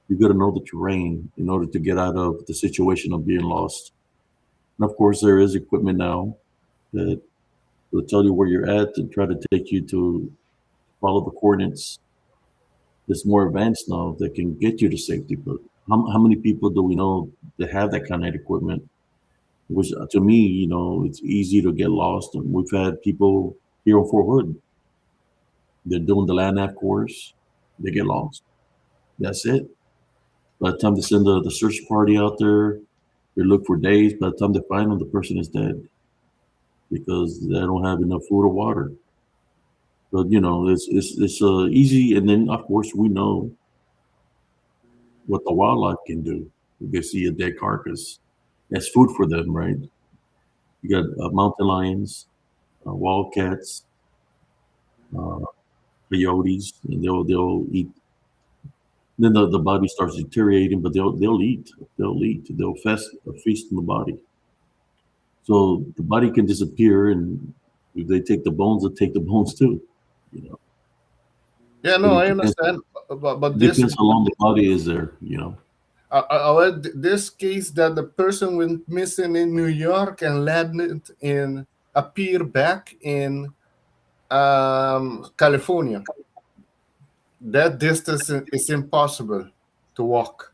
You got to know the terrain in order to get out of the situation of being lost. And of course, there is equipment now that will tell you where you're at and try to take you to follow the coordinates. It's more advanced now that can get you to safety. But how many people do we know that have that kind of equipment? Which to me, it's easy to get lost. And we've had people here on Fort Hood. They're doing the land nav course. They get lost. That's it. By the time they send the search party out there, they look for days. By the time they find them, the person is dead because they don't have enough food or water. But it's easy. And then of course we know what the wildlife can do. If they see a dead carcass, that's food for them, right? You got mountain lions, wildcats, coyotes, and they'll eat. Then the body starts deteriorating, but they'll eat. They'll feast on the body. So the body can disappear, and if they take the bones, they'll take the bones too. Yeah, no, I understand. But this depends how long the body is there. This case that the person went missing in New York and landed in a pier back in California. That distance is impossible to walk.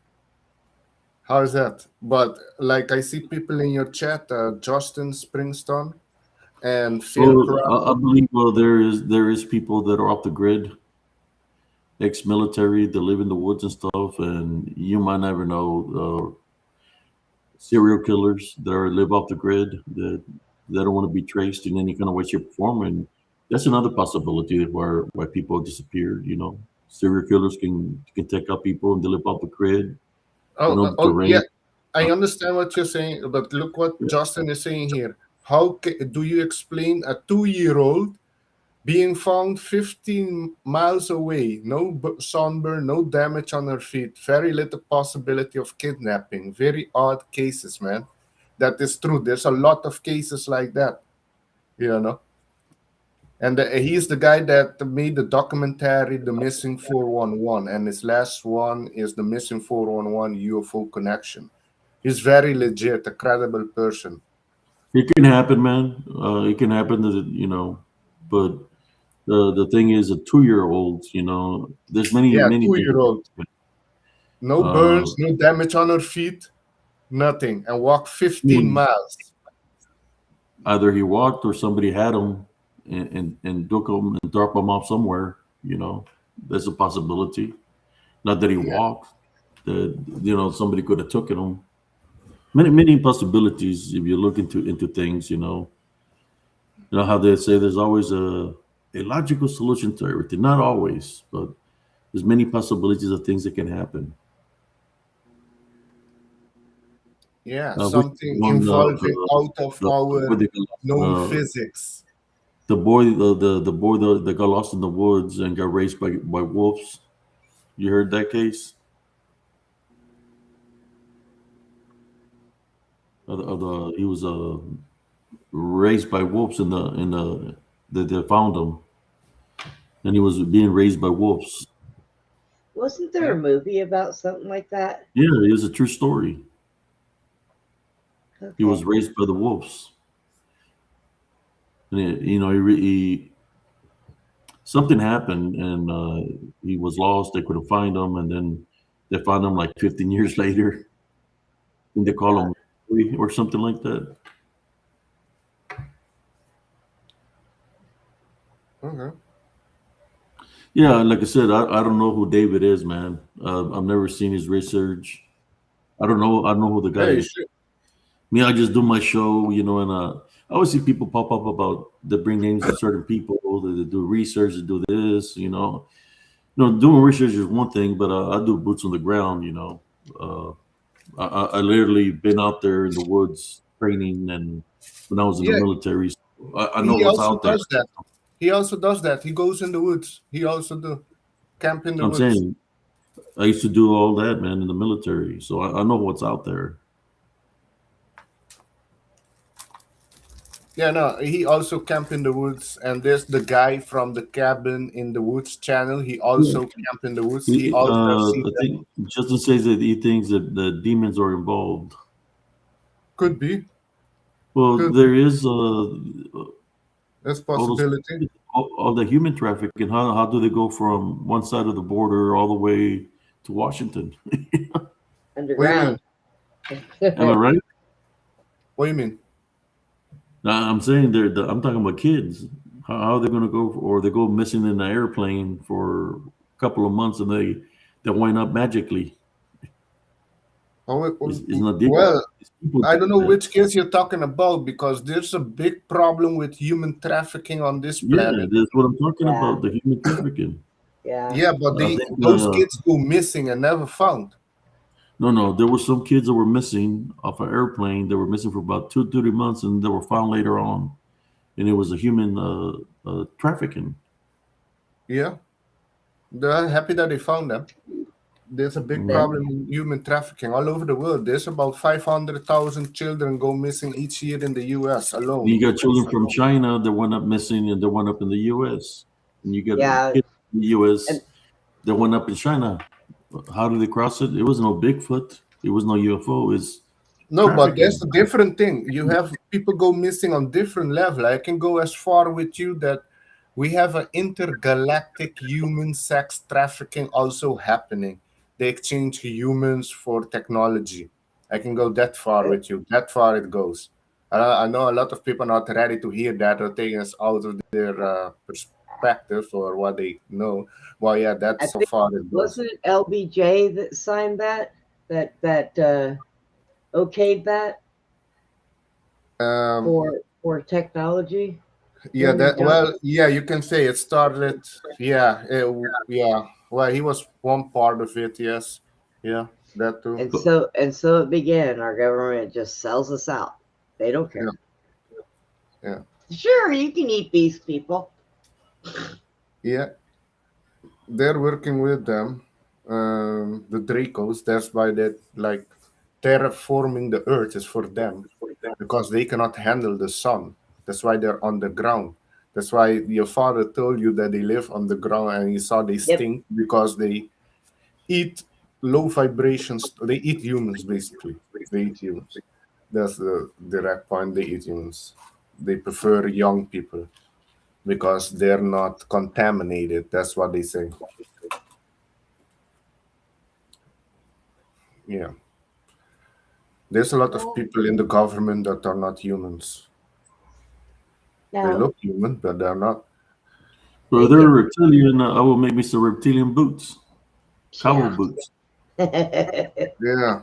How is that? But like I see people in your chat, Justin Springstone and Phil. I believe there is people that are off the grid, ex-military, that live in the woods and stuff, and you might never know serial killers that live off the grid that They don't want to be traced in any kind of way, shape, or form, and that's another possibility why people disappeared. Serial killers can take out people and they live off the grid. The Yeah, rain. I understand what you're saying, but look what Justin is saying here. How do you explain a 2-year-old being found 15 miles away, no sunburn, no damage on her feet, very little possibility of kidnapping? Very odd cases, man. That is true. There's a lot of cases like that, And he's the guy that made the documentary The Missing 411, and his last one is The Missing 411 UFO Connection. He's very legit, a credible person. It can happen, man. It can happen but the thing is, a 2-year-old, there's many Yeah, many. 2-year-old. No burns, no damage on her feet, nothing, and walk 15 miles. Either he walked or somebody had him and took him and dropped him off somewhere. There's a possibility. Not that he walked. That somebody could have taken him. Many possibilities if you look into things. You know how they say there's always a logical solution to everything. Not always, but there's many possibilities of things that can happen. Yeah, something involving out of our known physics. The boy that got lost in the woods and got raised by wolves. You heard that case? He was raised by wolves they found him, and he was being raised by wolves. Wasn't there a movie about something like that? Yeah, it was a true story. Okay. He was raised by the wolves, and he something happened, and he was lost. They couldn't find him, and then they found him like 15 years later. And they call him or something like that. Okay. Yeah, like I said, I don't know who David is, man. I've never seen his research. I don't know who the guy is. Shit. Me, I just do my show, and I always see people pop up about they bring names of certain people, they do research, they do this, doing research is one thing, but I do boots on the ground, I literally been out there in the woods training, and when I was in the military, so I know what's out there. He also does that. He goes in the woods. He also do camp in the woods. I'm saying I used to do all that, man, in the military, so I know what's out there. Yeah, no, he also camp in the woods, and there's the guy from the Cabin in the Woods channel. He also camp in the woods. He also I think Justin says that he thinks that the demons are involved. Could be. Well, there is There's possibility. All the human trafficking. How do they go from one side of the border all the way to Washington? Underground. Am I right? What do you mean? I'm saying I'm talking about kids. How are they going to go, or they go missing in the airplane for a couple of months and they wind up magically. Well, I don't know which kids you're talking about, because there's a big problem with human trafficking on this planet. Yeah, that's what I'm talking about, the human trafficking. Yeah, but those kids go missing and never found. No, there were some kids that were missing off an airplane. They were missing for about 2-3 months, and they were found later on, and it was a human trafficking. Yeah, they're happy that they found them. There's a big problem in human trafficking all over the world. There's about 500,000 children go missing each year in the U.S. alone. You got children from China that went up missing, and they went up in the U.S. And you got kids in the U.S. that went up in China. How did they cross it? It was no Bigfoot. It was no UFO. But that's a different thing. You have people go missing on different level. I can go as far with you that we have an intergalactic human sex trafficking also happening. They exchange humans for technology. I can go that far with you. That far it goes. I know a lot of people are not ready to hear that or taking us out of their perspective or what they know. Well, yeah, that's so far it goes. Wasn't it LBJ that signed that okayed that? Or technology. Yeah, Really that don't. well, yeah, you can say it started. Yeah, yeah. Well, he was one part of it. Yes, yeah, that too. And so it began. Our government just sells us out. They don't care. Yeah. Sure, you can eat these people. Yeah, they're working with them, the Dracos. That's why that like terraforming the earth is for them because they cannot handle the sun. That's why they're on the ground. That's why your father told you that they live on the ground and you saw they Yep. stink because they eat low vibrations. They eat humans basically. They eat humans. That's the direct point. They eat humans. They prefer young people because they're not contaminated. That's what they say. Yeah. There's a lot of people in the government that are not humans. They No. look human, but they're not. So They if they're can. reptilian, I will make me some reptilian boots, cowboy Yeah. boots. Yeah.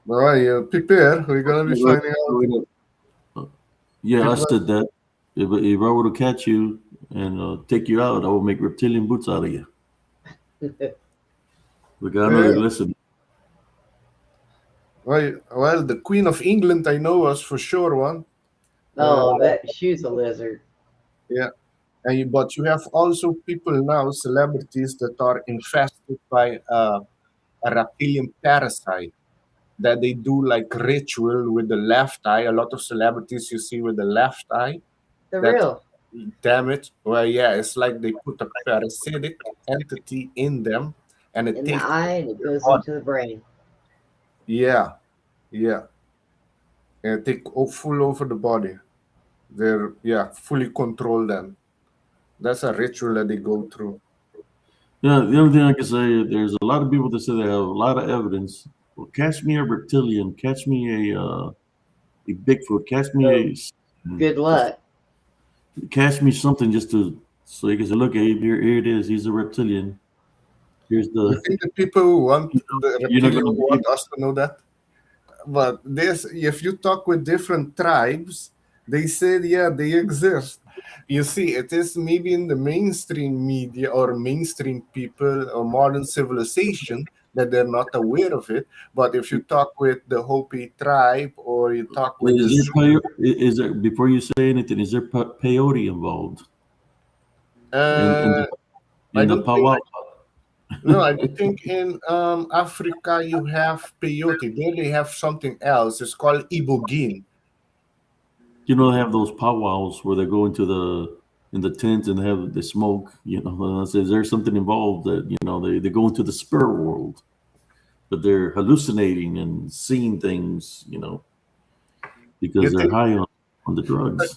All right, you prepare. We're gonna be Wait, finding out. wait, yeah, I People said that. If I were to catch you and take you out, I will make reptilian boots out of you. Because I know yeah. you're listening. Well, the Queen of England, I know was for sure one. Oh, that she's a lizard. Yeah. But you have also people now, celebrities that are infested by a reptilian parasite that they do like ritual with the left eye. A lot of celebrities you see with the left eye The that real. damage. Well, yeah, it's like they put a parasitic entity in them and it In the takes eye and it their goes body. into the brain. Yeah, yeah. And take full over the body. They're fully control them. That's a ritual that they go through. Yeah, the only thing I can say, there's a lot of people that say they have a lot of evidence. Well, catch me a reptilian, catch me a Bigfoot, catch So me good just luck. catch me something just to so you can say, look, Abe, here it is. He's a reptilian. Here's You the think the people who want the you're not reptilian going to want believe. us to know that? But this, if you talk with different tribes, they said, yeah, they exist. You see, it is maybe in the mainstream media or mainstream people or modern civilization that they're not aware of it. But if you talk with the Hopi tribe or you talk with the Is there before you say anything? Is there peyote involved in uh, I the don't think powwow? no, I don't think in Africa you have peyote. There they have something else. It's called ibogin. You know, they have those powwows where they go into the in the tent and they smoke. You know, and I say, is there something involved that they go into the spirit world, but they're hallucinating and seeing things. You Because they're think high on the drugs.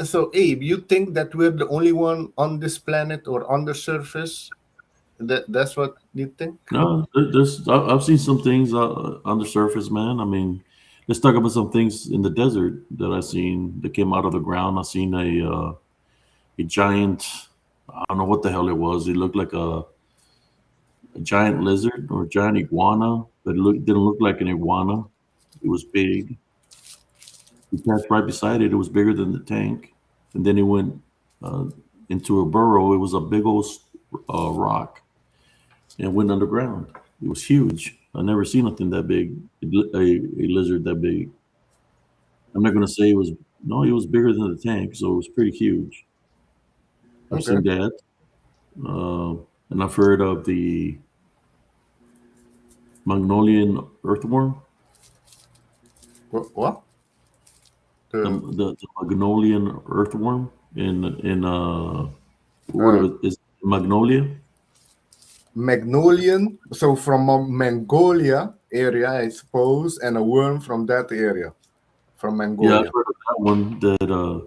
so, Abe? You think that we're the only one on this planet or on the surface? That's what you think? No, I've seen some things on the surface, man. I mean, let's talk about some things in the desert that I seen that came out of the ground. I seen a giant. I don't know what the hell it was. It looked like a giant lizard or a giant iguana, but it didn't look like an iguana. It was big. We passed right beside it. It was bigger than the tank, and then it went uh, into a burrow. It was a big old rock and went underground. It was huge. I never seen nothing that big, a lizard that big. I'm not gonna say it was no, it was bigger than the tank, so it was pretty huge. I've Okay. seen that, uh, and I've heard of the Magnolian earthworm. What? The The Magnolian earthworm in what uh, is Magnolia? Magnolian. So from Mongolia area, I suppose, and a worm from that area, from Yeah, I've Mongolia. heard of that one that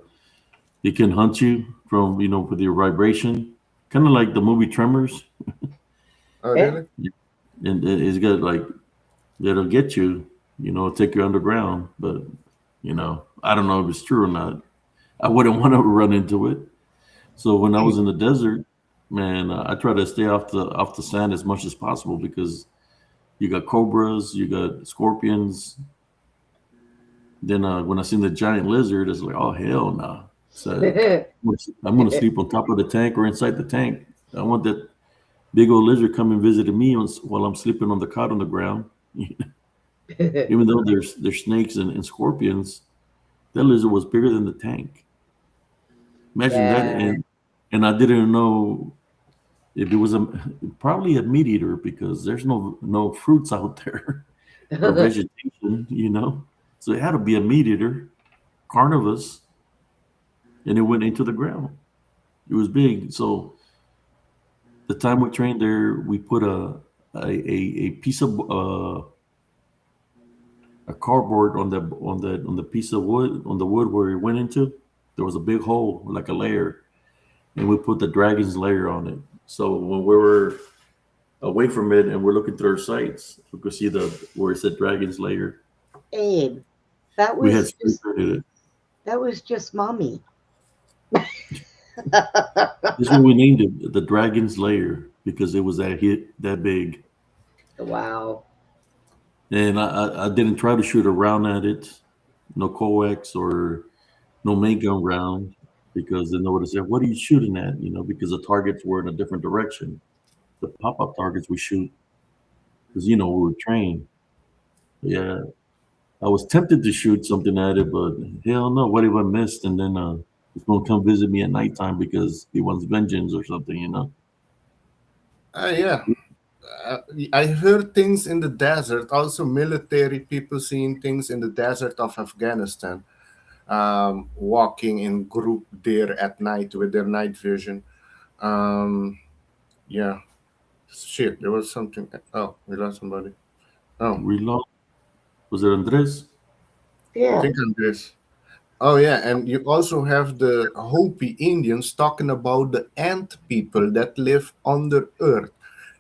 it can hunt you from with your vibration, kind of like the movie Tremors, Oh, Yeah. really? and it's got like it'll get you, take you underground. But I don't know if it's true or not. I wouldn't want to run into it. So when I was in the desert, man, I try to stay off the sand as much as possible because you got cobras, you got scorpions. Then when I seen the giant lizard, it's like, oh hell no. So I'm gonna sleep on top of the tank or inside the tank. I want that big old lizard coming visiting me while I'm sleeping on the cot on the ground. Even though there's snakes and scorpions, that lizard was bigger than the tank. Imagine that, Yeah. and I didn't know if it was probably a meat eater because there's no fruits out there or vegetation, So it had to be a meat eater, carnivorous, and it went into the ground. It was big. So the time we trained there, we put a piece of a cardboard on the piece of wood on the wood where it went into. There was a big hole, like a layer, and we put the dragon's layer on it. So when we were away from it and we're looking through our sights, we could see the where it said dragon's layer. Abe, that We had was just screenprinted it. that was just mommy. This is what we named it, the dragon's layer, because it was that big. Wow. And I didn't try to shoot around at it, no coax or no main gun round, because then they would have said, "What are you shooting at?" Because the targets were in a different direction. The pop-up targets we shoot, because we were trained. Yeah, I was tempted to shoot something at it, but hell no, what if I missed? And then it's gonna come visit me at nighttime because he wants vengeance or something. Yeah. I heard things in the desert, also military people seeing things in the desert of Afghanistan, walking in group there at night with their night vision. Um, yeah, shit, there was something. Oh, we lost somebody. Oh, We lost. Was it Andres? I Yeah. think I'm this. Oh yeah, and you also have the Hopi Indians talking about the ant people that live under earth,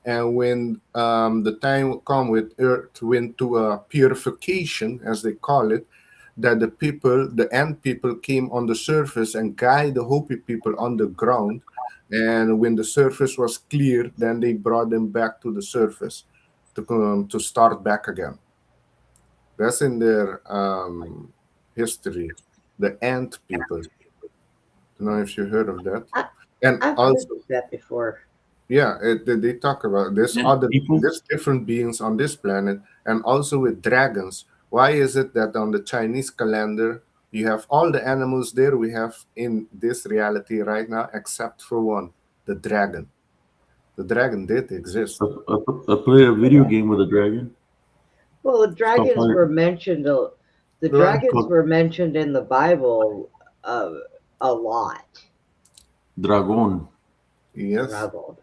and when the time come with earth went to a purification, as they call it, that the ant people came on the surface and guide the Hopi people on the ground, and when the surface was clear, then they brought them back to the surface to start back again. That's in their history, the ant people. Don't know if you heard of that. I, And I've heard also, of that before. yeah, they talk about Yeah, people. there's different beings on this planet, and also with dragons. Why is it that on the Chinese calendar you have all the animals there we have in this reality right now, except for one, the dragon. The dragon did exist. I played a video game with a dragon. Well, the It's called dragons were mentioned. The Right. dragons were mentioned in the Bible uh, a lot. Dragon. Yes. Dragon.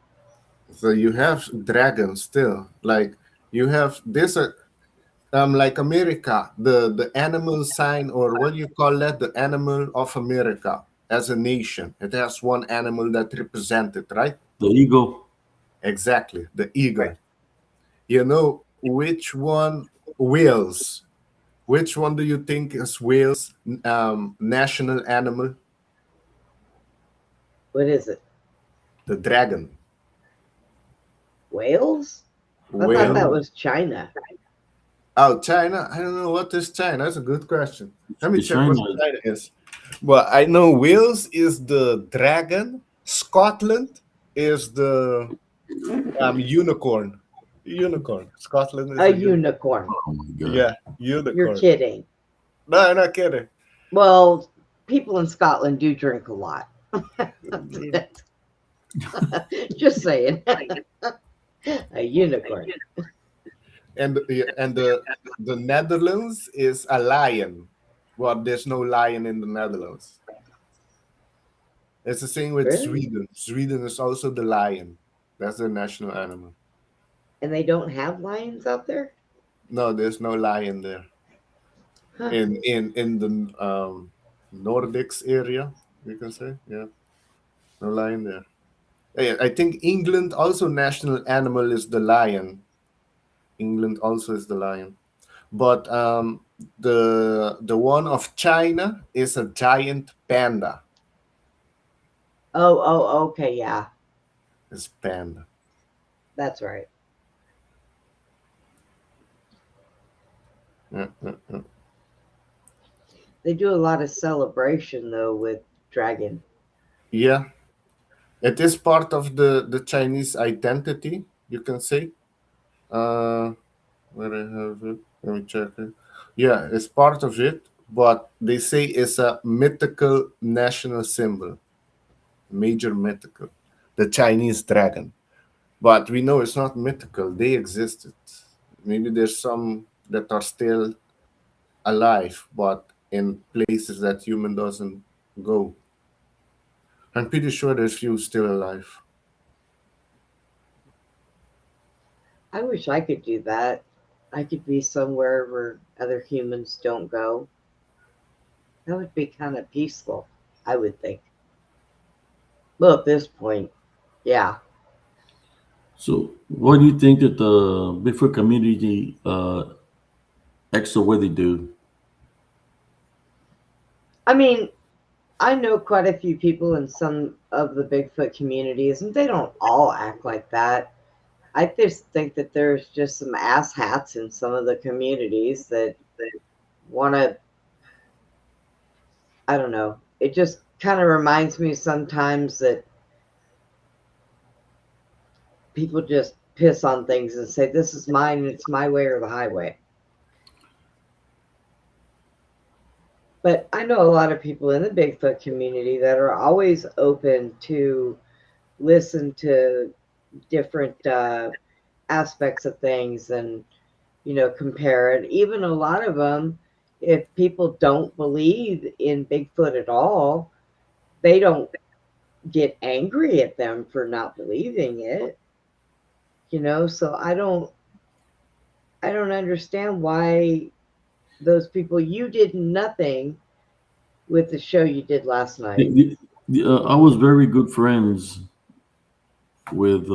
So you have dragons still. Like you have this like America, the animal sign, or what do you call that? The animal of America as a nation. It has one animal that represents it, right? The eagle. Exactly, the eagle. You know which one? Wales. Which one do you think is Wales' national animal? What is it? The dragon. Wales? I thought Whale. that was China. Oh, China? I don't know what is China. That's a good question. Let me It's check what China. China is. Well, I know Wales is the dragon. Scotland is the unicorn. Unicorn. Scotland is A a unicorn. unicorn. Oh my god. Yeah, You're unicorn. kidding. No, I'm not kidding. Well, people in Scotland do drink a lot. Just saying. A unicorn. And the Netherlands is a lion. Well, there's no lion in the Netherlands. It's the same with Really? Sweden. Sweden is also the lion. That's their national animal. And they don't have lions out there? No, there's no lion there. Huh. In the Nordics area, you can say, yeah, no lion there. I think England also national animal is the lion. England also is the lion, but the one of China is a giant panda. Oh, okay, yeah. It's panda. That's right. Yeah, yeah, yeah. They do a lot of celebration though with dragon. Yeah, it is part of the Chinese identity, you can say. Uh, where I have it, let me check it. Yeah, it's part of it, but they say it's a mythical national symbol, major mythical, the Chinese dragon. But we know it's not mythical; they existed. Maybe there's some that are still alive, but in places that human doesn't go. I'm pretty sure there's few still alive. I wish I could do that. I could be somewhere where other humans don't go. That would be kind of peaceful, I would think. Well, at this point, yeah. So, why do you think that the Bigfoot community acts the way they do? I mean, I know quite a few people in some of the Bigfoot communities, and they don't all act like that. I just think that there's just some asshats in some of the communities that want to, I don't know. It just kind of reminds me sometimes that people just piss on things and say, this is mine, and it's my way or the highway. But I know a lot of people in the Bigfoot community that are always open to listen to different aspects of things and, compare it. Even a lot of them, if people don't believe in Bigfoot at all, they don't get angry at them for not believing it. So I don't understand why those people, you did nothing with the show you did last night. I was very good friends with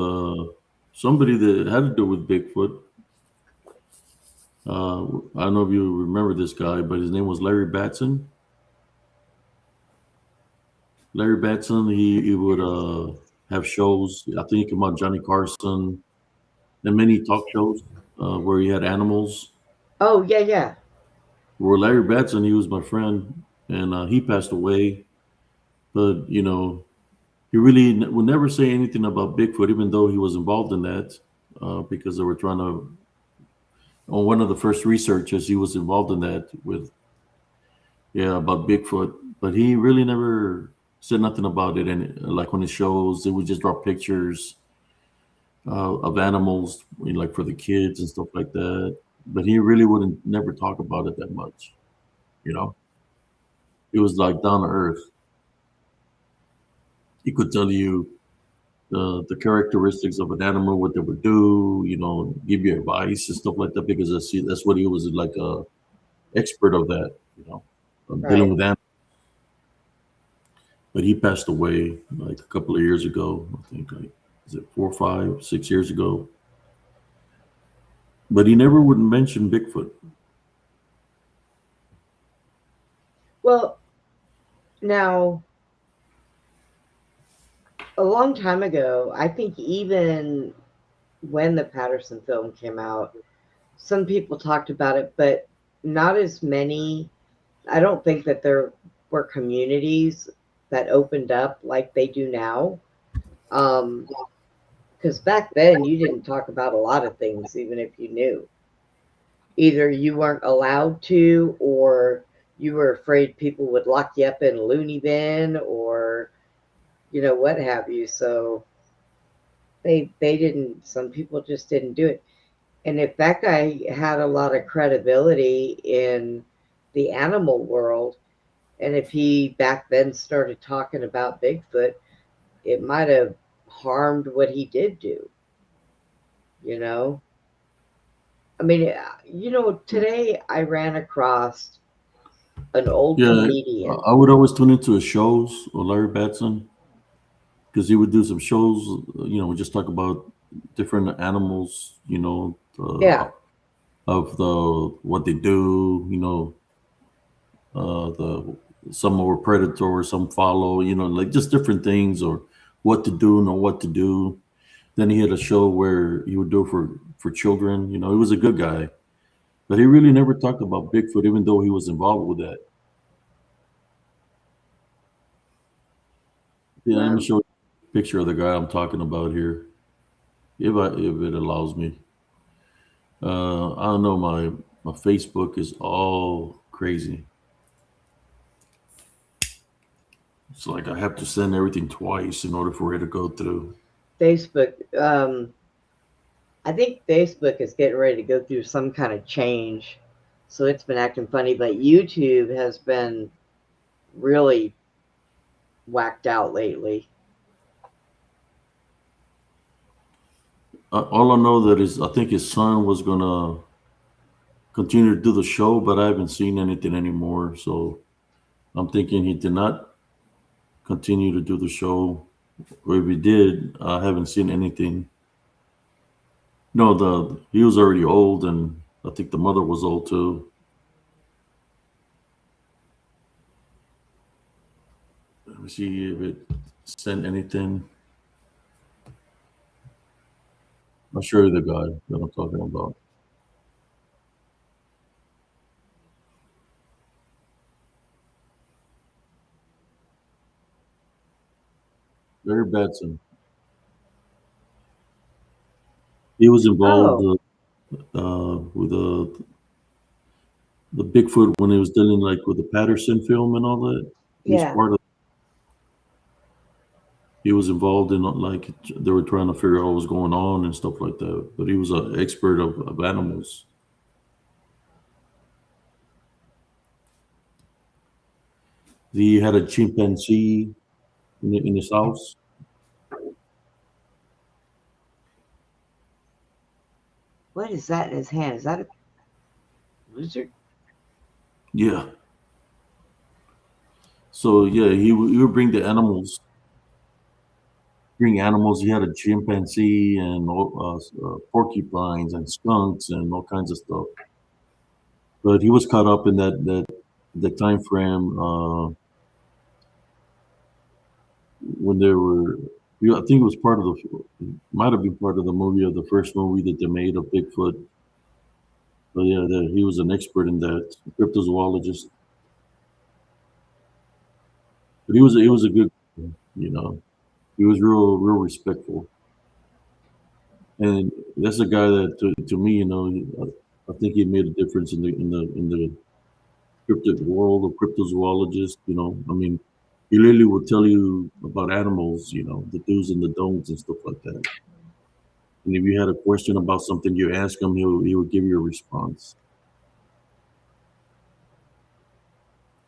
somebody that had to do with Bigfoot. I don't know if you remember this guy, but his name was Larry Batson. Larry Batson, he would have shows. I think he came on Johnny Carson and many talk shows where he had animals. Oh, yeah, yeah. Where Larry Batson, he was my friend, and he passed away. But he really would never say anything about Bigfoot, even though he was involved in that, because they were trying to. On one of the first researches, he was involved in that with, yeah, about Bigfoot, but he really never said nothing about it. And like on his shows, they would just draw pictures of animals, like for the kids and stuff like that. But he really wouldn't never talk about it that much. You know, it was like down to earth. He could tell you the characteristics of an animal, what they would do, give you advice and stuff like that, because that's what he was like a expert of that, dealing Right. with animals. But he passed away like a couple of years ago. I think like is it 4, 5, 6 years ago. But he never would mention Bigfoot. Well, now, a long time ago, I think even when the Patterson film came out, some people talked about it, but not as many. I don't think that there were communities that opened up like they do now. Because back then you didn't talk about a lot of things, even if you knew. Either you weren't allowed to, or you were afraid people would lock you up in a loony bin, or what have you. So they didn't. Some people just didn't do it. And if that guy had a lot of credibility in the animal world, and if he back then started talking about Bigfoot, it might have harmed what he did do, you know? I mean, today I ran across an old Yeah, comedian. I would always tune into his shows or Larry Batson because he would do some shows. Just talk about different animals. Yeah, Of the what they do. The some were predators, some follow. Like just different things or what to do, know what to do. Then he had a show where he would do it for children. He was a good guy, but he really never talked about Bigfoot, even though he was involved with that. Yeah, let me show you a picture of the guy I'm talking about here, if it allows me. I don't know. My Facebook is all crazy. It's like I have to send everything twice in order for it to go through. Facebook. I think Facebook is getting ready to go through some kind of change, so it's been acting funny. But YouTube has been really whacked out lately. All I know that is I think his son was gonna continue to do the show, but I haven't seen anything anymore. So I'm thinking he did not continue to do the show, or if he did, I haven't seen anything. No, the he was already old, and I think the mother was old too. Let me see if it sent anything. I'll show you the guy that I'm talking about. Larry Batson. He was involved Oh, with the Bigfoot when he was dealing like with the Patterson film and all that. He was yeah. part of. He was involved in like they were trying to figure out what was going on and stuff like that. But he was an expert of animals. He had a chimpanzee in his house. What is that in his hand? Is that a lizard? Yeah. So yeah, he would bring the animals. Bring animals. He had a chimpanzee and porcupines and skunks and all kinds of stuff. But he was caught up in the time frame when they were. I think it was part of might have been part of the movie of the first movie that they made of Bigfoot. But yeah, he was an expert in that, cryptozoologist. But he was a good, you know, he was real respectful, and that's a guy that to me, I think he made a difference in the cryptid world of cryptozoologists. I mean, he literally will tell you about animals, the do's and the don'ts and stuff like that. And if you had a question about something, you ask him, he will give you a response.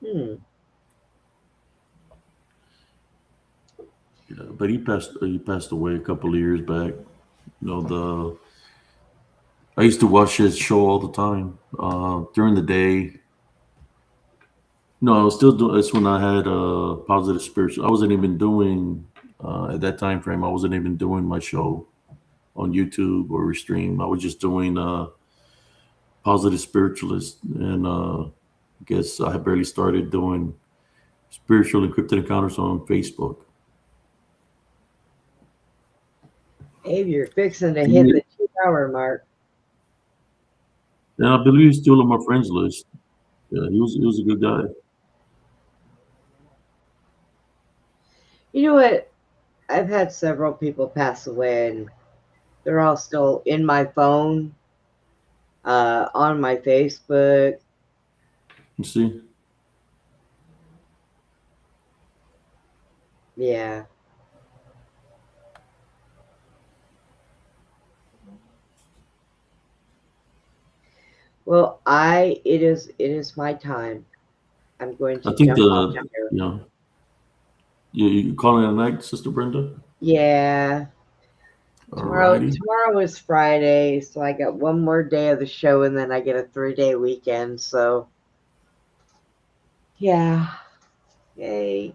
Hmm. Yeah, but he passed away a couple of years back. The I used to watch his show all the time during the day. No, I was still doing. That's when I had positive spiritual. I wasn't even doing at that time frame. I wasn't even doing my show on YouTube or Restream. I was just doing positive spiritualist, and I guess I had barely started doing spiritual encrypted encounters on Facebook. Abe, you're fixing to hit Yeah, the 2 hour mark. and I believe he's still on my friends list. Yeah, he was a good guy. You know what? I've had several people pass away, and they're all still in my phone, on my Facebook. You see, Yeah. Well, it is my time. I'm going I to think jump off here. you calling it a night, Sister Brenda. Yeah. Tomorrow Alrighty. tomorrow is Friday, so I got one more day of the show and then I get a 3-day weekend. So yeah. Yay.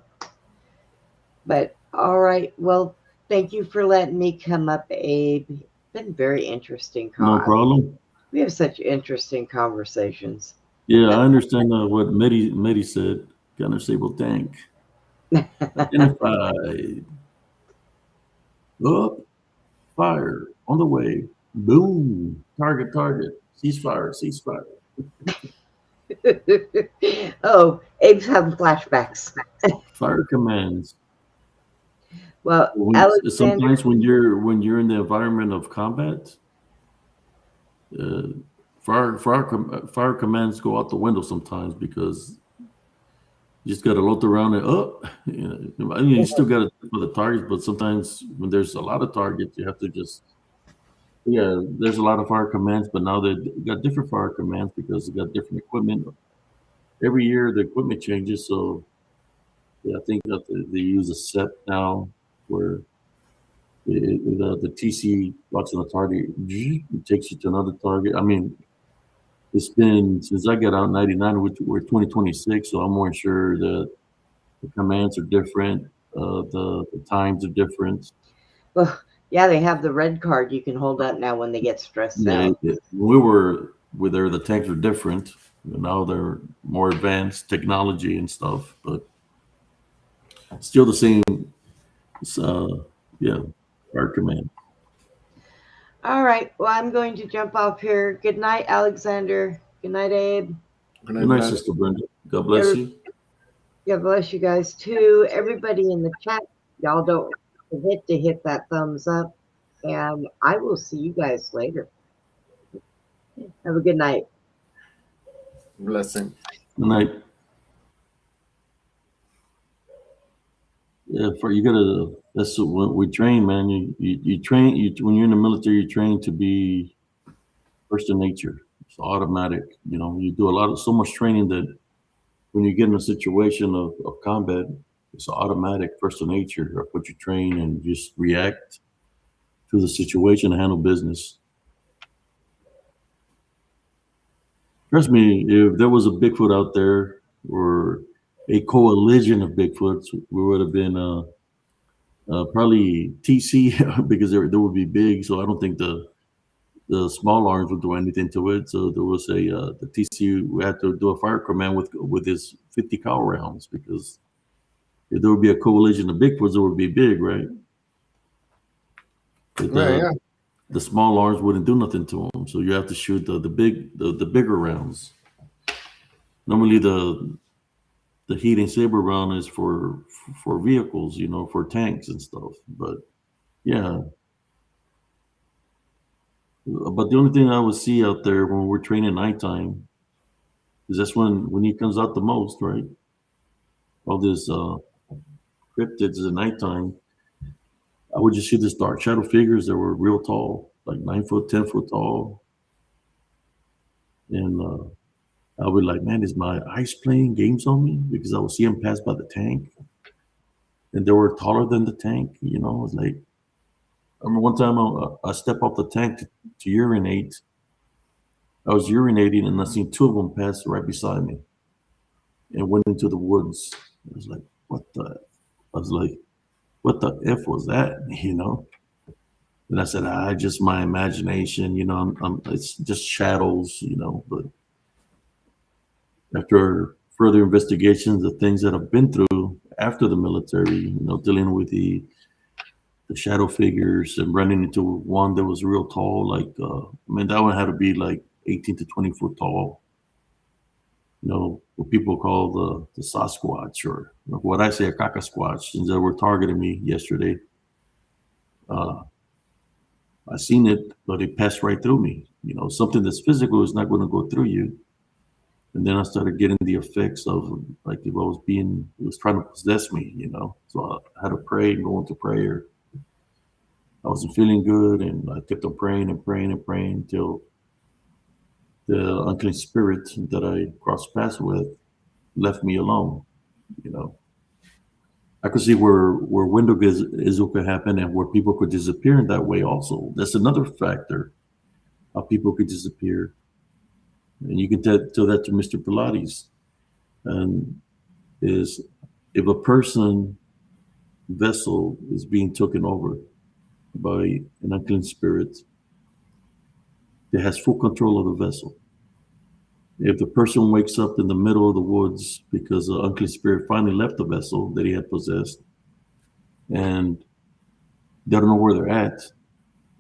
But all right. Well, thank you for letting me come up, Abe. It's been very interesting. No problem. We have such interesting conversations. Yeah, I understand what Medi said. Counter-stable tank identified. Up, fire on the way. Boom. Target. Ceasefire. Oh, Abe's having flashbacks. Fire commands. Well, Alexander, Sometimes when you're in the environment of combat, uh, fire commands go out the window sometimes because you just got to look around and you know, I mean, you still got to for the targets, but sometimes when there's a lot of targets, you have to just there's a lot of fire commands, but now they got different fire commands because they got different equipment. Every year the equipment changes, so I think that they use a set now where the TC watching a target, it takes you to another target. I mean, it's been since I got out in '99, we're 2026, so I'm more sure that the commands are different, the times are different. well, yeah, they have the red card you can hold up now when they get stressed out. We were there, the tanks are different. Now they're more advanced technology and stuff, but still the same. Yeah, fire command. All right. Well, I'm going to jump off here. Good night, Alexander. Good night, Abe. Good night, Sister Brenda. God bless you. God bless you guys too. Everybody in the chat, y'all don't forget to hit that thumbs up. And I will see you guys later. Have a good night. Blessing. Good night. Yeah, that's what we train, man. You train, when you're in the military, you train to be first in nature. It's automatic. You know, you do so much training that when you get in a situation of combat, it's automatic first in nature. That's what you train and just react to the situation and handle business. Trust me, if there was a Bigfoot out there or a coalition of Bigfoots, we would have been probably TC because they would be big. So I don't think the small arms would do anything to it. So there was the TC. We had to do a fire command with his 50 cal rounds because if there would be a coalition of Bigfoots, it would be big, right? But, the small arms wouldn't do nothing to them. So you have to shoot the bigger rounds. Normally the heat and saber round is for vehicles, you know, for tanks and stuff. But yeah. But the only thing I would see out there when we're training nighttime is that's when he comes out the most, right? All this cryptids at nighttime. I would just see these dark shadow figures that were real tall, like 9 foot, 10 foot tall. And I would like, man, is my eyes playing games on me? Because I would see them pass by the tank. And they were taller than the tank, you know. It's like, I remember one time I stepped off the tank to urinate. I was urinating and I seen two of them pass right beside me and went into the woods. I was like, what the F was that? You know? And I said, just my imagination, you know, it's just shadows, you know. But after further investigations, the things that I've been through after the military, you know, dealing with the shadow figures and running into one that was real tall, like, I mean, that one had to be like 18 to 20 foot tall. You know, what people call the Sasquatch, or what I say a Kaka squatch, since they were targeting me yesterday. I seen it, but it passed right through me. You know, something that's physical is not going to go through you. And then I started getting the effects of like if it was trying to possess me, you know. So I had to pray and go into prayer. I wasn't feeling good, and I kept on praying and praying and praying until the unclean spirit that I crossed paths with left me alone. You know, I could see where window Izzle could happen and where people could disappear in that way. Also, that's another factor how people could disappear, and you can tell that to Mr. Pilates. And is if a person vessel is being taken over by an unclean spirit that has full control of the vessel. If the person wakes up in the middle of the woods because the unclean spirit finally left the vessel that he had possessed, and they don't know where they're at,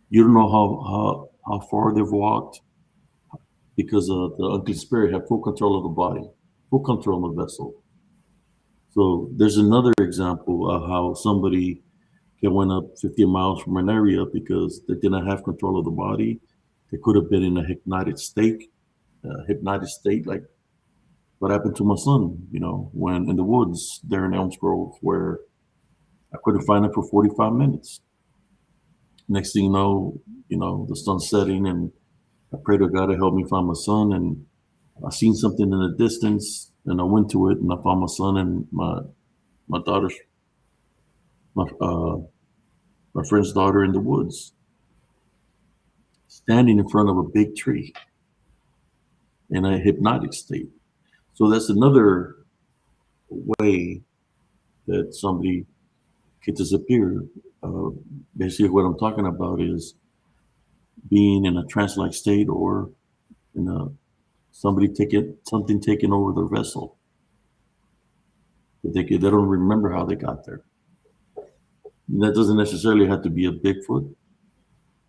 you don't know how far they've walked, because the unclean spirit had full control of the body, full control of the vessel. So there's another example of how somebody It went up 50 miles from an area because they didn't have control of the body. They could have been in a hypnotic state, like what happened to my son, when in the woods there in Elms Grove, where I couldn't find him for 45 minutes. Next thing the sun's setting, and I prayed to God to help me find my son. And I seen something in the distance, and I went to it, and I found my son and my daughter's my friend's daughter in the woods, standing in front of a big tree in a hypnotic state. So that's another way that somebody could disappear. Basically, what I'm talking about is being in a trance-like state, or something taking over their vessel. They don't remember how they got there. And that doesn't necessarily have to be a Bigfoot.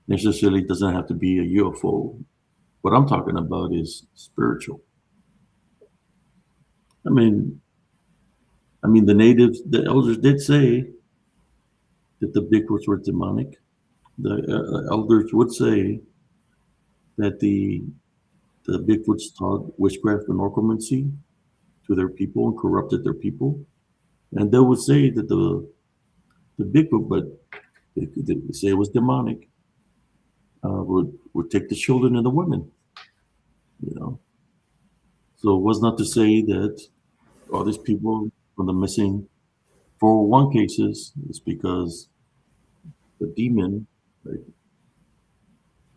Necessarily doesn't have to be a UFO. What I'm talking about is spiritual. I mean, the elders did say that the Bigfoots were demonic. The elders would say that the Bigfoots taught witchcraft and necromancy to their people and corrupted their people. And they would say that the Bigfoot, but they say it was demonic, would take the children and the women. So it was not to say that all these people from the missing 401 cases is because the demon, right,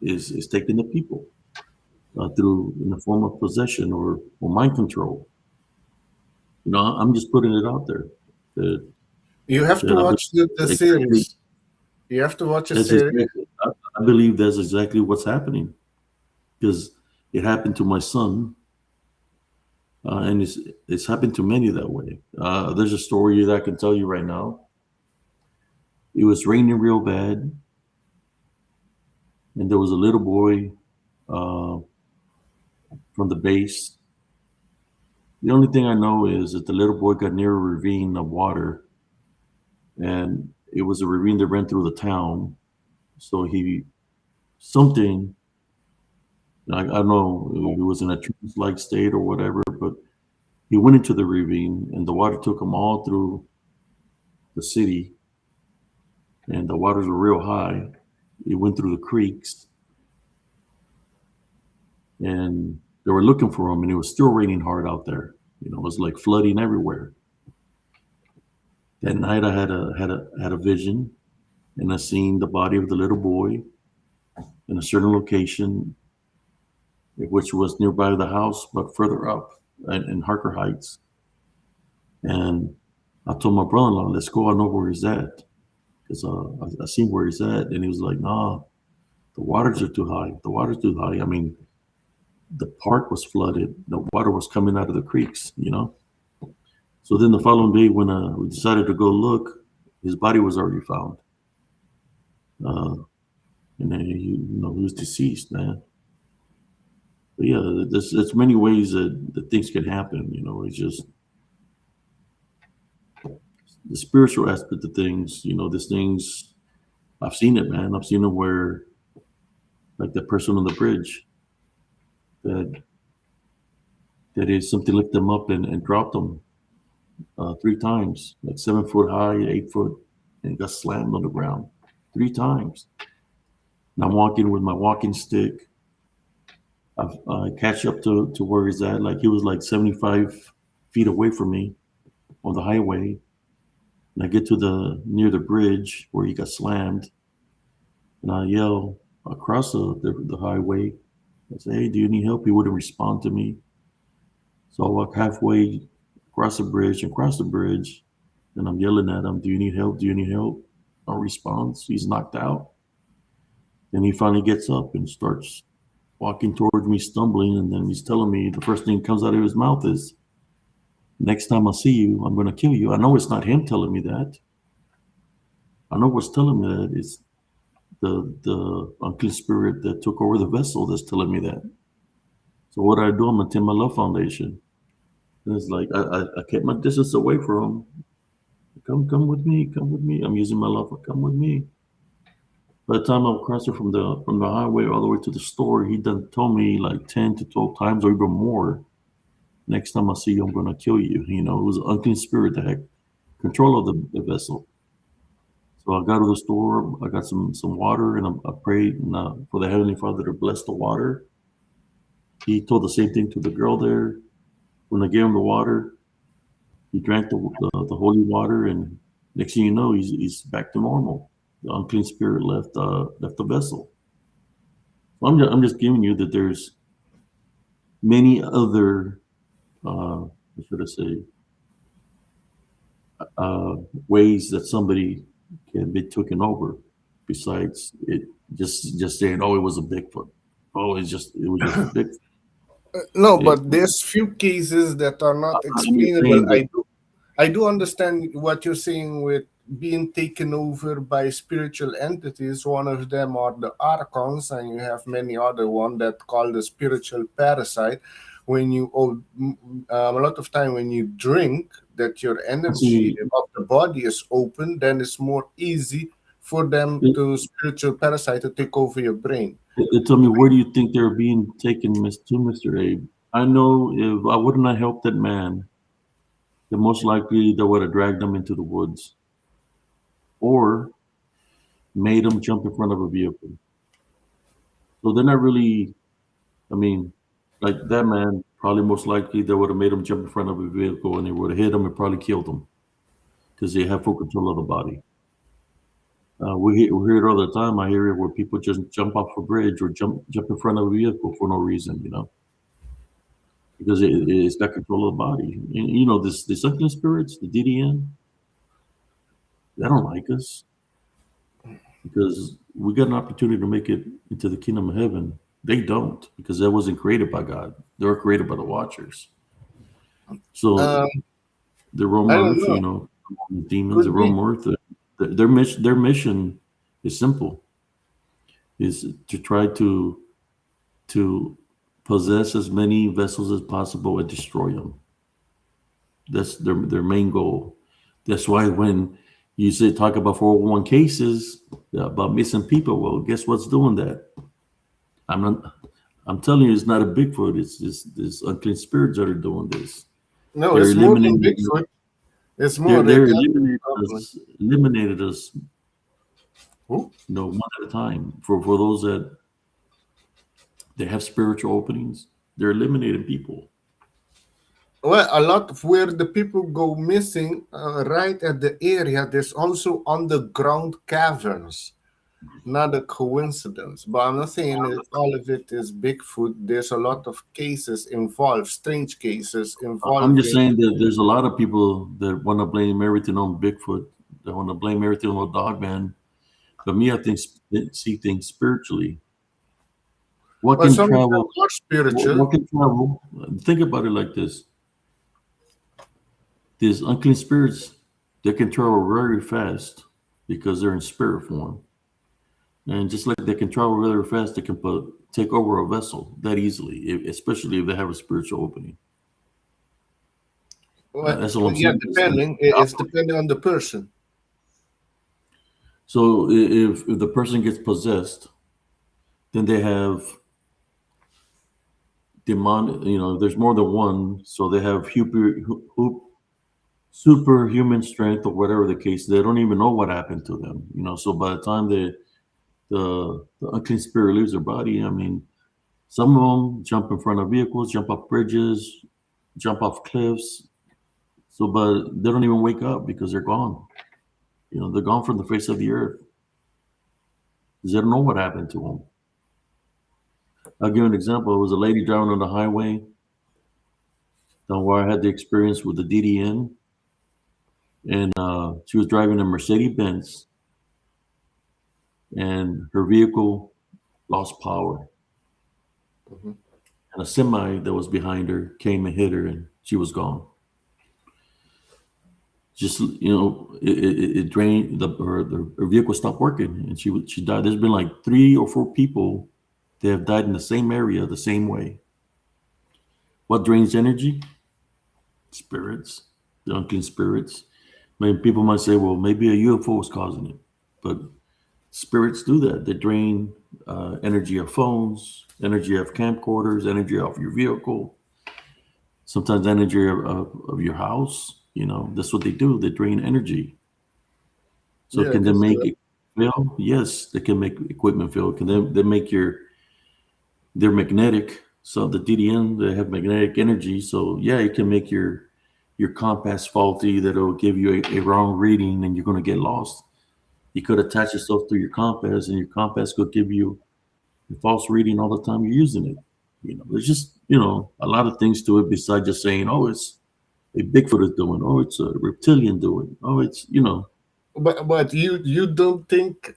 is taking the people through in the form of possession or mind control. I'm just putting it out there. You have to watch the series. You have to watch a series. I believe that's exactly what's happening, because it happened to my son, and it's happened to many that way. There's a story that I can tell you right now. It was raining real bad, and there was a little boy from the base. The only thing I know is that the little boy got near a ravine of water, and it was a ravine that ran through the town. So I don't know, he was in a trance-like state or whatever, but he went into the ravine, and the water took him all through the city, and the waters were real high. It went through the creeks, and they were looking for him, and it was still raining hard out there. It was like flooding everywhere. That night, I had a vision, and I seen the body of the little boy in a certain location, which was nearby the house, but further up in Harker Heights. And I told my brother-in-law, "Let's go. I know where he's at, because I seen where he's at." And he was like, "Nah, the waters are too high. The water's too high." I mean, the park was flooded. The water was coming out of the creeks, So then the following day, when we decided to go look, his body was already found. And then he was deceased, man. But yeah, there's many ways that things can happen. It's just the spiritual aspect of things. These things, I've seen it, man. I've seen it where, like the person on the bridge, that is something lift them up and dropped them 3 times, like 7 foot high, 8 foot, and got slammed on the ground 3 times. And I'm walking with my walking stick. I catch up to where he's at. Like, he was like 75 feet away from me on the highway. And I get to near the bridge where he got slammed. And I yell across the highway. I say, "Hey, do you need help?" He wouldn't respond to me. So I walk halfway across the bridge and cross the bridge. And I'm yelling at him, "Do you need help? Do you need help?" No response. He's knocked out. And he finally gets up and starts walking towards me, stumbling. And then he's telling me, the first thing that comes out of his mouth is, "Next time I see you, I'm going to kill you." I know it's not him telling me that. I know what's telling me that. It's the unclean spirit that took over the vessel that's telling me that. So what I do, I'm going to attend my love foundation. And it's like, I kept my distance away from him. Come with me. Come with me. I'm using my love. Come with me. By the time I'm crossing from the highway all the way to the store, he done told me like 10 to 12 times or even more. Next time I see you, I'm gonna kill you. You know, it was an unclean spirit that had control of the vessel. So I got to the store. I got some water, and I prayed for the Heavenly Father to bless the water. He told the same thing to the girl there. When I gave him the water, he drank the holy water, and next thing you know, he's back to normal. The unclean spirit left the vessel. So I'm just giving you that there's many other what should I say ways that somebody can be taken over besides it just saying, oh, it was a Bigfoot. Oh, it was just a Bigfoot. No, It, but there's few cases that are not I'm just explainable. saying that I do understand what you're saying with being taken over by spiritual entities. One of them are the archons, and you have many other one that called the spiritual parasite. When you a lot of time when you drink, that your energy see, of the body is open, then it's more easy for them it, to spiritual parasite to take over your brain. it told me, where do you think they're being taken, Mr. Abe? I know if I would not help that man, then most likely they would have dragged him into the woods or made him jump in front of a vehicle. So they're not really, I mean, like that man, probably most likely they would have made him jump in front of a vehicle and they would have hit him and probably killed him because they have full control of the body. We hear it all the time. I hear it where people just jump off a bridge or jump in front of a vehicle for no reason, you know, because it's got control of the body. And, you know, the sucking spirits, the DDN, they don't like us because we got an opportunity to make it into the kingdom of heaven. They don't because that wasn't created by God. They were created by the Watchers. So Um, the roam I don't earth, know. you know, the demons, the Could be. roam earth. Their mission is simple: is to try to possess as many vessels as possible and destroy them. That's their main goal. That's why when you say talk about 401 cases about missing people, well, guess what's doing that? I'm not. I'm telling you, it's not a Bigfoot. It's this unclean spirits that are doing this. No, They're it's more than eliminating. Bigfoot. It's They're more. They they're got eliminating government. us, Who? you know, one at a time. For those that they have spiritual openings, they're eliminating people. Well, a lot of where the people go missing, right at the area, there's also underground caverns. Not a coincidence, but I'm not saying that all of it is Bigfoot. There's a lot of cases involved, strange cases I'm just involving. saying that there's a lot of people that want to blame everything on Bigfoot. They want to blame everything on Dogman. But me, I think see things spiritually. What Well, can some of them travel? are spiritual. What can travel? Think about it like this: these unclean spirits, they can travel very fast because they're in spirit form, and just like they can travel very fast, they can take over a vessel that easily, especially if they have a spiritual opening. Well, That's all I'm yeah, saying. depending. It's depending on the person. So if the person gets possessed, then they have demon. You know, there's more than one, so they have superhuman strength or whatever the case. They don't even know what happened to them. You know, so by the time the unclean spirit leaves their body, I mean, some of them jump in front of vehicles, jump off bridges, jump off cliffs. So, but they don't even wake up because they're gone. You know, they're gone from the face of the earth because they don't know what happened to them. I'll give you an example. It was a lady driving on the highway where I had the experience with the DDN, and she was driving a Mercedes Benz, and her vehicle lost power, Mhm. and a semi that was behind her came and hit her, and she was gone. Just it drained her vehicle stopped working, and she died. There's been like 3 or 4 people that have died in the same area the same way. What drains energy? Spirits, the unclean spirits. mean, people might say, well, maybe a UFO is causing it, but spirits do that. They drain energy of phones, energy of camcorders, energy off your vehicle, sometimes energy of your house. You know, that's what they do. They drain energy. So Yeah, can they just make it fail? Yes, they can make equipment fail. Can they make they're magnetic. So the DDN, they have magnetic energy. So yeah, it can make your compass faulty. That'll give you a wrong reading, and you're going to get lost. You could attach yourself to your compass, and your compass could give you a false reading all the time you're using it. You know, there's just a lot of things to it besides just saying, oh, it's a Bigfoot is doing, oh, it's a reptilian doing, oh, it's but you don't think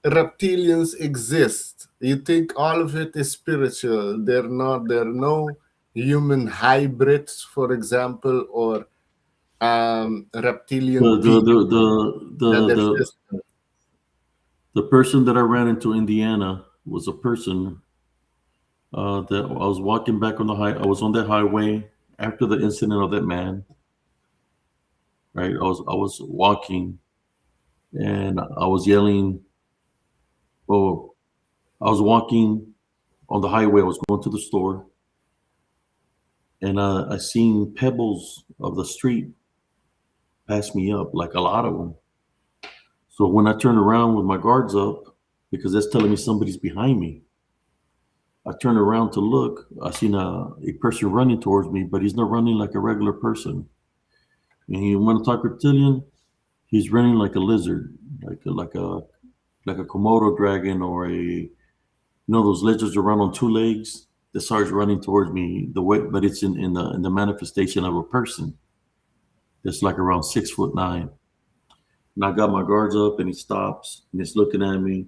reptilians exist? You think all of it is spiritual? There are no human hybrids, for example, or the reptilian the beings the the that the the, exist. the person that I ran into Indiana was a person that I was walking back on the high. I was on that highway after the incident of that man. Right, I was walking and I was yelling. Oh, I was walking on the highway. I was going to the store, and I seen pebbles of the street pass me up, like a lot of them. So when I turned around with my guards up, because that's telling me somebody's behind me, I turned around to look. I seen a person running towards me, but he's not running like a regular person. And you want to talk reptilian? He's running like a lizard, like a Komodo dragon or those lizards that run on two legs. That starts running towards me the way, but it's in the manifestation of a person that's like around 6'9". And I got my guards up, and he stops and he's looking at me,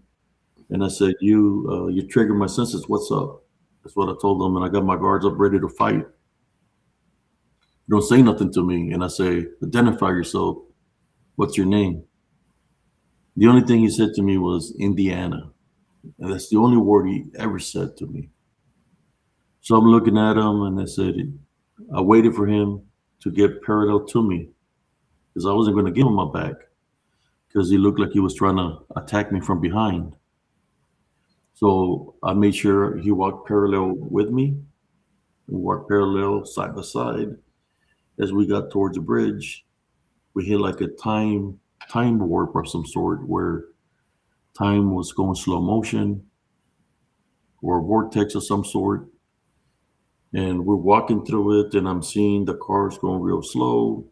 and I said, "You triggered my senses. What's up?" That's what I told him, and I got my guards up, ready to fight. Don't say nothing to me, and I say, "Identify yourself. What's your name?" The only thing he said to me was Indiana, and that's the only word he ever said to me. So I'm looking at him, and I waited for him to get parallel to me because I wasn't going to give him my back because he looked like he was trying to attack me from behind. So I made sure he walked parallel with me. We walked parallel side by side. As we got towards the bridge, we hit like a time warp of some sort where time was going slow motion or a vortex of some sort. And we're walking through it, and I'm seeing the cars going real slow.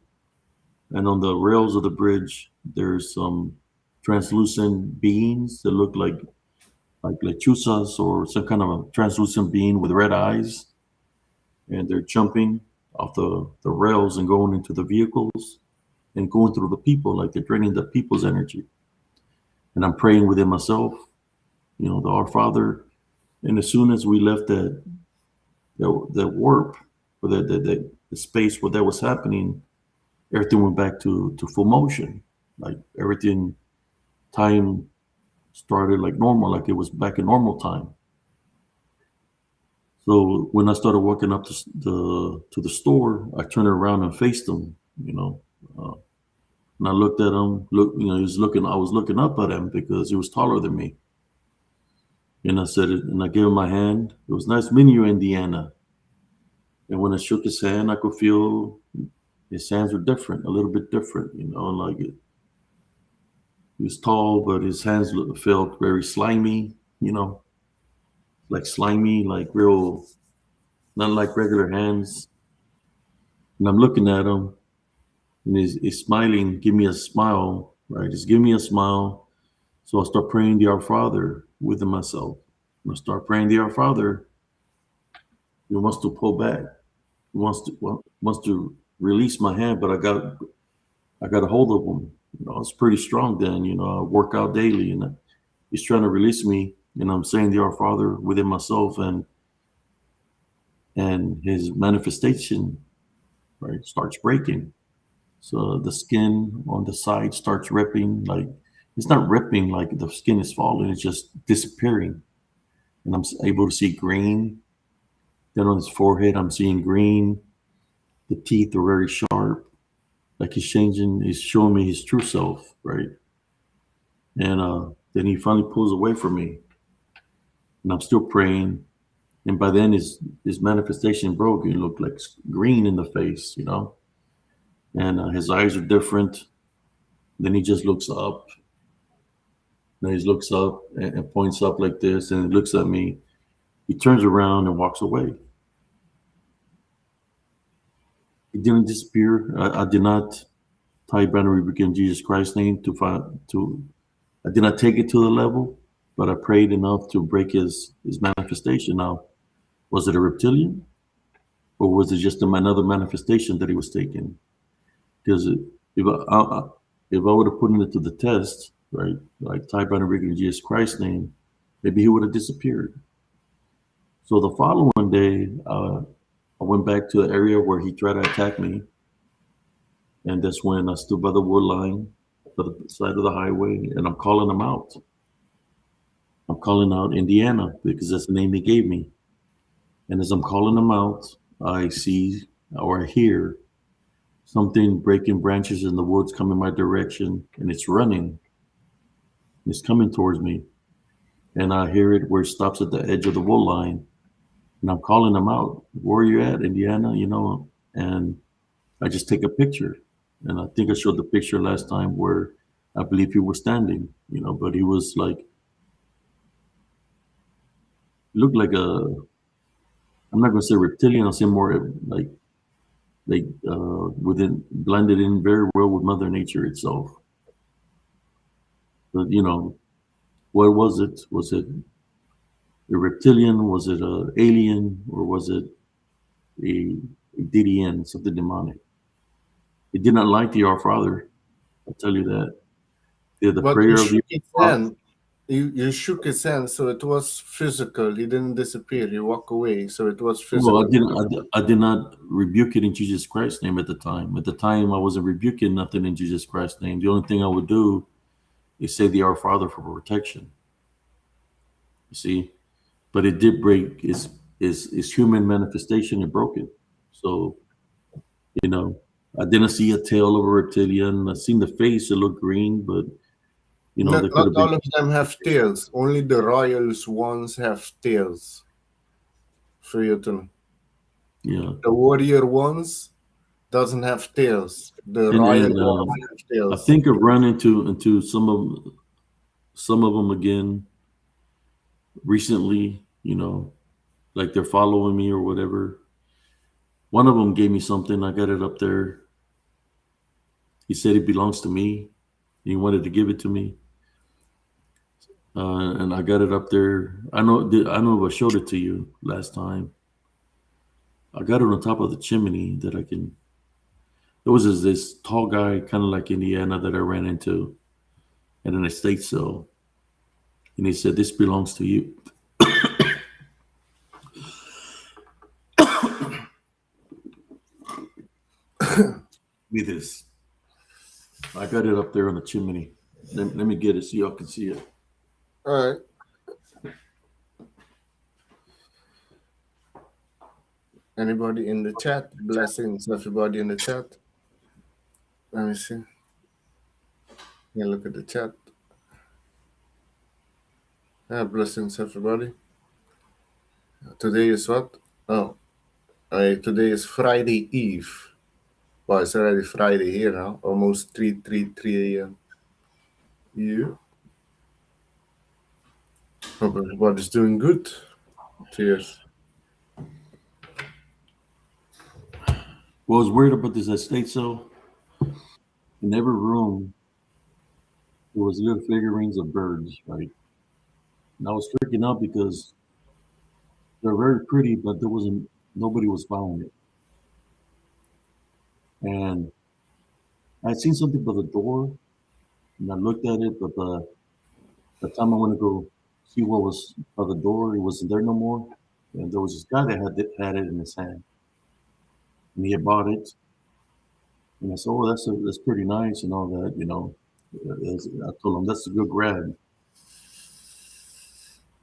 And on the rails of the bridge, there's some translucent beings that look like lechuzas or some kind of a translucent being with red eyes. And they're jumping off the rails and going into the vehicles and going through the people, like they're draining the people's energy. And I'm praying within myself, the Our Father. And as soon as we left that warp or the space where that was happening, everything went back to full motion. Like everything, time started like normal, like it was back in normal time. So when I started walking up to the store, I turned around and faced him, and I looked at him. He was looking. I was looking up at him because he was taller than me. And I said it, and I gave him my hand. It was nice meeting you, Indiana. And when I shook his hand, I could feel his hands were different, a little bit different, like it. He was tall, but his hands felt very slimy, like slimy, like real, not like regular hands. And I'm looking at him, and he's smiling, give me a smile, right? He's giving me a smile. So I start praying the Our Father within myself. When I start praying the Our Father, he wants to pull back. He wants to release my hand, but I got a hold of him. It's pretty strong then. I work out daily, and he's trying to release me. I'm saying the Our Father within myself, and his manifestation, right, starts breaking. So the skin on the side starts ripping. Like it's not ripping like the skin is falling; it's just disappearing. And I'm able to see green. Then on his forehead, I'm seeing green. The teeth are very sharp. like he's changing, he's showing me his true self, right? And then he finally pulls away from me, and I'm still praying. And by then, his manifestation broke. He looked like green in the face, and his eyes are different. Then he just looks up. Then he looks up and points up like this, and he looks at me. He turns around and walks away. He didn't disappear. I did not tie binary in Jesus Christ's name to find to. I did not take it to the level, but I prayed enough to break his manifestation. Now, was it a reptilian, or was it just another manifestation that he was taking? Because if I would have put it to the test, right, like type binary in Jesus Christ's name, maybe he would have disappeared. So the following day, I went back to the area where he tried to attack me, and that's when I stood by the wood line, by the side of the highway, and I'm calling him out. I'm calling out Indiana because that's the name he gave me. And as I'm calling him out, I see or I hear something breaking branches in the woods coming my direction, and it's running. It's coming towards me, and I hear it where it stops at the edge of the wood line, and I'm calling him out. Where are you at, Indiana? And I just take a picture, and I think I showed the picture last time where I believe he was standing, but he was like looked like a. I'm not gonna say reptilian. I'll say more within blended in very well with Mother Nature itself. But what was it? Was it a reptilian? Was it a alien? Or was it a DDN, something demonic? It did not like the Our Father. I'll tell you that. The But prayer of the you shook his hand, so it was physical. He didn't disappear. He walked away, so it was well, physical. I did not rebuke it in Jesus Christ's name at the time. At the time, I wasn't rebuking nothing in Jesus Christ's name. The only thing I would do is say the Our Father for protection. You see, but it did break his human manifestation. It broke it. So I didn't see a tail of a reptilian. I seen the face. It looked green, but Not, there could not have all been. of them have tails. Only the royals ones have tails. For you to know. Yeah. The warrior ones doesn't have tails. The And royal and ones have I tails. think I've run into some of them again recently. Like they're following me or whatever. One of them gave me something. I got it up there. He said it belongs to me. He wanted to give it to me, and I got it up there. I know if I showed it to you last time. I got it on top of the chimney that I can. There was this tall guy, kind of like Indiana, that I ran into at an estate sale, and he said, "This belongs to you." Me this. I got it up there on the chimney. Let me get it so y'all can see it. All right. Anybody in the chat? Blessings, everybody in the chat. Let me see. Yeah, look at the chat. Yeah, blessings, everybody. Today is what? Oh, today is Friday Eve. Well, it's already Friday here now. Almost 3 a.m. Yeah. Hope everybody's doing good. Cheers. Well, I was worried about this estate sale. In every room, there was little figurines of birds, right? And I was freaking out because they're very pretty, but nobody was buying it. And I'd seen something by the door, and I looked at it, but the time I went to go see what was by the door, it wasn't there no more. And there was this guy that had it in his hand, and he had bought it. And I said, "Oh, that's pretty nice and all that, I told him that's a good grab.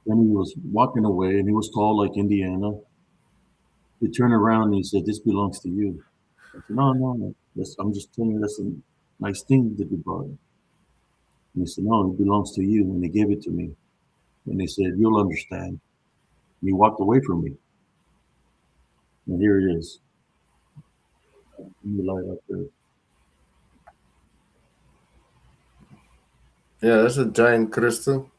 Then he was walking away, and he was tall like Indiana. He turned around and he said, "This belongs to you." I said, no, no, I'm just telling you that's a nice thing that you brought. And he said, no, it belongs to you. And they gave it to me. And they said, you'll understand. He walked away from me. And here it is. In the light up there. Yeah, that's a giant crystal.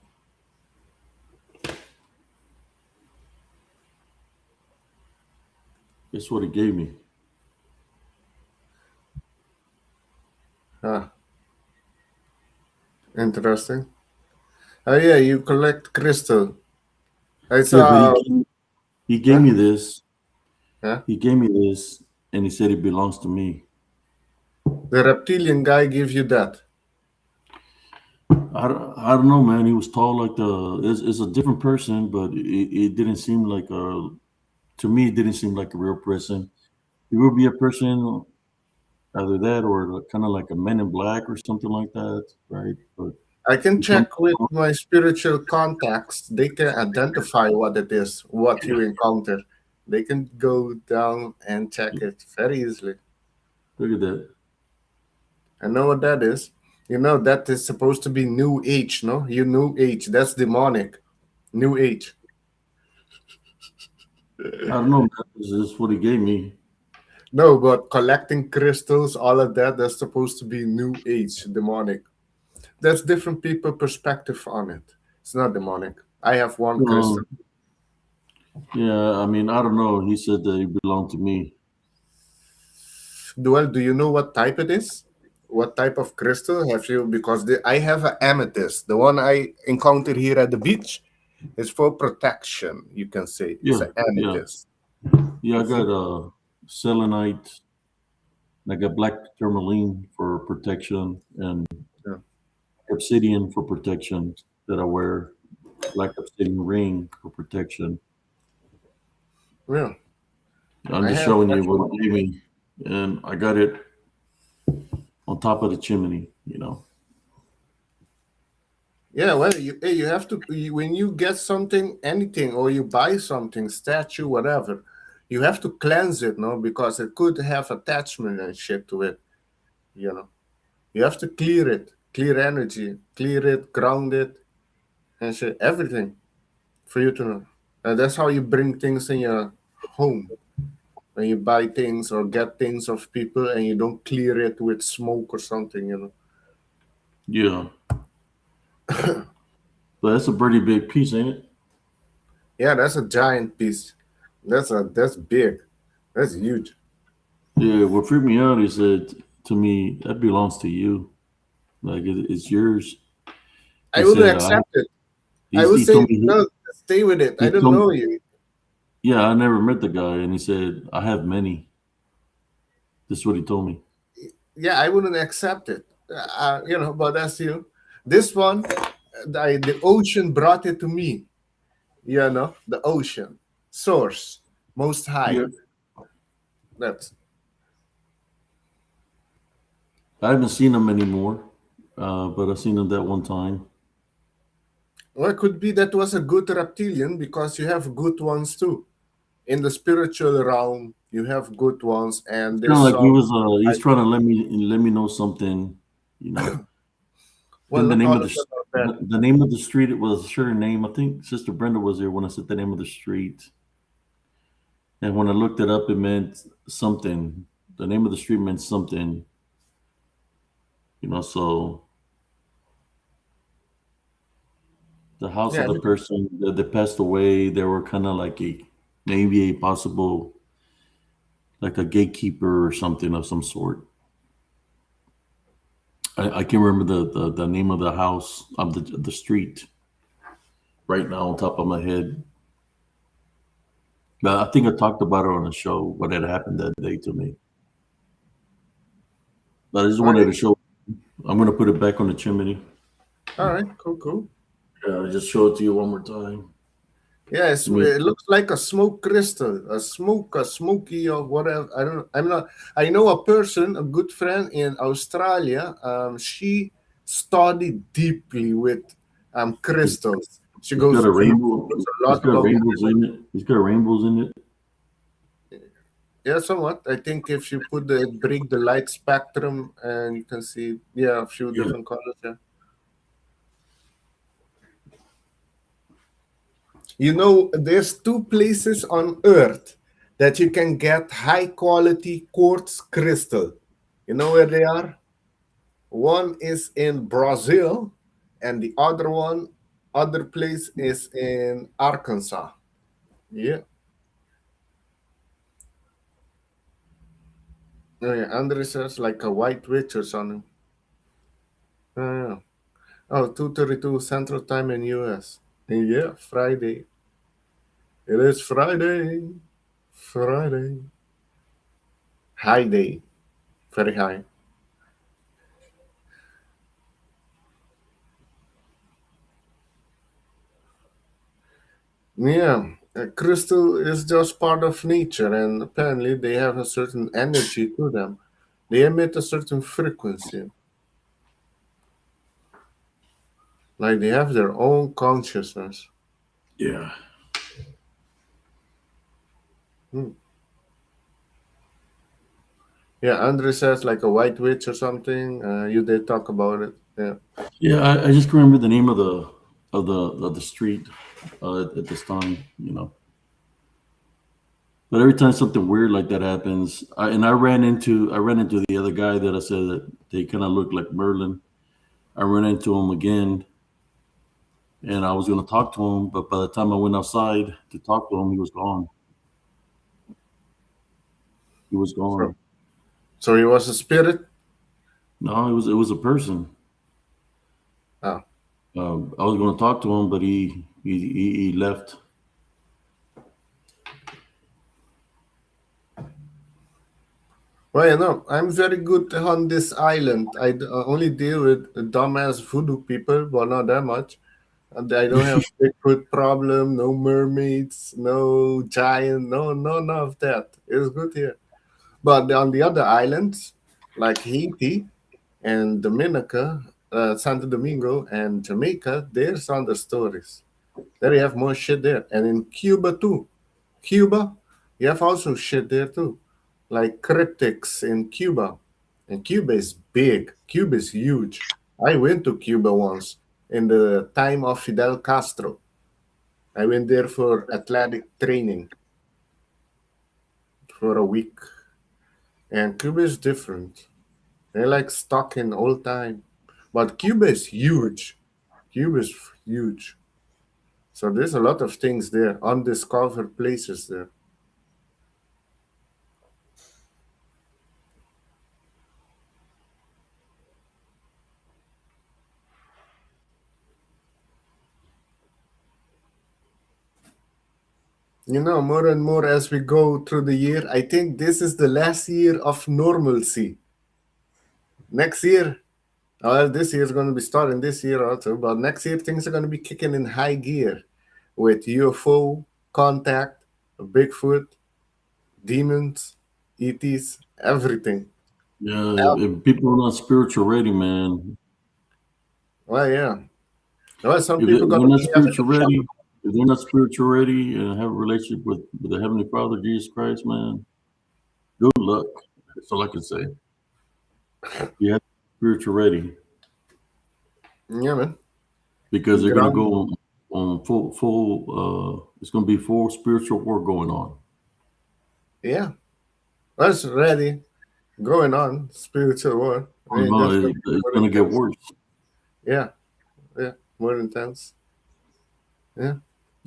Guess what he gave me? Huh. Interesting. Oh yeah, you collect crystal. I Yeah, saw. but he gave me this. Yeah. He gave me this, and he said it belongs to me. The reptilian guy gives you that. I don't know, man. He was tall like it's a different person, but it didn't seem like to me, it didn't seem like a real person. It would be a person, either that or kind of like a Men in Black or something like that, right? But I can he come, check with my spiritual contacts. They can identify what it is, what you encounter. They can go down and check it very easily. look at that. I know what that is. You know, that is supposed to be New Age, no? You New Age. That's demonic. New Age. I don't know, man. This is what he gave me. No, but collecting crystals, all of that, that's supposed to be New Age, demonic. That's different people perspective on it. It's not demonic. I have one crystal. Yeah, I mean, I don't know. He said that it belonged to me. Duel, do you know what type it is? What type of crystal have you? Because I have an amethyst. The one I encountered here at the beach is for protection, you can say. It's Yeah, an amethyst. yeah. I got selenite. I got black tourmaline for protection and Yeah. obsidian for protection that I wear. Black obsidian ring for protection. Yeah. I'm I just have showing that you what one. he gave me, and I got it on top of the chimney. You know. Yeah, well, you have to, when you get something, anything, or you buy something, statue, whatever, you have to cleanse it, no? Because it could have attachment and shit to it, you know. You have to clear it, clear energy, clear it, ground it, and shit, everything for you to know. And that's how you bring things in your home. When you buy things or get things of people and you don't clear it with smoke or something, you know. Yeah. But that's a pretty big piece, ain't it? Yeah, that's a giant piece. That's big. That's huge. Yeah. What freaked me out is that to me that belongs to you. Like it's yours. I He wouldn't said, accept it. I would he say told me, no, stay with it. I he don't told, know you. yeah, I never met the guy, and he said, I have many. This is what he told me. Yeah, I wouldn't accept it. You know, but that's you. This one, the ocean brought it to me. You know, the ocean, source, most high. Yeah. That's I haven't seen him anymore, but I've seen him that one time. well, it could be that was a good reptilian because you have good ones too. In the spiritual realm, you have good ones, and It's kind of there's like he some. was, he's trying to let me know something, you know. Well, Then the not name all of of them are bad. the name of the street, it was a certain name. I think Sister Brenda was there when I said the name of the street. And when I looked it up, it meant something. The name of the street meant something, you know. So the house of Yeah, the person that passed away, they were kind of like maybe a possible, like a gatekeeper or something of some sort. I can't remember the name of the house of the street right now on top of my head. But I think I talked about it on the show, what had happened that day to me. But I just wanted to show. I'm gonna put it back on the chimney. all right, cool. Yeah, I'll just show it to you one more time. Yeah, I mean, it looks like a smoke crystal, a smoky or whatever. I don't know. I'm not. I know a person, a good friend in Australia. She studied deeply with crystals. She it's got goes a deep. rainbow. Knows a It's lot got about. rainbows in it. It's got rainbows in it. Yeah, somewhat. I think if you break the light spectrum, and you can see, a few Yeah. different colors. Yeah. You know, there's two places on Earth that you can get high quality quartz crystal. You know where they are? One is in Brazil, and the other place is in Arkansas. Yeah. Oh, yeah. Andre says like a white witch or something. Yeah. Oh, 2:32 Central Time in US. Yeah, Friday. It is Friday. Friday. High day. Very high. Yeah. Crystal is just part of nature, and apparently they have a certain energy to them. They emit a certain frequency. Like they have their own consciousness. Yeah. Hmm. Yeah, Andre says like a white witch or something. You did talk about it. Yeah. Yeah, I just remember the name of the street at this time, you know. But every time something weird like that happens, I ran into the other guy that I said that they kind of looked like Merlin. I ran into him again, and I was going to talk to him, but by the time I went outside to talk to him, he was gone. He was So, gone. so he was a spirit. No, it was a person. Oh. I was going to talk to him, but he left. Well, you know, I'm very good on this island. Only deal with dumbass voodoo people, but not that much. And I don't have Bigfoot problem, no mermaids, no giant, none of that. It's good here. But on the other islands, like Haiti and Dominica, Santo Domingo and Jamaica, there's other stories. There you have more shit there. And in Cuba too. Cuba, you have also shit there too. Like cryptics in Cuba. And Cuba is big. Cuba is huge. I went to Cuba once in the time of Fidel Castro. I went there for athletic training for a week. And Cuba is different. They're like stuck in old time. But Cuba is huge. Cuba is huge. So there's a lot of things there, undiscovered places there. You know, more and more as we go through the year, I think this is the last year of normalcy. Next year, well, this year is going to be starting this year also, but next year things are going to be kicking in high gear with UFO, contact, Bigfoot, demons, ETs, everything. Yeah, if people are not spiritual ready, man. Well, yeah. Well, some If people they're going to not be having spiritual a shock. ready, if they're not spiritual ready and have a relationship with the Heavenly Father, Jesus Christ, man, good luck. That's all I can say. You have to be spiritual ready Yeah, man. because they're going to Ground. go on full. It's going to be full spiritual war going on. Yeah. That's ready. Going on. Spiritual war. I mean, that's going to be It's more going to get intense. worse. Yeah. Yeah. More intense. Yeah.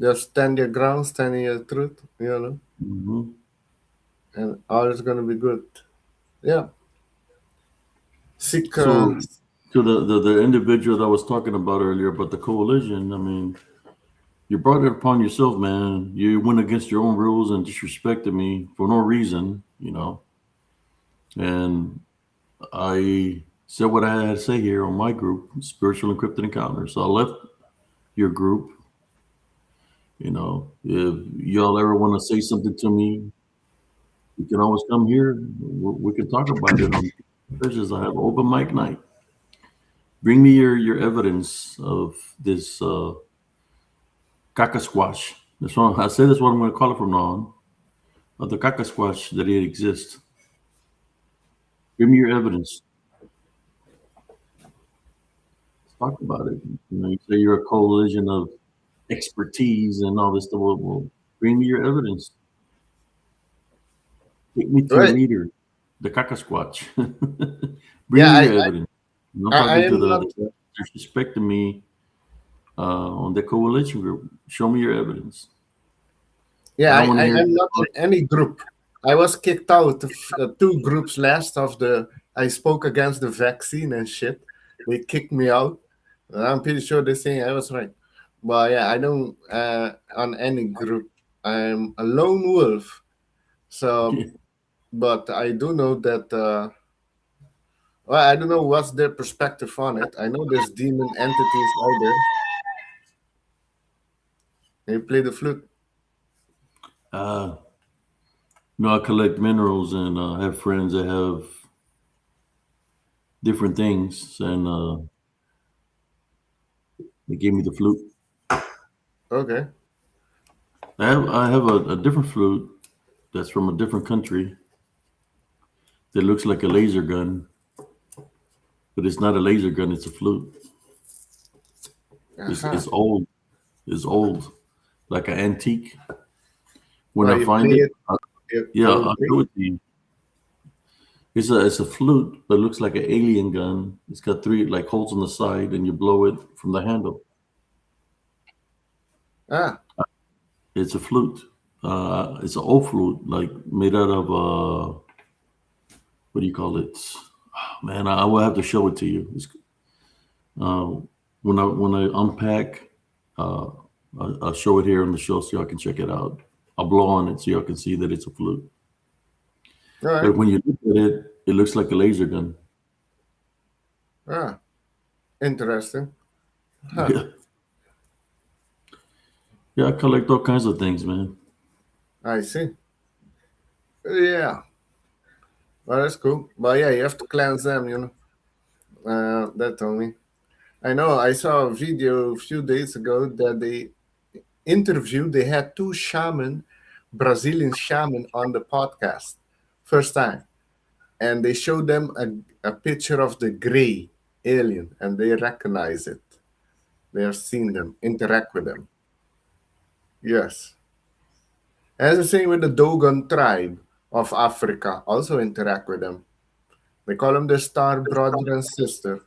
Just stand your ground, stand in your truth, Hmm. and all is going to be good. Yeah. Seek. So, to the individual that I was talking about earlier about the coalition, I mean, you brought it upon yourself, man. You went against your own rules and disrespected me for no reason, you know. And I said what I had to say here on my group, Spiritual Encrypted Encounters. So I left your group. You know, if y'all ever want to say something to me, you can always come here. We can talk about it on Thursdays. I have open mic night. Bring me your evidence of this Kaka squash. That's what I said. That's what I'm going to call it from now on. of the Kaka squatch that it exists. Give me your evidence. Let's talk about it. You say you're a coalition of expertise and all this stuff. Well, bring me your evidence. Take me to a Right. meter. The Kaka squatch. Bring Yeah, me your evidence. I'm I talking to am not. the disrespecting me on the coalition group. Show me your evidence. Yeah, I don't want to I hear. am not in any group. I was kicked out of 2 groups last of the. I spoke against the vaccine and shit. They kicked me out. I'm pretty sure they say I was right. But yeah, I don't on any group. I'm a lone wolf. So, but I do know that. Well, I don't know what's their perspective on it. I know there's demon entities out there. They play the flute. Uh, I collect minerals and have friends that have different things, and they gave me the flute. Okay. I have a different flute that's from a different country that looks like a laser gun, but it's not a laser gun. It's a flute. It's Uh-huh. it's old. It's old, like an antique. When Well, I you find play it, it. yeah, It'll I'll break. show it to you. It's a flute, but it looks like an alien gun. It's got 3 like holes on the side, and you blow it from the handle. Ah, It's a flute. It's an old flute, like made out of what do you call it? Man, I will have to show it to you. Uh, when I unpack, uh, I'll show it here on the show so y'all can check it out. I'll blow on it so y'all can see that it's a flute. all right. But when you look at it, it looks like a laser gun. Ah, interesting. Huh. Yeah, yeah. I collect all kinds of things, man. I see. Yeah. Well, that's cool. But yeah, you have to cleanse them, that told me. I know. I saw a video a few days ago that they had 2 Brazilian shaman on the podcast. First time. And they showed them a picture of the gray alien and they recognize it. They have seen them, interact with them. Yes. As the same with the Dogon tribe of Africa, also interact with them. They call them the star brother and sister.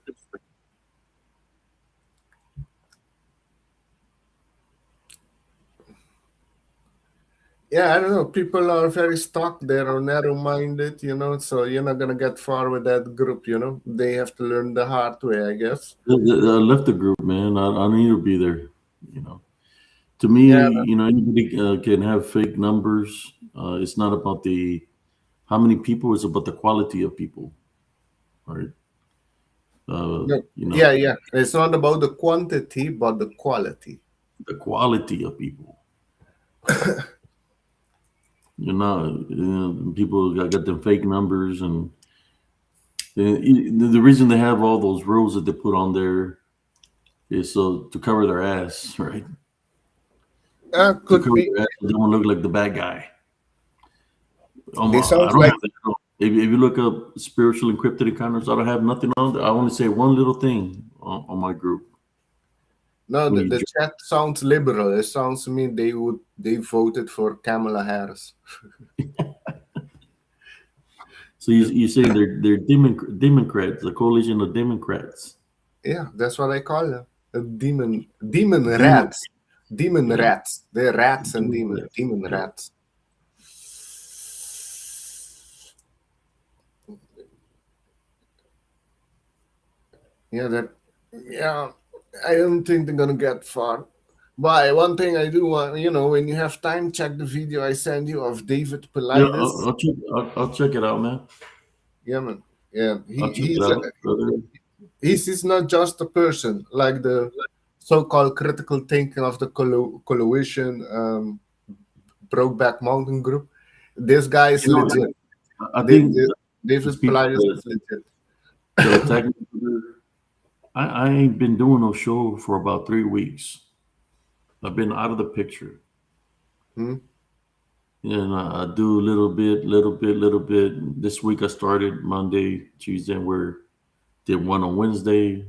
Yeah, I don't know. People are very stuck there or narrow-minded, so you're not gonna get far with that group. They have to learn the hard way, I guess. I left the group, man. I don't need to be there. You know, to me, Yeah, anybody can have fake numbers. It's not about the how many people; it's about the quality of people, right? no, You know, yeah. It's not about the quantity, but the quality. the quality of people. People got them fake numbers, and the reason they have all those rules that they put on there is so to cover their ass, right? To Could cover be. their ass, so they don't look like the bad guy. They I sounds don't like have that. If you look up spiritual encrypted encounters, I don't have nothing on there. I only say one little thing on my group. no. When The, you the chat sounds liberal. It sounds to me they voted for Kamala Harris. so you say they're Democrats, a coalition of Democrats. Yeah, that's what I call them. A demon Demon, rats. Demon yeah, rats. They're rats and Democrats. demon Yeah. rats. Yeah, yeah. I don't think they're gonna get far. But one thing I do want, when you have time, check the video I send you of David Yeah, Paulides. I'll check it out, man. Yeah, man. Yeah, I'll check it out, brother. he's not just a person like the so-called critical thinking of the coalition, Brokeback Mountain group. This guy is You know, legit. I think these David people Paulides is legit. that attack me, brother, I ain't been doing no show for about 3 weeks. I've been out of the picture. Hmm? And I do a little bit. This week I started Monday, Tuesday, and did one on Wednesday.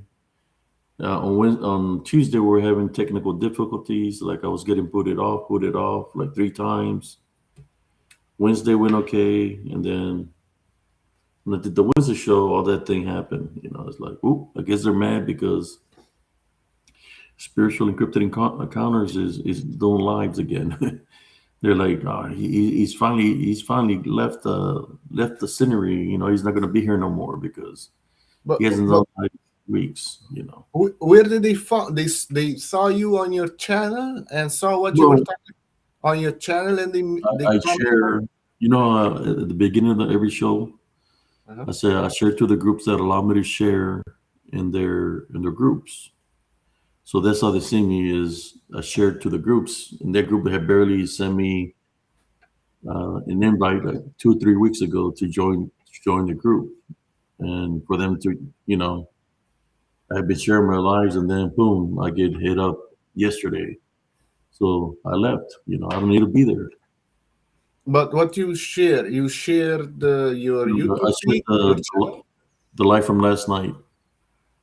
On Tuesday we're having technical difficulties. Like I was getting put it off like 3 times. Wednesday went okay, and then when I did the Wednesday show, all that thing happened. It's like, oop, I guess they're mad because spiritual encrypted encounters is doing lives again. They're like, oh, he's finally left the scenery. He's not going to be here no more because But he hasn't but done like weeks. where did they find they saw you on your channel and saw what you were Well, talking on your channel, and they I comment on share. At the beginning of every show, it? Uh-huh. I say I share to the groups that allow me to share in their groups. So that's how they see me is I shared to the groups, and that group had barely sent me an invite like 2 or 3 weeks ago to join the group, and for them to I've been sharing my lives, and then boom, I get hit up yesterday. So I left. I don't need to be there. But what you shared your I YouTube shared feed, your channel. the life from last night.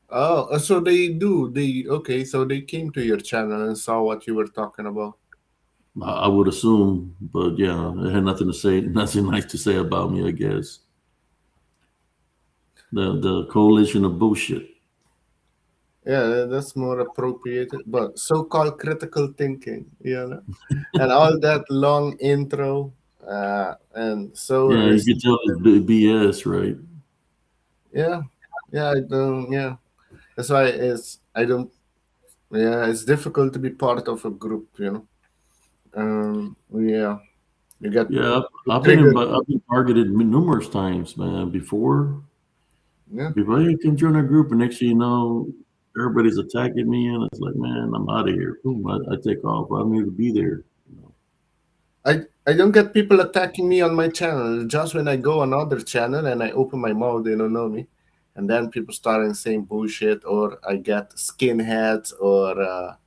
Oh, so they do. Okay, so they came to your channel and saw what you were talking about. I would assume, but yeah, it had nothing to say, nothing nice to say about me. I guess the coalition of bullshit. Yeah, that's more appropriate. But so-called critical thinking, and all that long intro, and so Yeah, you can tell it's BS, right? yeah, yeah. I don't. Yeah, that's why it's. I don't. Yeah, it's difficult to be part of a group. Yeah, you get Yeah, triggered. I've been targeted numerous times, man. Yeah. Before hey, come join our group, and next thing you know, everybody's attacking me, and it's like, man, I'm out of here. Boom, I take off. I don't need to be there. I don't get people attacking me on my channel. Just when I go on other channel and I open my mouth, they don't know me, and then people start saying bullshit, or I get skinheads or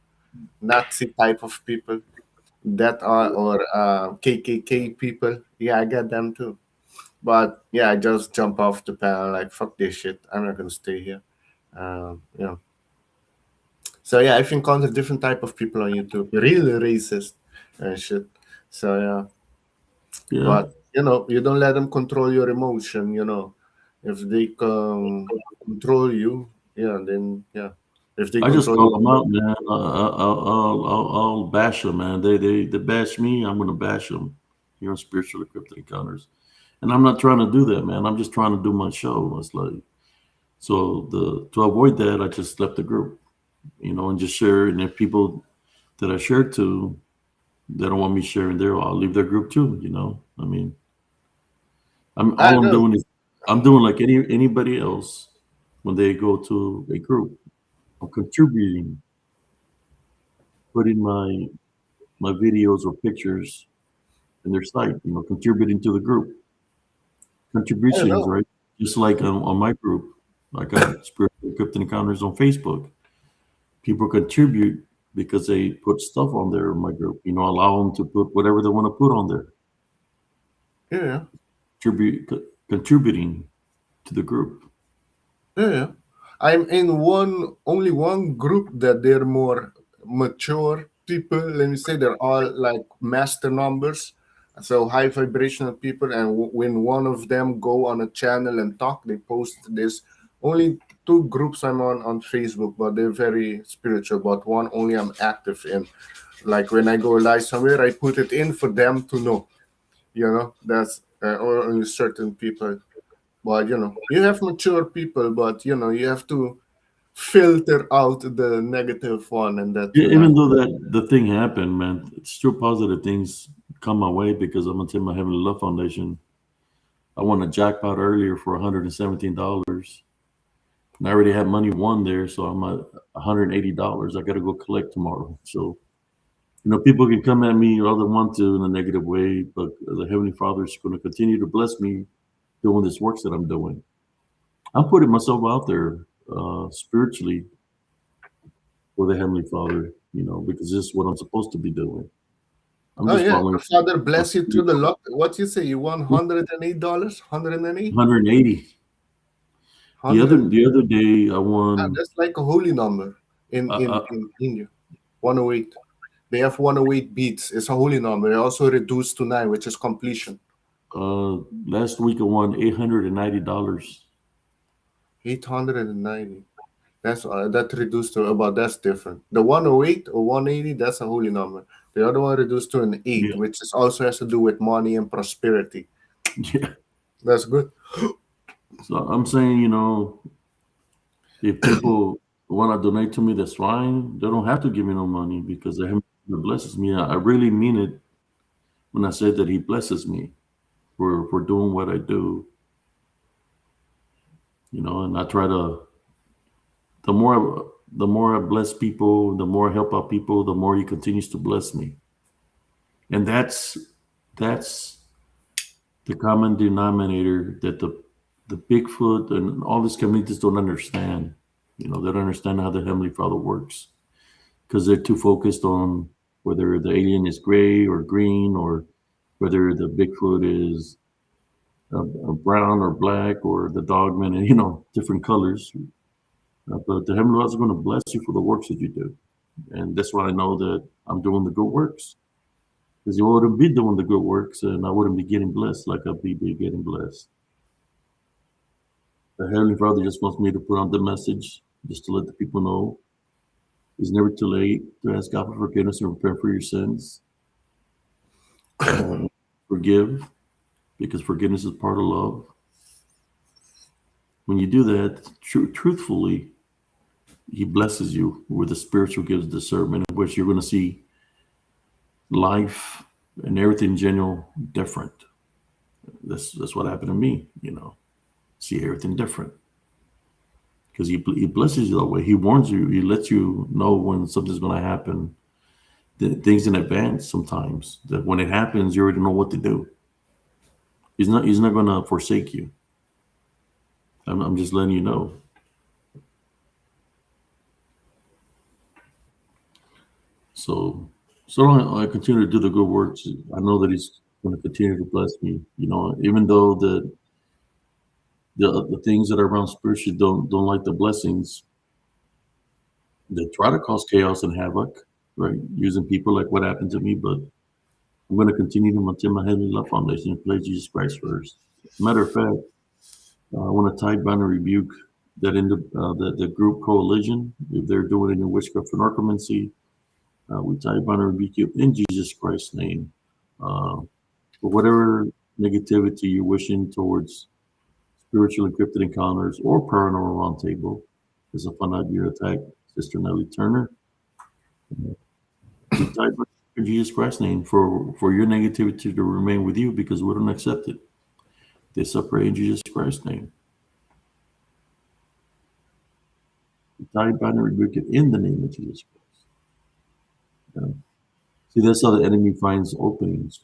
Nazi type of people that are or KKK people. Yeah, I get them too. But yeah, I just jump off the panel like fuck this shit. I'm not gonna stay here. Um, you know. So yeah, I've encountered different type of people on YouTube. Really racist and shit. So yeah. Yeah, But you don't let them control your emotion. If they control you, yeah, then yeah. If they I just control call you, them out, man. I'll bash them, man. They bash me. I'm gonna bash them here on Spiritual Encrypted Encounters, and I'm not trying to do that, man. I'm just trying to do my show. It's like so the to avoid that, I just left the group, and just share. And if people that I share to, they don't want me sharing there, I'll leave their group too. I mean, I I'm know. doing is I'm doing like anybody else when they go to a group. I'm contributing, putting my videos or pictures in their site, contributing to the group. I Contributions, know. right? Just like on my group, I got Spiritual Encrypted Encounters on Facebook. People contribute because they put stuff on there in my group. Allow them to put whatever they want to put on there. Yeah, Contributing to the group. yeah. I'm in only one group that they're more mature people. Let me say they're all like master numbers, so high vibrational people. And when one of them go on a channel and talk, they post this. Only two groups I'm on Facebook, but they're very spiritual. But one only I'm active in. Like when I go live somewhere, I put it in for them to know. That's only certain people. But you have mature people, but you have to filter out the negative one, and that will Even happen. though the thing happened, man, still positive things come my way because I'm gonna tell my Heavenly Love Foundation. I won a jackpot earlier for $117, and I already had money won there, so I'm at $180. I got to go collect tomorrow. So people can come at me all they want to in a negative way, but the Heavenly Father is going to continue to bless me doing this work that I'm doing. I'm putting myself out there spiritually for the Heavenly Father, because this is what I'm supposed to be doing. I'm Oh just yeah, following the Father bless you through the luck. What you say? You won $108? 108? 180. The 100. other day I Ah, won. that's like a holy number in India. 108. They have 108 beats. It's a holy number. It also reduced to 9, which is completion. Last week I won $890. 890. That's that reduced to about, that's different. The 108 or 180, that's a holy number. The other one reduced to an 8, Yeah. which is also has to do with money and prosperity. Yeah. That's good. So I'm saying, if people want to donate to me, that's fine. They don't have to give me no money because the Heavenly Father blesses me. I really mean it when I say that He blesses me for doing what I do. And I try to. The more I bless people, the more I help out people, the more He continues to bless me. And that's the common denominator that the Bigfoot and all these communities don't understand. They don't understand how the Heavenly Father works because they're too focused on whether the alien is gray or green or whether the Bigfoot is brown or black or the dogman and different colors. But the Heavenly Father is going to bless you for the works that you do, and that's why I know that I'm doing the good works. Because you wouldn't be doing the good works, and I wouldn't be getting blessed like I'd be getting blessed. The Heavenly Father just wants me to put out the message, just to let the people know it's never too late to ask God for forgiveness and repent for your sins. Forgive, because forgiveness is part of love. When you do that, truthfully, He blesses you with the spiritual gifts of discernment, in which you're going to see life and everything in general different. That's what happened to me, see everything different. Because he blesses you that way. He warns you. He lets you know when something's going to happen. Things in advance sometimes. That when it happens, you already know what to do. He's not going to forsake you. I'm just letting you know. So long I continue to do the good works, I know that He's going to continue to bless me. Even though the things that are around spiritually don't like the blessings, they try to cause chaos and havoc, right? Using people like what happened to me, but I'm going to continue to maintain my Heavenly Love Foundation and place Jesus Christ first. Matter of fact, I want to tie down and rebuke that in the group coalition, if they're doing any witchcraft and necromancy, we tie down and rebuke you in Jesus Christ's name. For whatever negativity you're wishing towards spiritual encrypted encounters or paranormal roundtable, as a fun idea attack, Sister Nellie Turner. We tie down in Jesus Christ's name for your negativity to remain with you because we don't accept it. They separate in Jesus Christ's name. We tie down and rebuke it in the name of Jesus Christ. Yeah. See, that's how the enemy finds openings,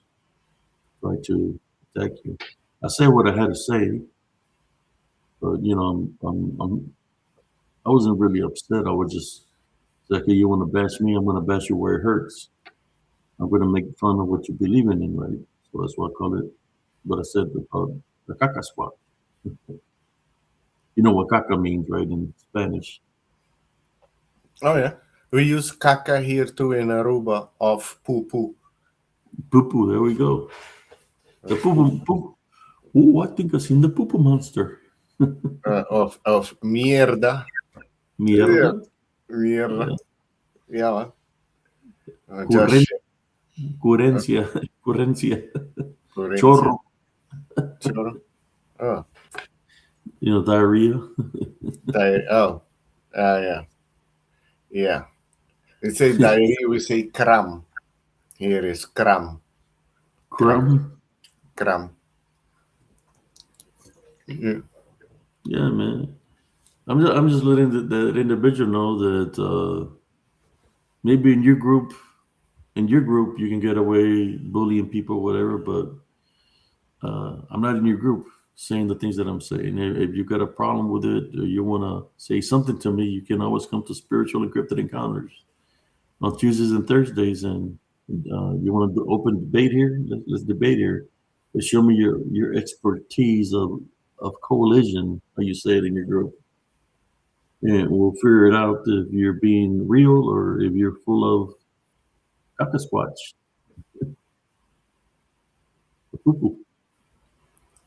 try to attack you. I said what I had to say, but I wasn't really upset. I was just like, hey, you want to bash me? I'm going to bash you where it hurts. I'm going to make fun of what you're believing in, right? So that's what I call it. What I said about the Kaka squat. You know what Kaka means, right, in Spanish? Oh yeah. We use Kaka here too in Aruba of poo poo. Poo poo, there we go. The poo poo. Oh, I think I've seen the poo poo monster. Of mierda. Mierda. Mierda. Yeah. Currencia. Currencia. Chorro. Chorro. Oh. Diarrhea. Yeah. Yeah. They say diarrhea, we say cram. Here is cram. Crumb. Cram. Yeah. Yeah, man. I'm just letting that individual know that maybe in your group you can get away bullying people, whatever. But I'm not in your group saying the things that I'm saying. If you got a problem with it, or you want to say something to me, you can always come to Spiritual Encrypted Encounters on Tuesdays and Thursdays, and You want to open debate here? Let's debate here. But show me your expertise of coalition, how you say it in your group, and we'll figure it out if you're being real or if you're full of Kaka squatch.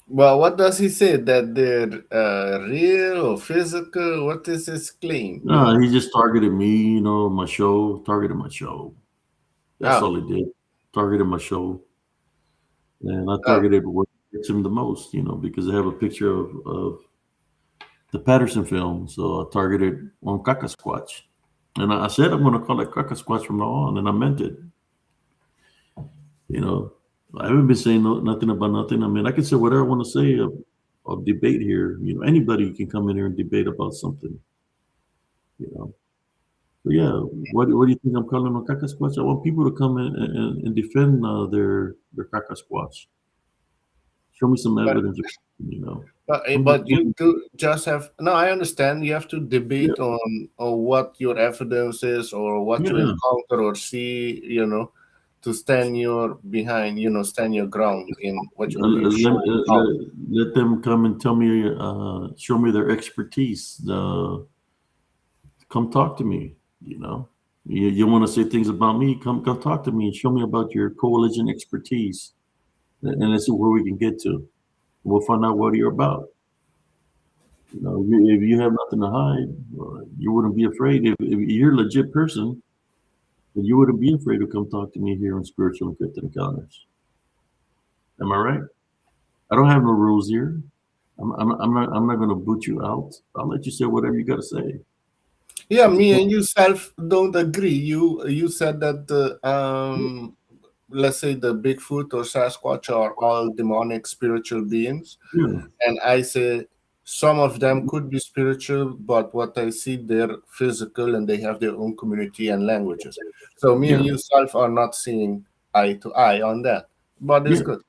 Well, what does he say? That they're real or physical? What is his claim? No, he just targeted me, my show, targeted my show. That's all he did. Targeted my show. And I targeted what gets him the most, because I have a picture of the Patterson film. So I targeted on Kaka Squatch. And I said I'm going to call it Kaka Squatch from now on, and I meant it. I haven't been saying nothing about nothing. I mean, I can say whatever I want to say of debate here. Anybody can come in here and debate about something. But yeah, what do you think I'm calling on Kaka Squatch? I want people to come in and defend their Kaka Squatch. Show me some evidence, But you do just have no. I understand. You have to debate on what your evidence is or what you encounter or see. To stand your behind. Stand your ground in what you believe. Let them come and tell me, show me their expertise. Come talk to me. You want to say things about me? Come talk to me and show me about your coalition expertise, and let's see where we can get to. We'll find out what you're about. If you have nothing to hide, you wouldn't be afraid. If you're a legit person, then you wouldn't be afraid to come talk to me here on Spiritual and Cryptid Encounters. Am I right? I don't have no rules here. I'm not going to boot you out. I'll let you say whatever you got to say. Yeah, me and you self don't agree. You said that let's say the Bigfoot or Sasquatch are all demonic spiritual beings, and I say some of them could be spiritual, but what I see, they're physical and they have their own community and languages. So me and you self are not seeing eye to eye on that, but it's good.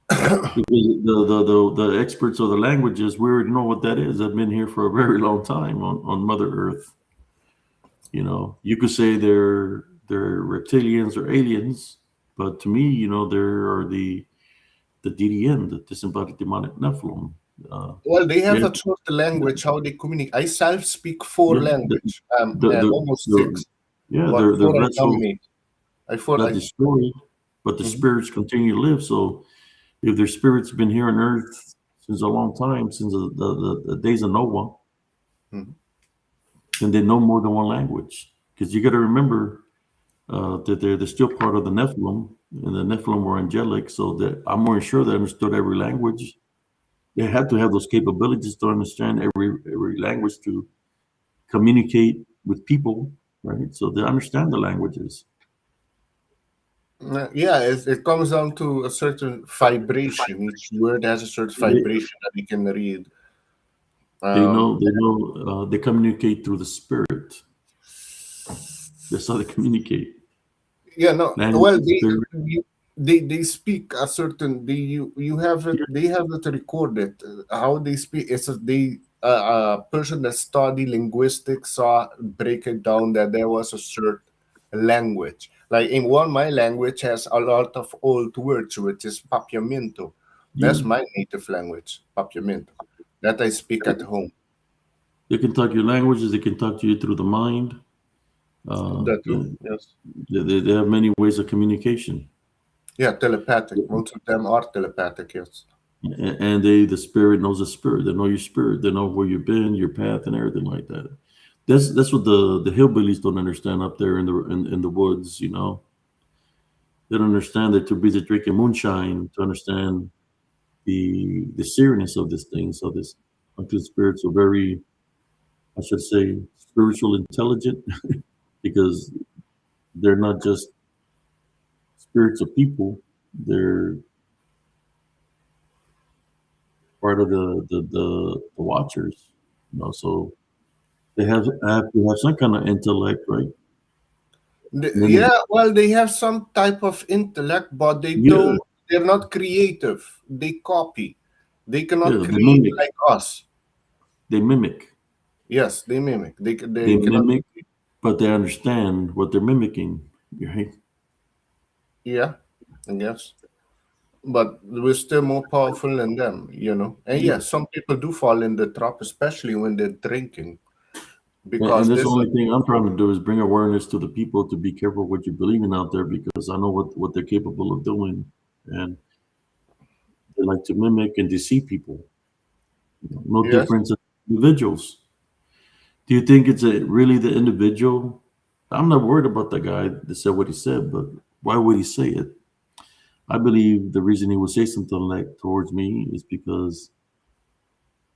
Because the experts of the languages, we already know what that is. I've been here for a very long time on Mother Earth. You could say they're reptilians or aliens, but to me, there are the DDN, the disembodied demonic Nephilim. Well, they have a sort of language how they communicate. I self speak 4 languages, almost 6. Yeah, they're vessels that destroyed, but the spirits continue to live. So if their spirits have been here on Earth since a long time, since the days of Noah, then they know more than one language. Because you got to remember that they're still part of the Nephilim, and the Nephilim were angelic, so that I'm more sure they understood every language. They had to have those capabilities to understand every language to communicate with people, right? So they understand the languages. Yeah, it comes down to a certain vibration. Each word has a certain vibration that you can read. They communicate through the spirit. That's how they communicate. Yeah, no. Well, they speak a certain. You have it. They have it recorded. How they speak. It's a person that study linguistics saw break it down that there was a certain language. Like in my language has a lot of old words, which is Papiamento. That's my native language, Papiamento, that I speak at home. They can talk your languages. They can talk to you through the mind. That too, yes. They have many ways of communication. Yeah, telepathic. Most of them are telepathic, yes. And the spirit knows the spirit. They know your spirit. They know where you've been, your path, and everything like that. That's what the hillbillies don't understand up there in the woods. They don't understand that to be the drinking moonshine to understand the seriousness of this thing. So this unclean spirits are very, I should say, spiritual intelligent because they're not just spirits of people. They're part of the watchers. So they have to have some kind of intellect, right? Well, they have some type of intellect, but they don't. They're not creative. They copy. They cannot create like us. They mimic. Yes, they mimic. They mimic, but they understand what they're mimicking, right? Yeah, I guess. But we're still more powerful than them, you know. And Yeah. yeah, some people do fall in the trap, especially when they're drinking, And because that's the there's a only thing I'm trying to do is bring awareness to the people to be careful what you're believing out there because I know what they're capable of doing. And they like to mimic and deceive people. No yes, difference in individuals. Do you think it's really the individual? I'm not worried about the guy that said what he said, but why would he say it? I believe the reason he would say something like towards me is because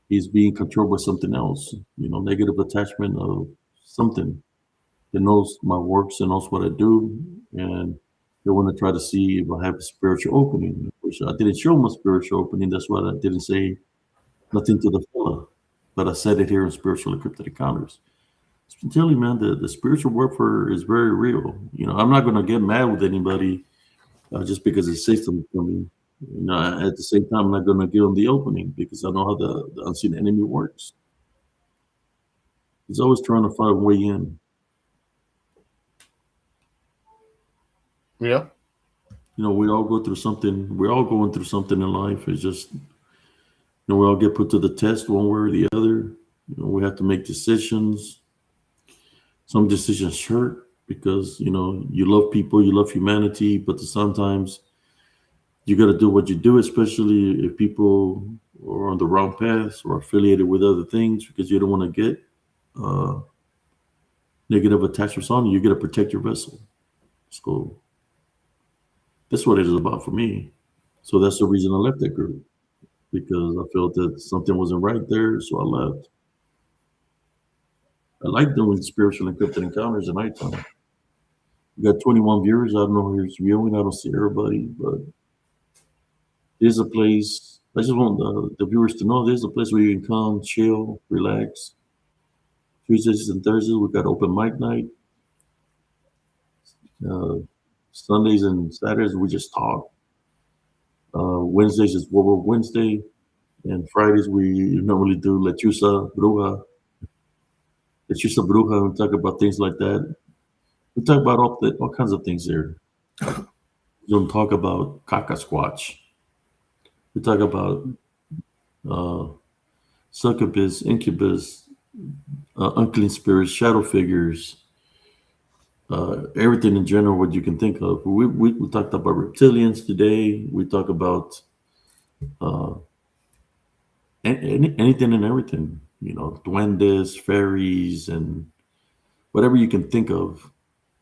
he's being controlled by something else, negative attachment of something. It knows my works and knows what I do, and they want to try to see if I have a spiritual opening, which I didn't show him a spiritual opening. That's why I didn't say nothing to the fella, but I said it here in Spiritual Encrypted Encounters. I'm telling you, man, the spiritual warfare is very real. I'm not going to get mad with anybody just because they say something to me. At the same time, I'm not going to give them the opening because I know how the unseen enemy works. He's always trying to find a way in. yeah, We all go through something. We're all going through something in life. It's just, we all get put to the test one way or the other. We have to make decisions. Some decisions hurt because, you love people, you love humanity, but sometimes you got to do what you do, especially if people are on the wrong paths or affiliated with other things because you don't want to get uh, negative attachments on you. You got to protect your vessel. So that's what it is about for me. So that's the reason I left that group because I felt that something wasn't right there. So I left. I like doing spiritual encrypted encounters at nighttime. We got 21 viewers. I don't know who's viewing. I don't see everybody, but there's a place. I just want the viewers to know there's a place where you can come, chill, relax. Tuesdays and Thursdays, we got open mic night. Uh, Sundays and Saturdays, we just talk. Wednesdays is World Wednesday. And Fridays, we normally do Lechusa Bruja. Lechusa Bruja, we talk about things like that. We talk about all kinds of things there. We don't talk about Kaka squatch. We talk about uh, succubus, incubus, unclean spirits, shadow figures, everything in general, what you can think of. We talked about reptilians today. We talk about uh, anything and everything, duendes, fairies, and whatever you can think of.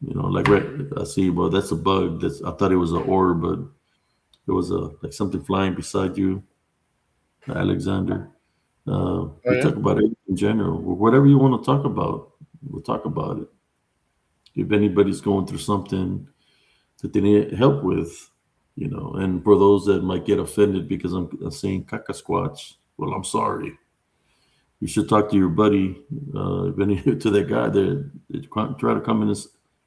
Like I see, well, that's a bug. I thought it was an orb, but it was like something flying beside you, Alexander. oh We yeah, talk about it in general. Whatever you want to talk about, we'll talk about it. If anybody's going through something that they need help with, and for those that might get offended because I'm saying Kaka squatch, well, I'm sorry. You should talk to your buddy, if any, to that guy that try to come in and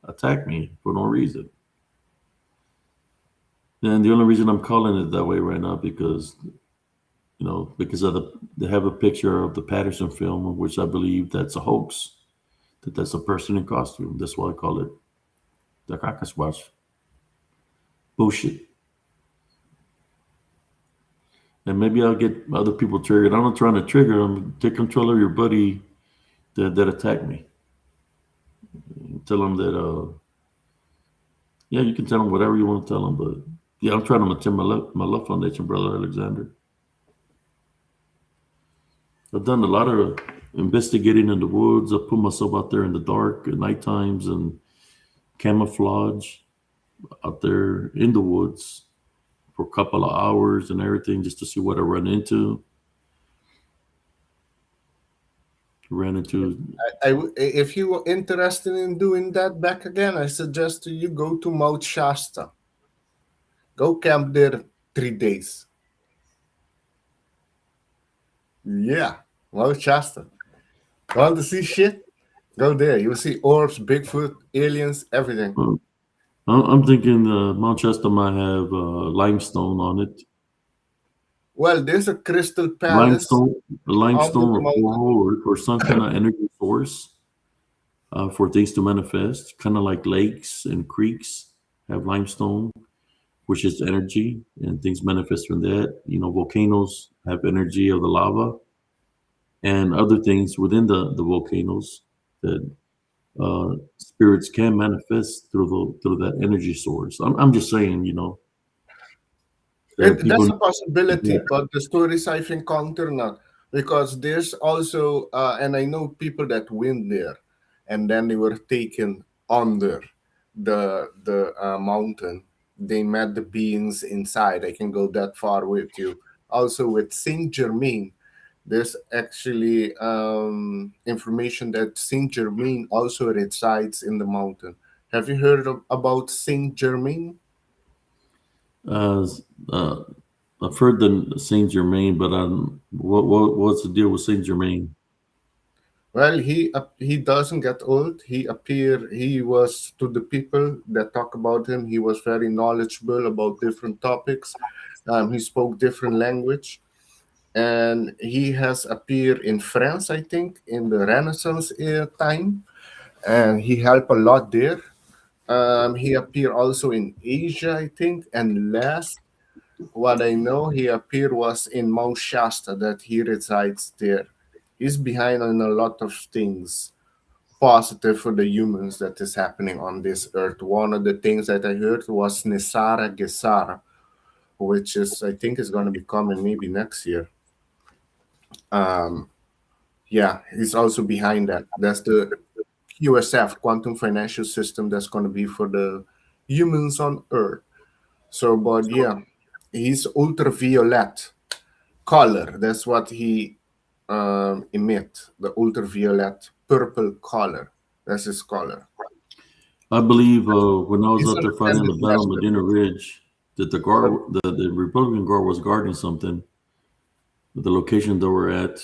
attack me for no reason. And the only reason I'm calling it that way right now because because of they have a picture of the Patterson film, which I believe that's a hoax. That's a person in costume. That's why I call it the Kaka squatch. Bullshit. And maybe I'll get other people triggered. I'm not trying to trigger them. Take control of your buddy that attacked me. Tell them that, yeah, you can tell them whatever you want to tell them. But yeah, I'm trying to maintain my love foundation, brother Alexander. I've done a lot of investigating in the woods. I put myself out there in the dark at night times and camouflage out there in the woods for a couple of hours and everything just to see what I run into. Ran into if you were interested in doing that back again, I suggest to you go to Mount Shasta. Go camp there 3 days. Yeah, Mount Shasta. Want to see shit? Go there. You'll see orbs, Bigfoot, aliens, everything. I'm thinking Mount Shasta might have limestone on it. Well, there's a crystal palace Limestone, under limestone the or mountain. coral or some kind of energy source for things to manifest, kind of like lakes and creeks have limestone. which is energy, and things manifest from that. Volcanoes have energy of the lava, and other things within the volcanoes that spirits can manifest through that energy source. I'm just saying, that people. That's a possibility, Yeah. but the stories I've encountered not, because there's also and I know people that went there, and then they were taken under the mountain. They met the beings inside. I can go that far with you. Also with Saint Germain, there's actually information that Saint Germain also resides in the mountain. Have you heard about Saint Germain? Uh, uh, I've heard the Saint Germain, but what's the deal with Saint Germain? Well, he doesn't get old. He was to the people that talk about him. He was very knowledgeable about different topics. He spoke different language, and he has appeared in France, I think, in the Renaissance time, and he helped a lot there. He appeared also in Asia, I think, and last what I know, he appeared was in Mount Shasta, that he resides there. He's behind on a lot of things positive for the humans that is happening on this earth. One of the things that I heard was Nisara Gesara, which is I think is going to be coming maybe next year. Um, yeah, he's also behind that. That's the QSF, Quantum Financial System, that's going to be for the humans on Earth. So, but yeah, he's ultraviolet color. That's what he emit, the ultraviolet purple color. That's his color. I believe when I was He's out an there fighting the ascended battle on master. Medina Ridge, that the Republican guard was guarding something. The location that we're at,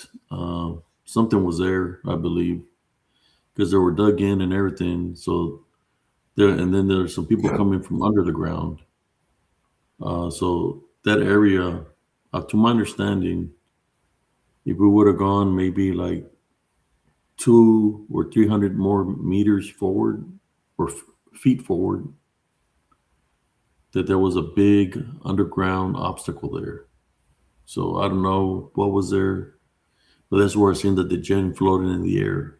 something was there, I believe, because they were dug in and everything. So there, and then there's some people coming from under the ground. So that area, to my understanding, if we would have gone maybe like 200 or 300 more meters forward or feet forward, that there was a big underground obstacle there. So I don't know what was there, but that's where I seen the degen floating in the air.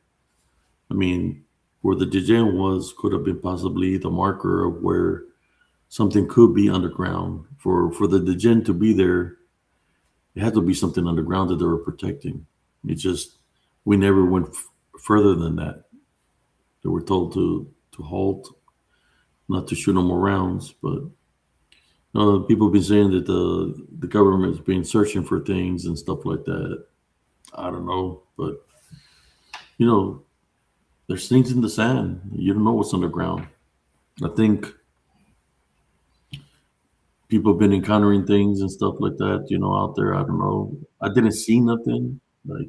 I mean, where the degen was could have been possibly the marker of where something could be underground. For the degen to be there, it had to be something underground that they were protecting. It just we never went further than that. They were told to halt, not to shoot no more rounds. But people have been saying that the government's been searching for things and stuff like that. I don't know, but you know, there's things in the sand. You don't know what's underground. I think people have been encountering things and stuff like that, out there. I don't know. I didn't see nothing, like,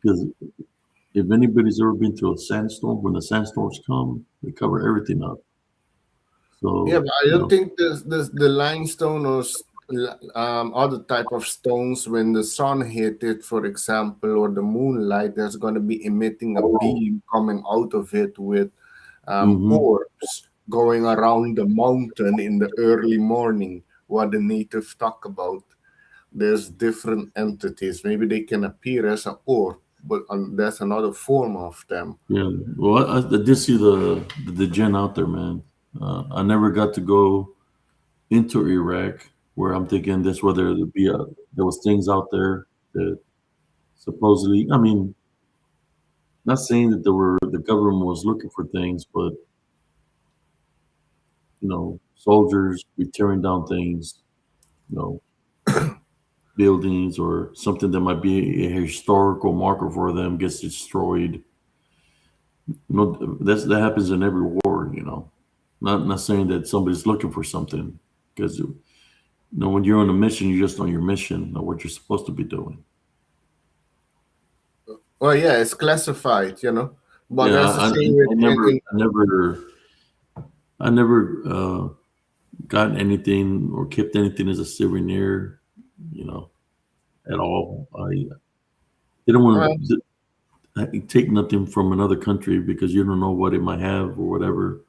because if anybody's ever been through a sandstorm, when the sandstorms come, they cover everything up. Yeah, So, but I don't think the limestone or other type of stones, when the sun hit it, for example, or the moonlight, there's going to be emitting a beam coming out of it with mhm. orbs going around the mountain in the early morning. What the natives talk about. There's different entities. Maybe they can appear as an orb, but that's another form of them. Yeah. Well, I did see the gen out there, man. I never got to go into Iraq, where I'm thinking that's where there was things out there that supposedly. I mean, not saying that the government was looking for things, but soldiers be tearing down things, you know, buildings or something that might be a historical marker for them gets destroyed. That happens in every war. Not saying that somebody's looking for something, because when you're on a mission, you're just on your mission, or what you're supposed to be doing. Well, yeah, it's classified, but Yeah, that's the same with I never got anything or kept anything as a souvenir, you know, at all. I didn't well, want to take nothing from another country because you don't know what it might have or whatever.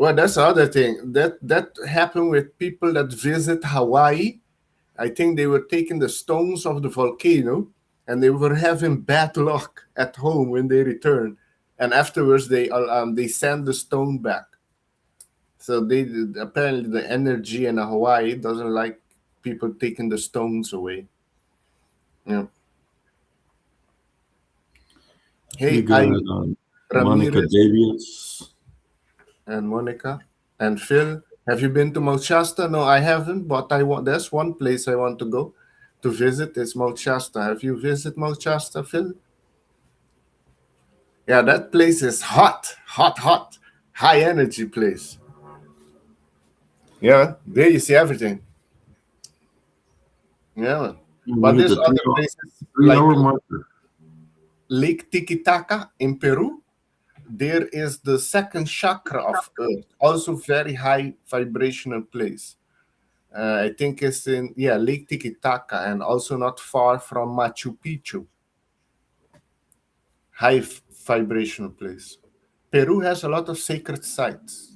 Well, that's the other thing. That happened with people that visit Hawaii. I think they were taking the stones of the volcano, and they were having bad luck at home when they returned. And afterwards, they send the stone back. So apparently the energy in Hawaii doesn't like people taking the stones away. Yeah. We Hey, got Monica Ramirez Davies. and Monica and Phil. Have you been to Mount Shasta? No, I haven't, but there's one place I want to go to visit. It's Mount Shasta. Have you visited Mount Shasta, Phil? Yeah, that place is hot, hot, hot. High energy place. Yeah, there you see everything. Yeah. But there's other places like 3-hour marker. Lake Titicaca in Peru. There is the second chakra of Earth, also very high vibrational place. I think it's in Lake Titicaca, and also not far from Machu Picchu. High vibrational place. Peru has a lot of sacred sites.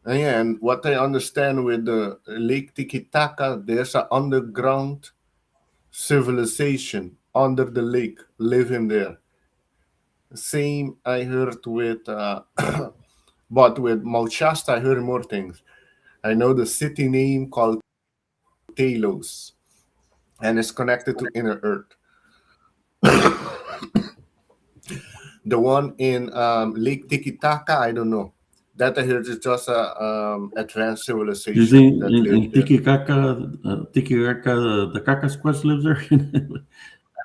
And what I understand with the Lake Titicaca, there's an underground civilization under the lake living there. Same I heard with, but with Mount Shasta, I heard more things. I know the city name called Talos, and it's connected to inner Earth. The one in Lake Titicaca, I don't know. That I heard is just a advanced civilization. You think in Titicaca, the Kaka squatch lives there?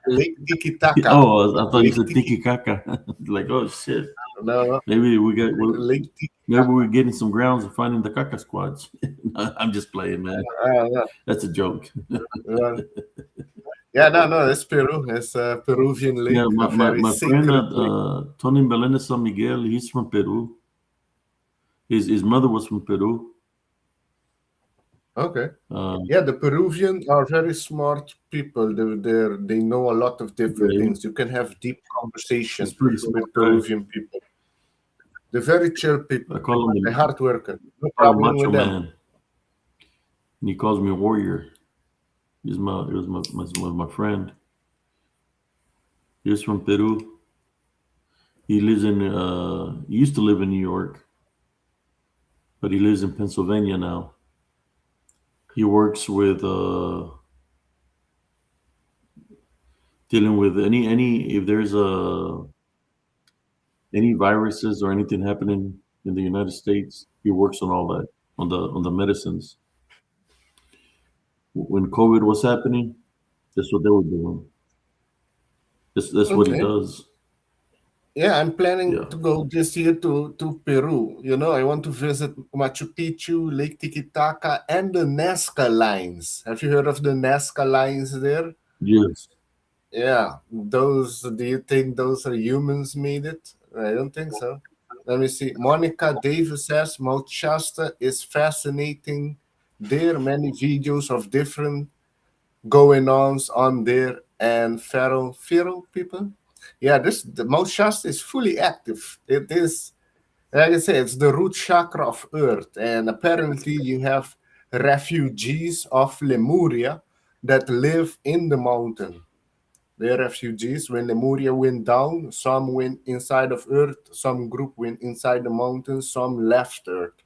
Lake Titicaca. Oh, I thought you said Titicaca. Like, oh shit. No, maybe Lake maybe we're getting some grounds and finding the Kaka squatch. I'm just playing, man. That's a joke. Yeah, no, it's Peru. It's a Peruvian lake. Yeah, my friend Tony Melendez San Miguel, he's from Peru. His mother was from Peru. Okay. The Peruvians are very smart people. They know a lot of different things. You can have deep conversations with Peruvian people. They're very chill people. They're hard workers. No problem with them. Man. And he calls me warrior. He was my friend. He was from Peru. He lives in he used to live in New York, but he lives in Pennsylvania now. He works with dealing with any if there's any viruses or anything happening in the United States. He works on all that, on the medicines. When COVID was happening, that's what they were doing. That's what he does. Yeah, I'm planning to go this year to Peru. I want to visit Machu Picchu, Lake Titicaca, and the Nazca lines. Have you heard of the Nazca lines there? Yes. Yeah, do you think those are humans made it? I don't think so. Let me see. Monica Davis says Mount Shasta is fascinating. There are many videos of different going-ons on there and feral people. Yeah, the Mount Shasta is fully active. It is, like I say, it's the root chakra of Earth. And apparently you have refugees of Lemuria that live in the mountain. They're refugees. When Lemuria went down, some went inside of Earth, some group went inside the mountains, some left Earth.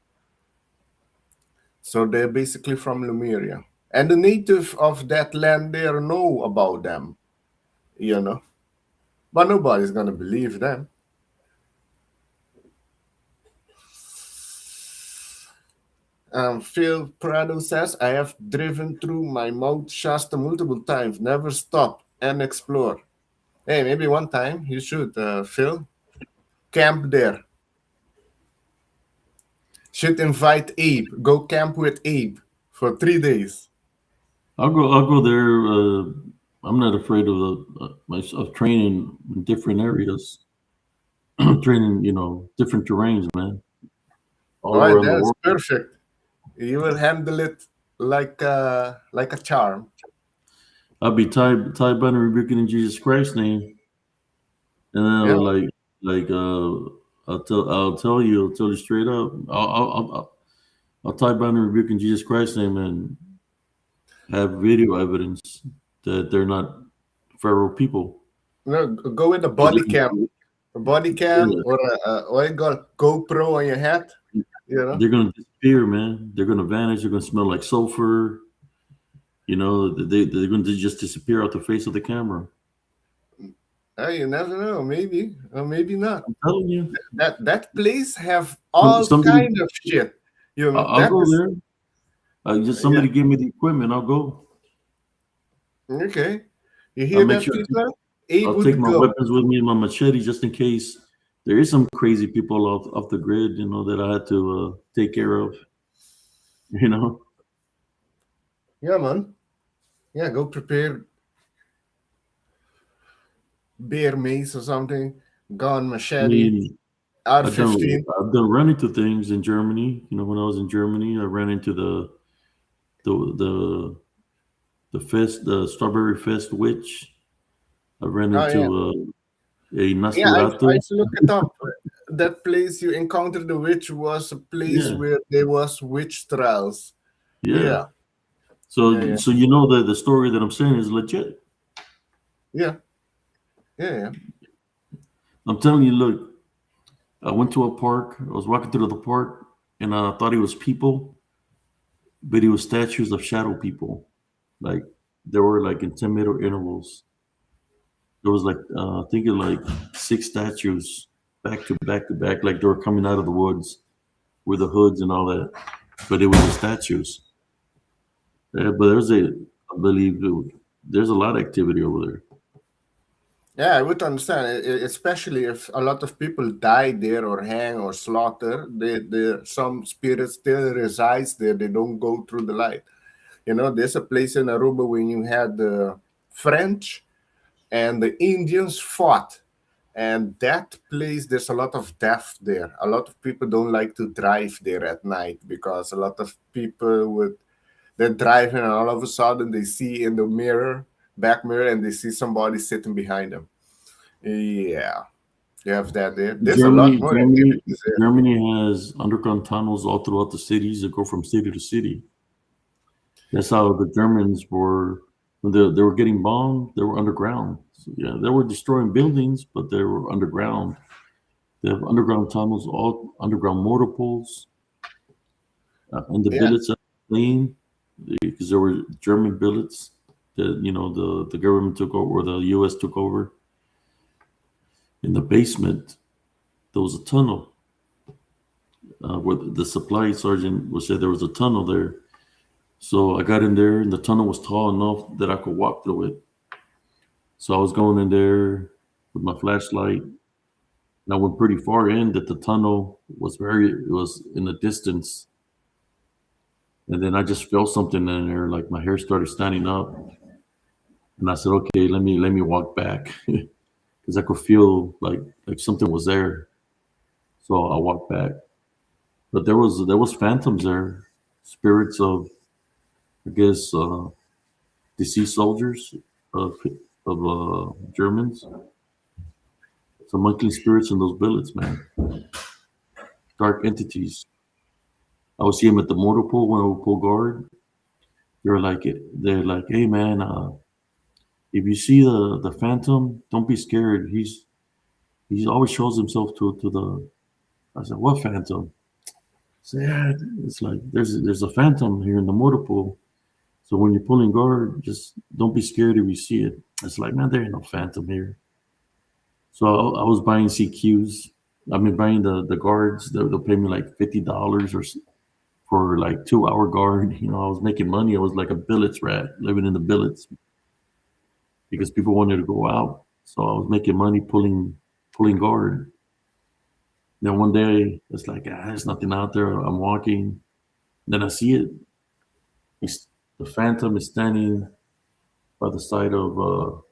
So they're basically from Lemuria. And the native of that land there know about them, But nobody's going to believe them. Phil Prado says, I have driven through my Mount Shasta multiple times, never stop and explore. Hey, maybe one time you should, Phil. Camp there. Should invite Abe. Go camp with Abe for 3 days. I'll go there. I'm not afraid of training in different areas. training, different terrains, man, all All right, around the that's world. perfect. You will handle it like a charm. I'll be tied by and rebuking in Jesus Christ's name, and then Yeah. I'll tell you straight up. I'll tie by and rebuke in Jesus Christ's name and have video evidence that they're not Pharaoh people. No, go with the body cam. A body cam or what you got, GoPro on your head. They're gonna disappear, man. They're gonna vanish. They're gonna smell like sulfur. They're going to just disappear out the face of the camera. Hey, you never know. Maybe or maybe not. I'm telling you. That place have all kind of shit. I'll go there. Just somebody give me the equipment. I'll go. Okay. You hear that, people? I'll take my weapons with me and my machete just in case there is some crazy people off the grid, that I had to take care of. Yeah, man. Yeah, go prepare bear mace or something, gun, machete, R15. I've done run into things in Germany. When I was in Germany, I ran into the Strawberry Fest witch. I ran into a Nosferatu. I used to look it up. That place you encountered the witch was a place where there was witch trials. Yeah. So that the story that I'm saying is legit. Yeah. I'm telling you, look, I went to a park. I was walking through the park, and I thought it was people, but it was statues of shadow people. Like they were like in 10-meter intervals. There was I think like 6 statues back to back to back, like they were coming out of the woods with the hoods and all that. But it was the statues. Yeah, but I believe there's a lot of activity over there. Yeah, I would understand, especially if a lot of people die there or hang or slaughter. Some spirits still resides there. They don't go through the light. There's a place in Aruba when you had the French and the Indians fought. And that place, there's a lot of death there. A lot of people don't like to drive there at night because a lot of people they're driving and all of a sudden they see in the back mirror, and they see somebody sitting behind them. Yeah, you have that there. There's a lot more activities there. Germany has underground tunnels all throughout the cities that go from city to city. That's how the Germans were. When they were getting bombed, they were underground. So, yeah, they were destroying buildings, but they were underground. They have underground tunnels, all underground mortar pools, and the billets are clean because there were German billets that the government took over, or the U.S. took over. In the basement, there was a tunnel where the supply sergeant would say there was a tunnel there. So I got in there, and the tunnel was tall enough that I could walk through it. So I was going in there with my flashlight, and I went pretty far in that the tunnel was in the distance. And then I just felt something in there, like my hair started standing up. And I said, okay, let me walk back because I could feel like something was there. So I walked back. But there was phantoms there, spirits of, I guess, deceased soldiers of Germans. Some unclean spirits in those billets, man. Dark entities. I would see them at the mortar pool when I would pull guard. They're like, hey man, if you see the phantom, don't be scared. He always shows himself to the. I said, what phantom? I said, yeah, it's like there's a phantom here in the mortar pool. So when you're pulling guard, just don't be scared if you see it. It's like, man, there ain't no phantom here. So I was buying CQs. Buying the guards. They'll pay me like $50 or for like 2-hour guard. I was making money. I was like a billets rat living in the billets because people wanted to go out. So I was making money pulling guard. Then one day it's like, there's nothing out there. I'm walking. Then I see it. The phantom is standing by the side of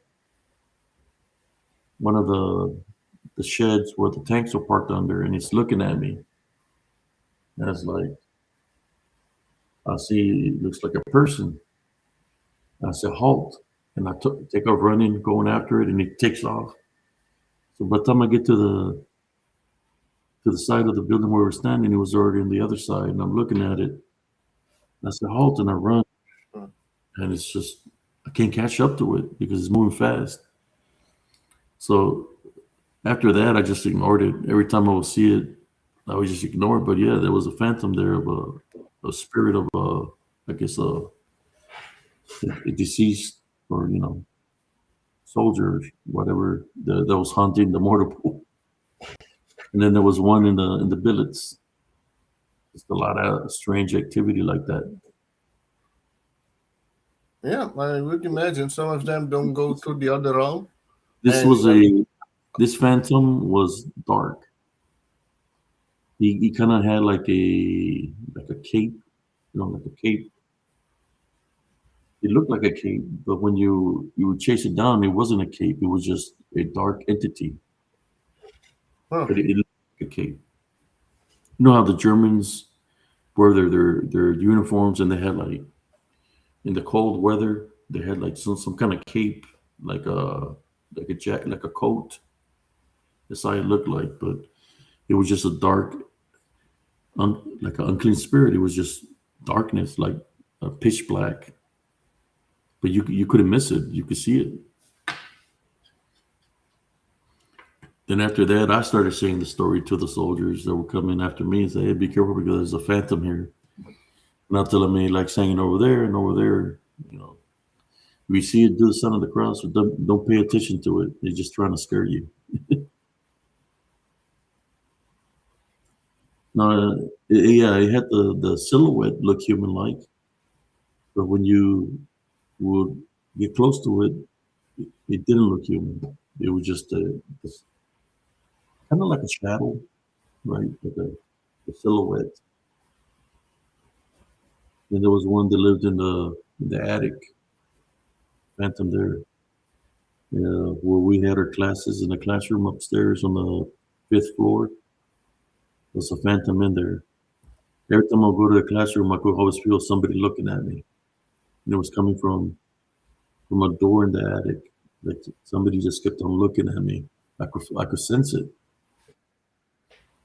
one of the the sheds where the tanks are parked under, and he's looking at me. And I was like, I see it looks like a person. I said, halt. And I take off running, going after it, and he takes off. So by the time I get to the side of the building where we're standing, it was already on the other side. And I'm looking at it. And I said, halt, and I run. And it's just, I can't catch up to it because it's moving fast. So after that, I just ignored it. Every time I would see it, I would just ignore it. But yeah, there was a phantom there of a spirit of, I guess, a deceased or, soldier, whatever, that was haunting the mortar pool. And then there was one in the billets. Just a lot of strange activity like that. Yeah, I would imagine some of them don't go through the other realm. This phantom was dark. He kind of had like a cape, like a cape. It looked like a cape, but when you would chase it down, it wasn't a cape. It was just a dark entity. Huh. But it looked like a cape. You know how the Germans wear their uniforms, and they had like in the cold weather, they had like some kind of cape, like a jacket, like a coat. That's how it looked like, but it was just a dark, like an unclean spirit. It was just darkness, like a pitch black. But you couldn't miss it. You could see it. Then after that, I started saying the story to the soldiers that were coming after me and say, "Hey, be careful because there's a phantom here." Not telling me like saying over there and over there. We see it do the sign of the cross, but don't pay attention to it. They're just trying to scare you. No, yeah, it had the silhouette look human-like, but when you would get close to it, it didn't look human. It was just kind of like a shadow, right? Like a silhouette. And there was one that lived in the attic, phantom there, where we had our classes in the classroom upstairs on the 5th floor. There's a phantom in there. Every time I go to the classroom, I could always feel somebody looking at me. And it was coming from a door in the attic. Like somebody just kept on looking at me. I could sense it. And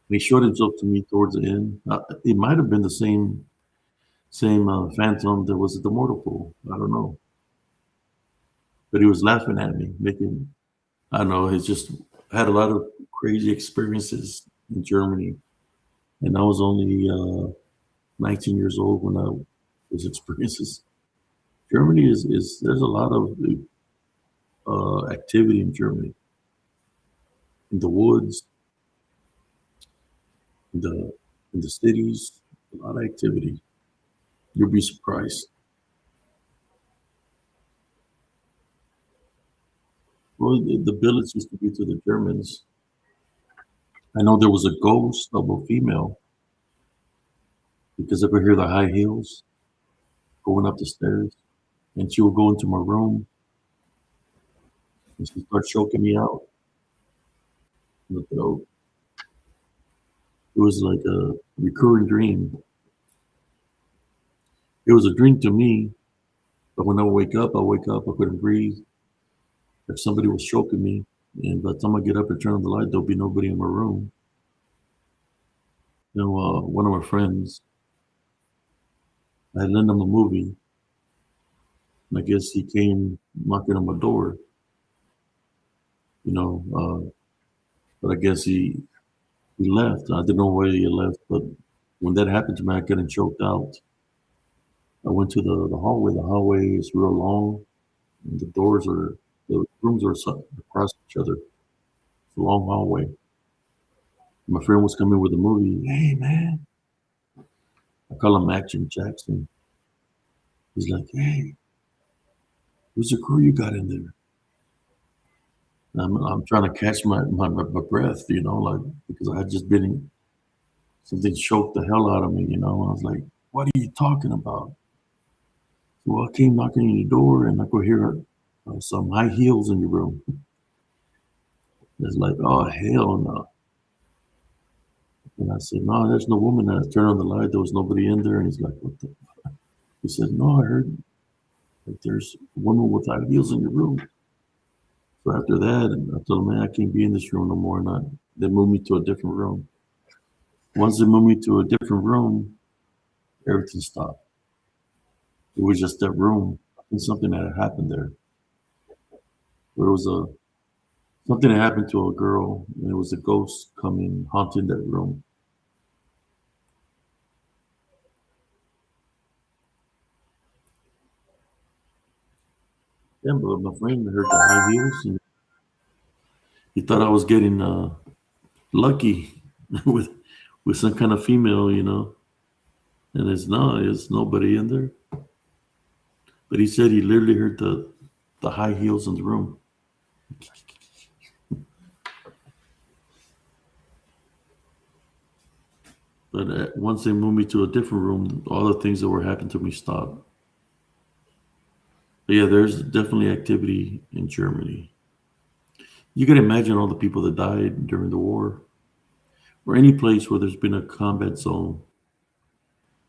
he showed himself to me towards the end. It might have been the same phantom that was at the mortal pool. I don't know. But he was laughing at me, I don't know. It's just I had a lot of crazy experiences in Germany, and I was only 19 years old when those experiences. Germany is there's a lot of activity in Germany, in the woods, in the cities, a lot of activity. You'll be surprised. Well, the billets used to be to the Germans. I know there was a ghost of a female because I could hear the high heels going up the stairs, and she would go into my room and she started choking me out. It was like a recurring dream. It was a dream to me, but when I wake up, I couldn't breathe. If somebody was choking me, and by the time I get up and turn on the light, there'll be nobody in my room. One of my friends, I had lent him a movie. And I guess he came knocking on my door, but I guess he left. I didn't know why he left, but when that happened to me, I getting choked out. I went to the hallway. The hallway is real long, and the rooms are across each other. It's a long hallway. My friend was coming with a movie. Hey, man. I call him Action Jackson. He's like, hey, who's the crew you got in there? I'm trying to catch my breath, because I had just been, something choked the hell out of me, I was like, what are you talking about? Well, I came knocking on your door and I could hear some high heels in your room. It's like, oh, hell no. And I said, no, there's no woman. And I turned on the light. There was nobody in there. And he's like, what the fuck? He said, no, I heard that there's a woman with high heels in your room. So after that, and I told him, man, I can't be in this room no more. And they moved me to a different room. Once they moved me to a different room, everything stopped. It was just that room. And something that had happened there. There was something that happened to a girl, and it was a ghost coming, haunting that room. Yeah, but my friend heard the high heels, and he thought I was getting lucky with some kind of female, and it's not. It's nobody in there. But he said he literally heard the high heels in the room. But once they moved me to a different room, all the things that were happening to me stopped. But yeah, there's definitely activity in Germany. You can imagine all the people that died during the war, or any place where there's been a combat zone.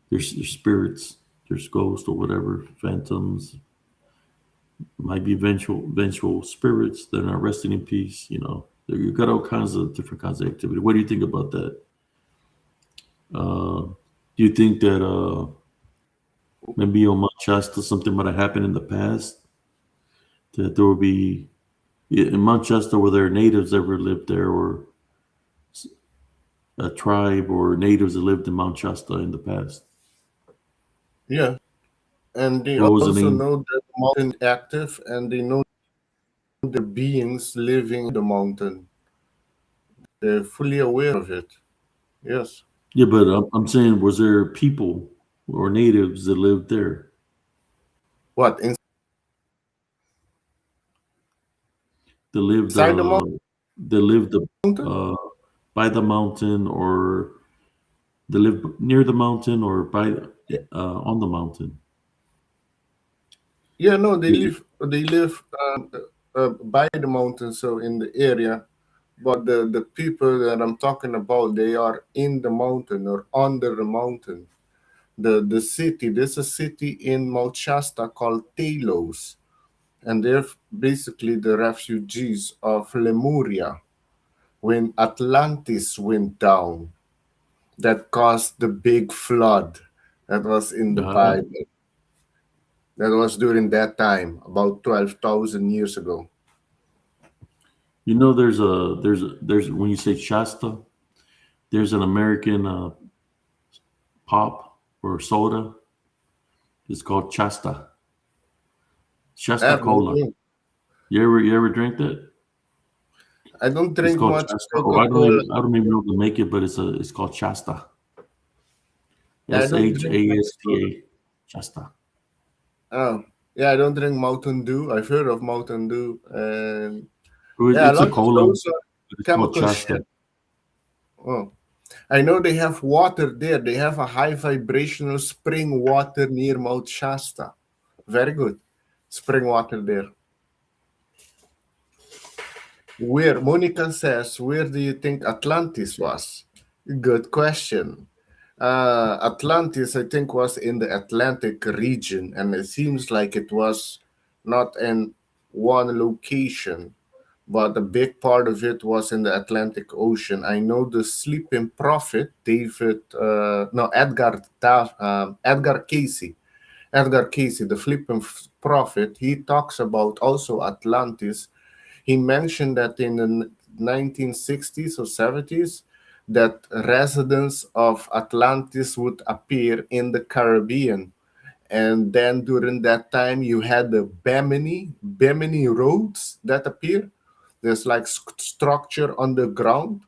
There's spirits, there's ghosts or whatever, phantoms, might be vengeful spirits that are not resting in peace. You've got all kinds of different kinds of activity. What do you think about that? Do you think that maybe on Mount Shasta something might have happened in the past? That there will be in Mount Shasta, were there natives ever lived there, or a tribe or natives that lived in Mount Shasta in the past? Yeah, and they What was the also name? know that the mountain is active, and they know the beings living in the mountain. They're fully aware of it. Yes. Yeah, but I'm saying, was there people or natives that lived there? What, That lived inside the that lived mountain? by the mountain, or they lived near the mountain, or by on the mountain? Yeah, no, they Yeah. live by the mountain, so in the area. But the people that I'm talking about, they are in the mountain or under the mountain. The city, there's a city in Mount Shasta called Talos, and they're basically the refugees of Lemuria when Atlantis went down. That caused the big flood that was in the Uh, Bible. That was during that time, about 12,000 years ago. there's when you say Shasta, there's an American pop or soda. It's called I Shasta have no Cola. clue. You ever drink that? I don't It's drink called much Shasta. Oh, Coca-Cola. I don't even know how to make it, but it's called Shasta. I don't drink Shasta. Shasta. Oh, yeah, I don't drink Mountain Dew. I've heard of Mountain Dew, and yeah, a It's a lot of cola, those are but it's called chemical Shasta. shit. Oh, I know they have water there. They have a high vibrational spring water near Mount Shasta. Very good. Spring water there. Where Monica says, where do you think Atlantis was? Good question. Atlantis, I think, was in the Atlantic region, and it seems like it was not in one location, but a big part of it was in the Atlantic Ocean. I know the sleeping prophet, Edgar Casey. Edgar Casey, the sleeping prophet, he talks about also Atlantis. He mentioned that in the 1960s or 70s, that residents of Atlantis would appear in the Caribbean. And then during that time, you had the Bemini roads that appear. There's like structure on the ground,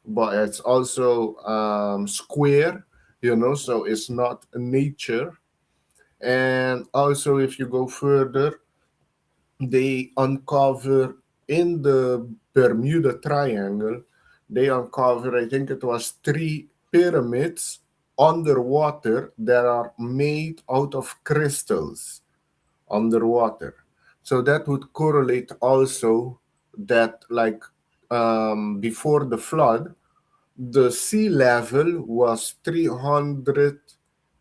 but it's also square, so it's not nature. And also, if you go further, they uncover in the Bermuda Triangle, they uncover, I think it was 3 pyramids underwater that are made out of crystals underwater. So that would correlate also that like before the flood, the sea level was 300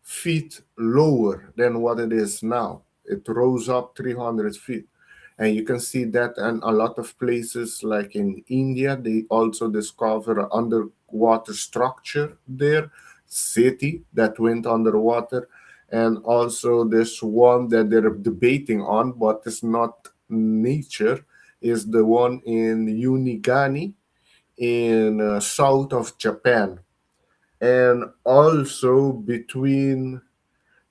feet lower than what it is now. It rose up 300 feet. And you can see that in a lot of places, like in India, they also discover an underwater structure there, city that went underwater. And also this one that they're debating on, but it's not nature, is the one in Unigani in south of Japan, and also between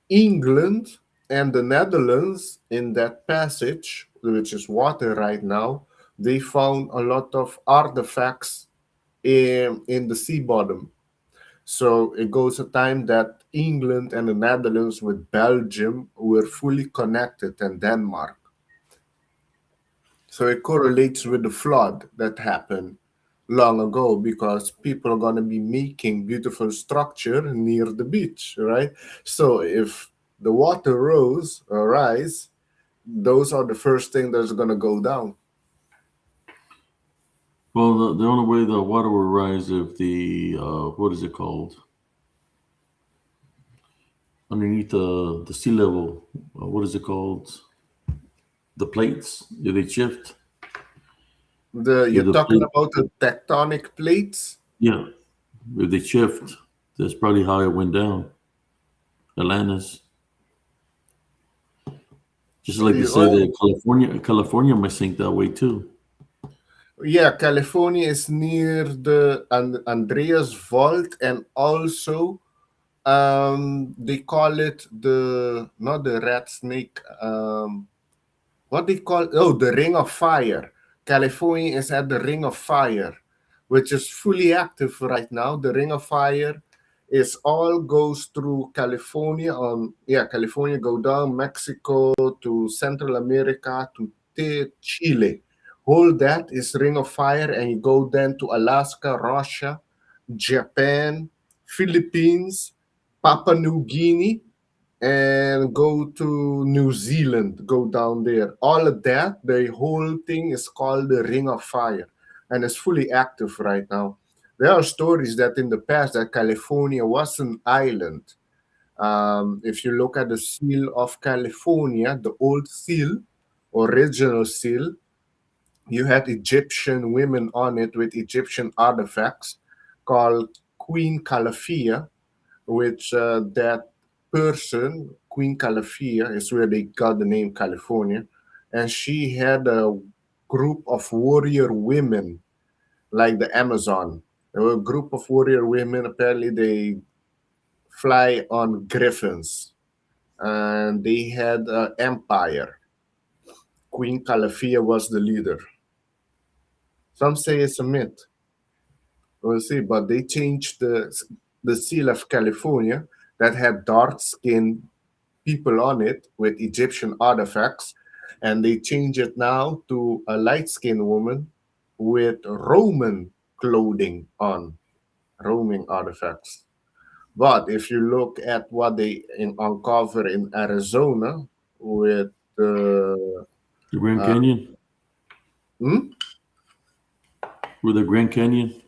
England and the Netherlands in that passage, which is water right now. They found a lot of artifacts in the sea bottom. So it goes a time that England and the Netherlands with Belgium were fully connected, and Denmark. So it correlates with the flood that happened long ago, because people are going to be making beautiful structure near the beach, right? So if the water rose or rise, those are the first thing that's going to go down. Well, the only way the water will rise if the what is it called? Underneath the sea level, what is it called? The plates, if they shift. You're The talking plate, about the tectonic plates. yeah, if they shift, that's probably how it went down. Atlantis. Just like they say Oh, that California might sink that way too. yeah, California is near the Andreas Fault, and also they call it the not the rat snake, what they call, oh, the Ring of Fire. California is at the Ring of Fire, which is fully active right now. The Ring of Fire is all goes through California, California, go down Mexico to Central America to Chile. Whole that is Ring of Fire, and you go then to Alaska, Russia, Japan, Philippines, Papua New Guinea, and go to New Zealand, go down there. All of that, the whole thing is called the Ring of Fire, and it's fully active right now. There are stories that in the past that California was an island. If you look at the seal of California, the old seal, original seal, you had Egyptian women on it with Egyptian artifacts called Queen Calafia, which that person, Queen Calafia, is where they got the name California. And she had a group of warrior women, like the Amazon. There were a group of warrior women. Apparently, they fly on griffins, and they had an empire. Queen Calafia was the leader. Some say it's a myth. We'll see, but they changed the seal of California that had dark skin people on it with Egyptian artifacts, and they change it now to a light skinned woman with Roman clothing on, Roman artifacts. But if you look at what they uncover in Arizona with the The Grand uh, Canyon, hmm? with the Grand Canyon.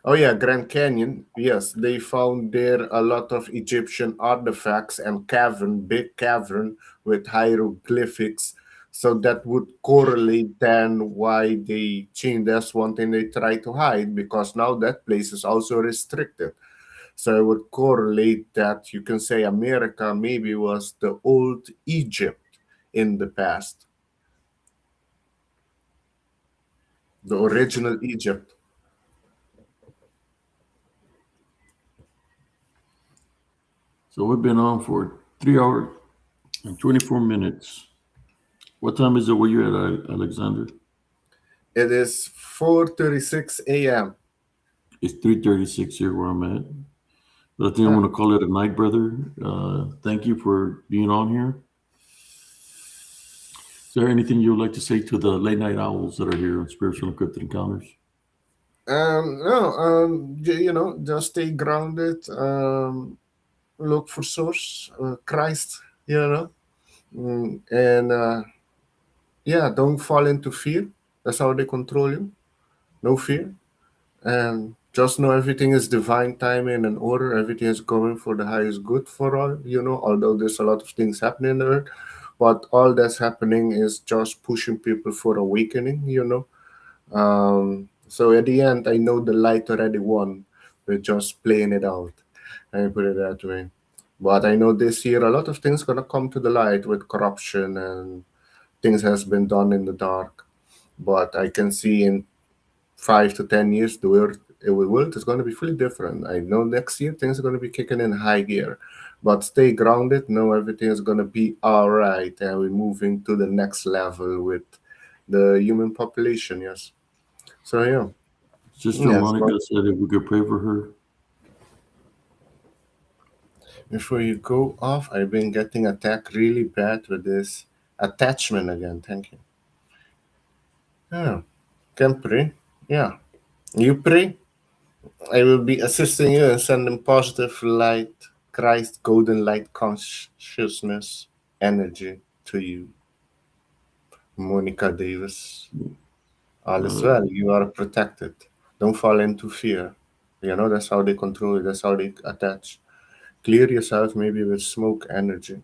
Oh yeah, Grand Canyon. Yes, they found there a lot of Egyptian artifacts and big cavern with hieroglyphics. So that would correlate then why they changed. That's one thing they try to hide, because now that place is also restricted. So it would correlate that you can say America maybe was the old Egypt in the past, the original Egypt. So we've been on for 3 hours and 24 minutes. What time is it where you're at, Alexander? It is 4:36 a.m. It's 3:36 here where I'm at. But I think I'm going to call it a night, brother. Thank you for being on here. Is there anything you would like to say to the late night owls that are here on Spiritual Encrypted Encounters? No, just stay grounded. Look for source, Christ, and don't fall into fear. That's how they control you. no fear, and just know everything is divine timing and order. Everything is going for the highest good for all. Although there's a lot of things happening on the earth, but all that's happening is just pushing people for awakening. So at the end, I know the light already won. We're just playing it out. I put it that way. But I know this year a lot of things gonna come to the light with corruption and things has been done in the dark. But I can see in 5 to 10 years the world is gonna be fully different. I know next year things are gonna be kicking in high gear. But stay grounded, know everything is gonna be alright, and we're moving to the next level with the human population, yes. So yeah. Sister Yes, but Monica said if we could pray for her. before you go off, I've been getting attacked really bad with this attachment again. Thank you. Yeah. Can pray. Yeah. You pray. I will be assisting you in sending positive light, Christ, golden light consciousness, energy to you. Monica Davis. All is well. You are protected. Don't fall into fear. That's how they control you. That's how they attach. Clear yourself maybe with smoke energy.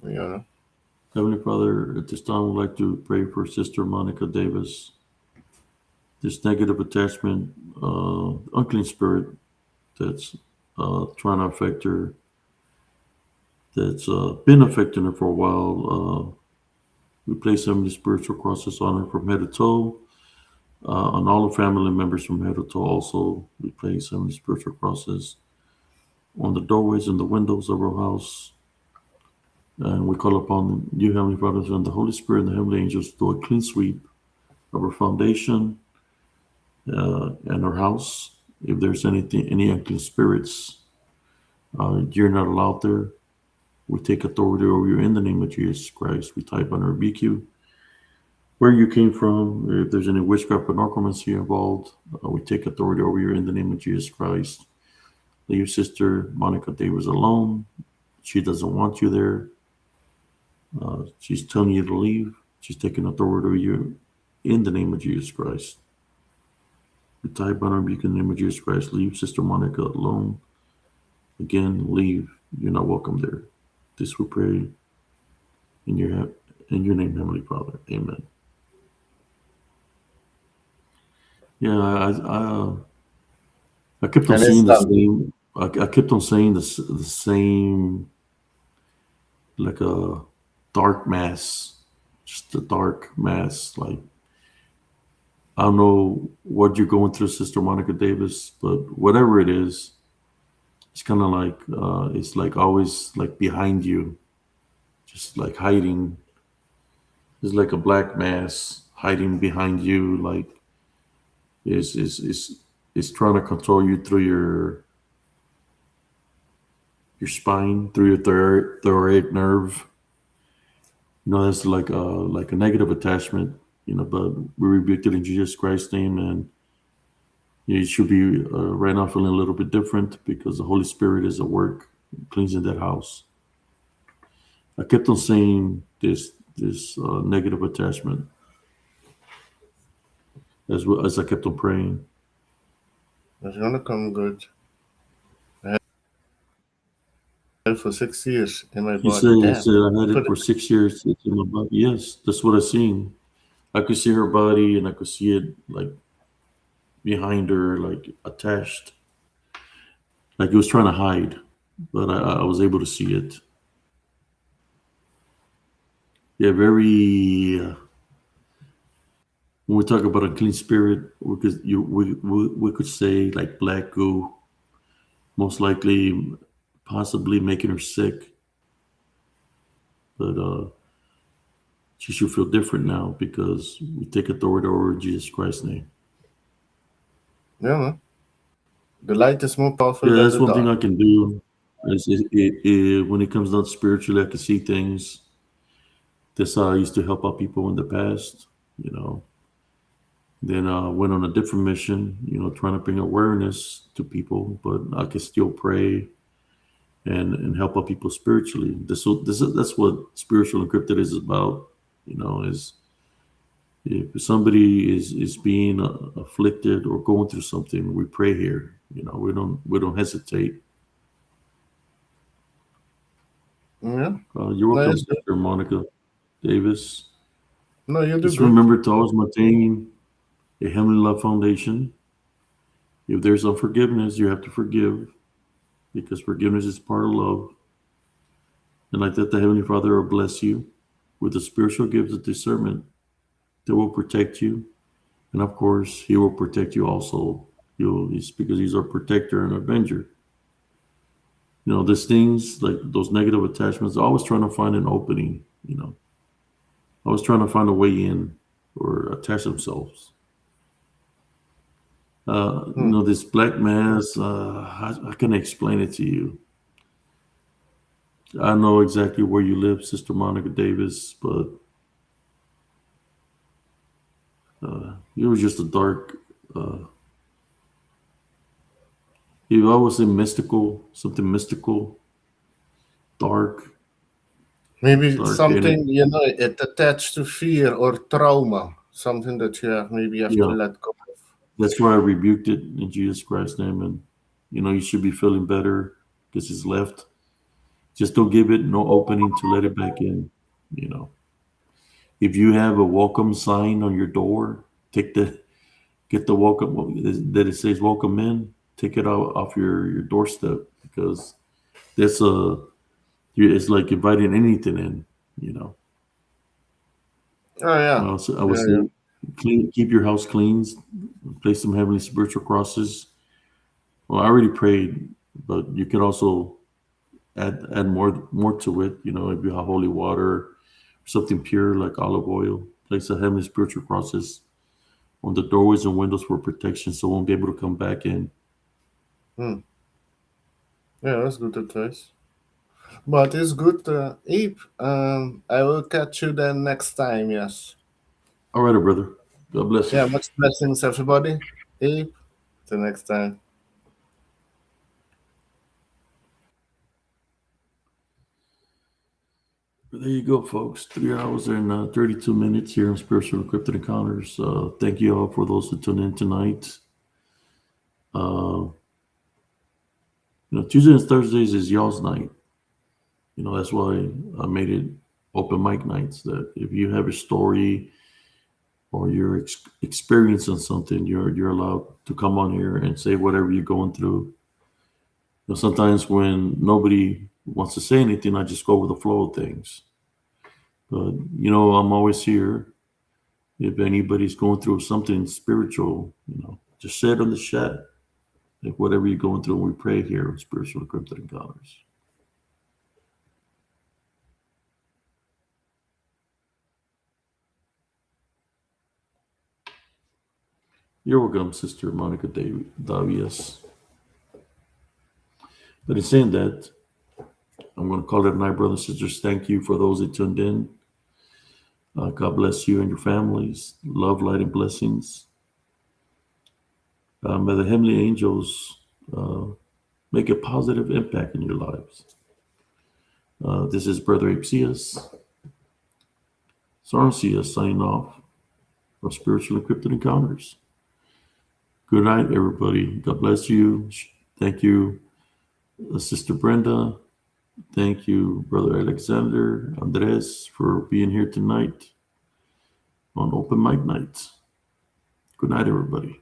Heavenly Father, at this time, we'd like to pray for Sister Monica Davis. This negative attachment, unclean spirit that's trying to affect her, that's been affecting her for a while. We place some of the spiritual crosses on her from head to toe. On all the family members from head to toe also, we place some of the spiritual crosses on the doorways and the windows of our house. And we call upon you, Heavenly Father, and the Holy Spirit and the heavenly angels to do a clean sweep of our foundation and our house. If there's any unclean spirits, you're not allowed there. We take authority over you in the name of Jesus Christ. We type and rebuke you. Where you came from, if there's any witchcraft or necromancy involved, we take authority over you in the name of Jesus Christ. Leave your sister Monica Davis alone. She doesn't want you there. She's telling you to leave. She's taking authority over you in the name of Jesus Christ. We type and rebuke in the name of Jesus Christ. Leave Sister Monica alone. Again, leave. You're not welcome there. This we pray in your name, Heavenly Father. Amen. Yeah, I kept on And it's seeing the done. same. I kept on saying the same, like a dark mass, just a dark mass. Like, I don't know what you're going through, Sister Monica Davis, but whatever it is, it's kind of like it's like always like behind you, just like hiding. It's like a black mass hiding behind you, like is trying to control you through your spine, through your thoracic nerve. That's like a negative attachment. But we rebuked it in Jesus Christ's name, and you should be right now feeling a little bit different because the Holy Spirit is at work cleansing that house. I kept on saying this negative attachment as I kept on praying. It's gonna come good. I had it for 6 years in my He body. said Damn. I had it for 6 years in my body. Yes, that's what I seen. I could see her body and I could see it like behind her, like attached. Like it was trying to hide, but I was able to see it. Yeah, very. When we talk about a clean spirit, we could say like black goo, most likely, possibly making her sick. But she should feel different now because we take authority over Jesus Christ's name. Yeah, man. The light is more powerful Yeah, than that's the one thing I dark. can do. When it comes down to spiritually, I can see things. That's how I used to help out people in the past. Then I went on a different mission. Trying to bring awareness to people, but I can still pray and help out people spiritually. That's what spiritual encrypted is about. Is If somebody is being afflicted or going through something, we pray here. We don't hesitate. Yeah. You're welcome, Nice. Sister Monica Davis. No, you do Just good. remember to always maintain a heavenly love foundation. If there's unforgiveness, you have to forgive, because forgiveness is part of love. And like that, the Heavenly Father will bless you with the spiritual gifts of discernment that will protect you. And of course, He will protect you also. It's because He's our protector and avenger. These things, like those negative attachments, always trying to find an opening, always trying to find a way in or attach themselves. This black mass, I can explain it to you. I know exactly where you live, Sister Monica Davis, but it was just a dark. You always say mystical, something mystical, dark, Maybe dark something, energy. it attached to fear or trauma, something that you have to Yeah, let go of. that's why I rebuked it in Jesus Christ's name, and you should be feeling better because it's left. Just don't give it no opening to let it back in. You know, if you have a welcome sign on your door, get the welcome that it says welcome in. Take it out off your doorstep, because that's it's like inviting anything in. You know, Oh yeah, I would yeah, yeah. say keep your house clean, place some heavenly spiritual crosses. Well, I already prayed, but you can also add more to it. If you have holy water, something pure like olive oil, place the heavenly spiritual crosses on the doorways and windows for protection, so won't be able to come back in. Hmm. Yeah, that's good advice. But it's good, Abe. I will catch you then next time. Yes. All right, brother. God bless you. Yeah. Much blessings, everybody. Abe. Till next time. There you go, folks. 3 hours and 32 minutes here on Spiritual Encrypted Encounters. Thank you all for those who tuned in tonight. Tuesdays and Thursdays is y'all's night. That's why I made it open mic nights. That if you have a story or you're experiencing something, you're allowed to come on here and say whatever you're going through. Sometimes when nobody wants to say anything, I just go with the flow of things. But I'm always here. If anybody's going through something spiritual, just say it on the chat. Like whatever you're going through, we pray here on Spiritual Encrypted Encounters. You're welcome, Sister Monica Davies. But in saying that, I'm going to call it a night, brothers and sisters. Thank you for those that tuned in. God bless you and your families. Love, light, and blessings. May the heavenly angels make a positive impact in your lives. This is Brother Apesius, Sarncius signing off for Spiritual Encrypted Encounters. Good night, everybody. God bless you. Thank you, Sister Brenda. Thank you, Brother Alexander Andres, for being here tonight on Open Mic Nights. Good night, everybody.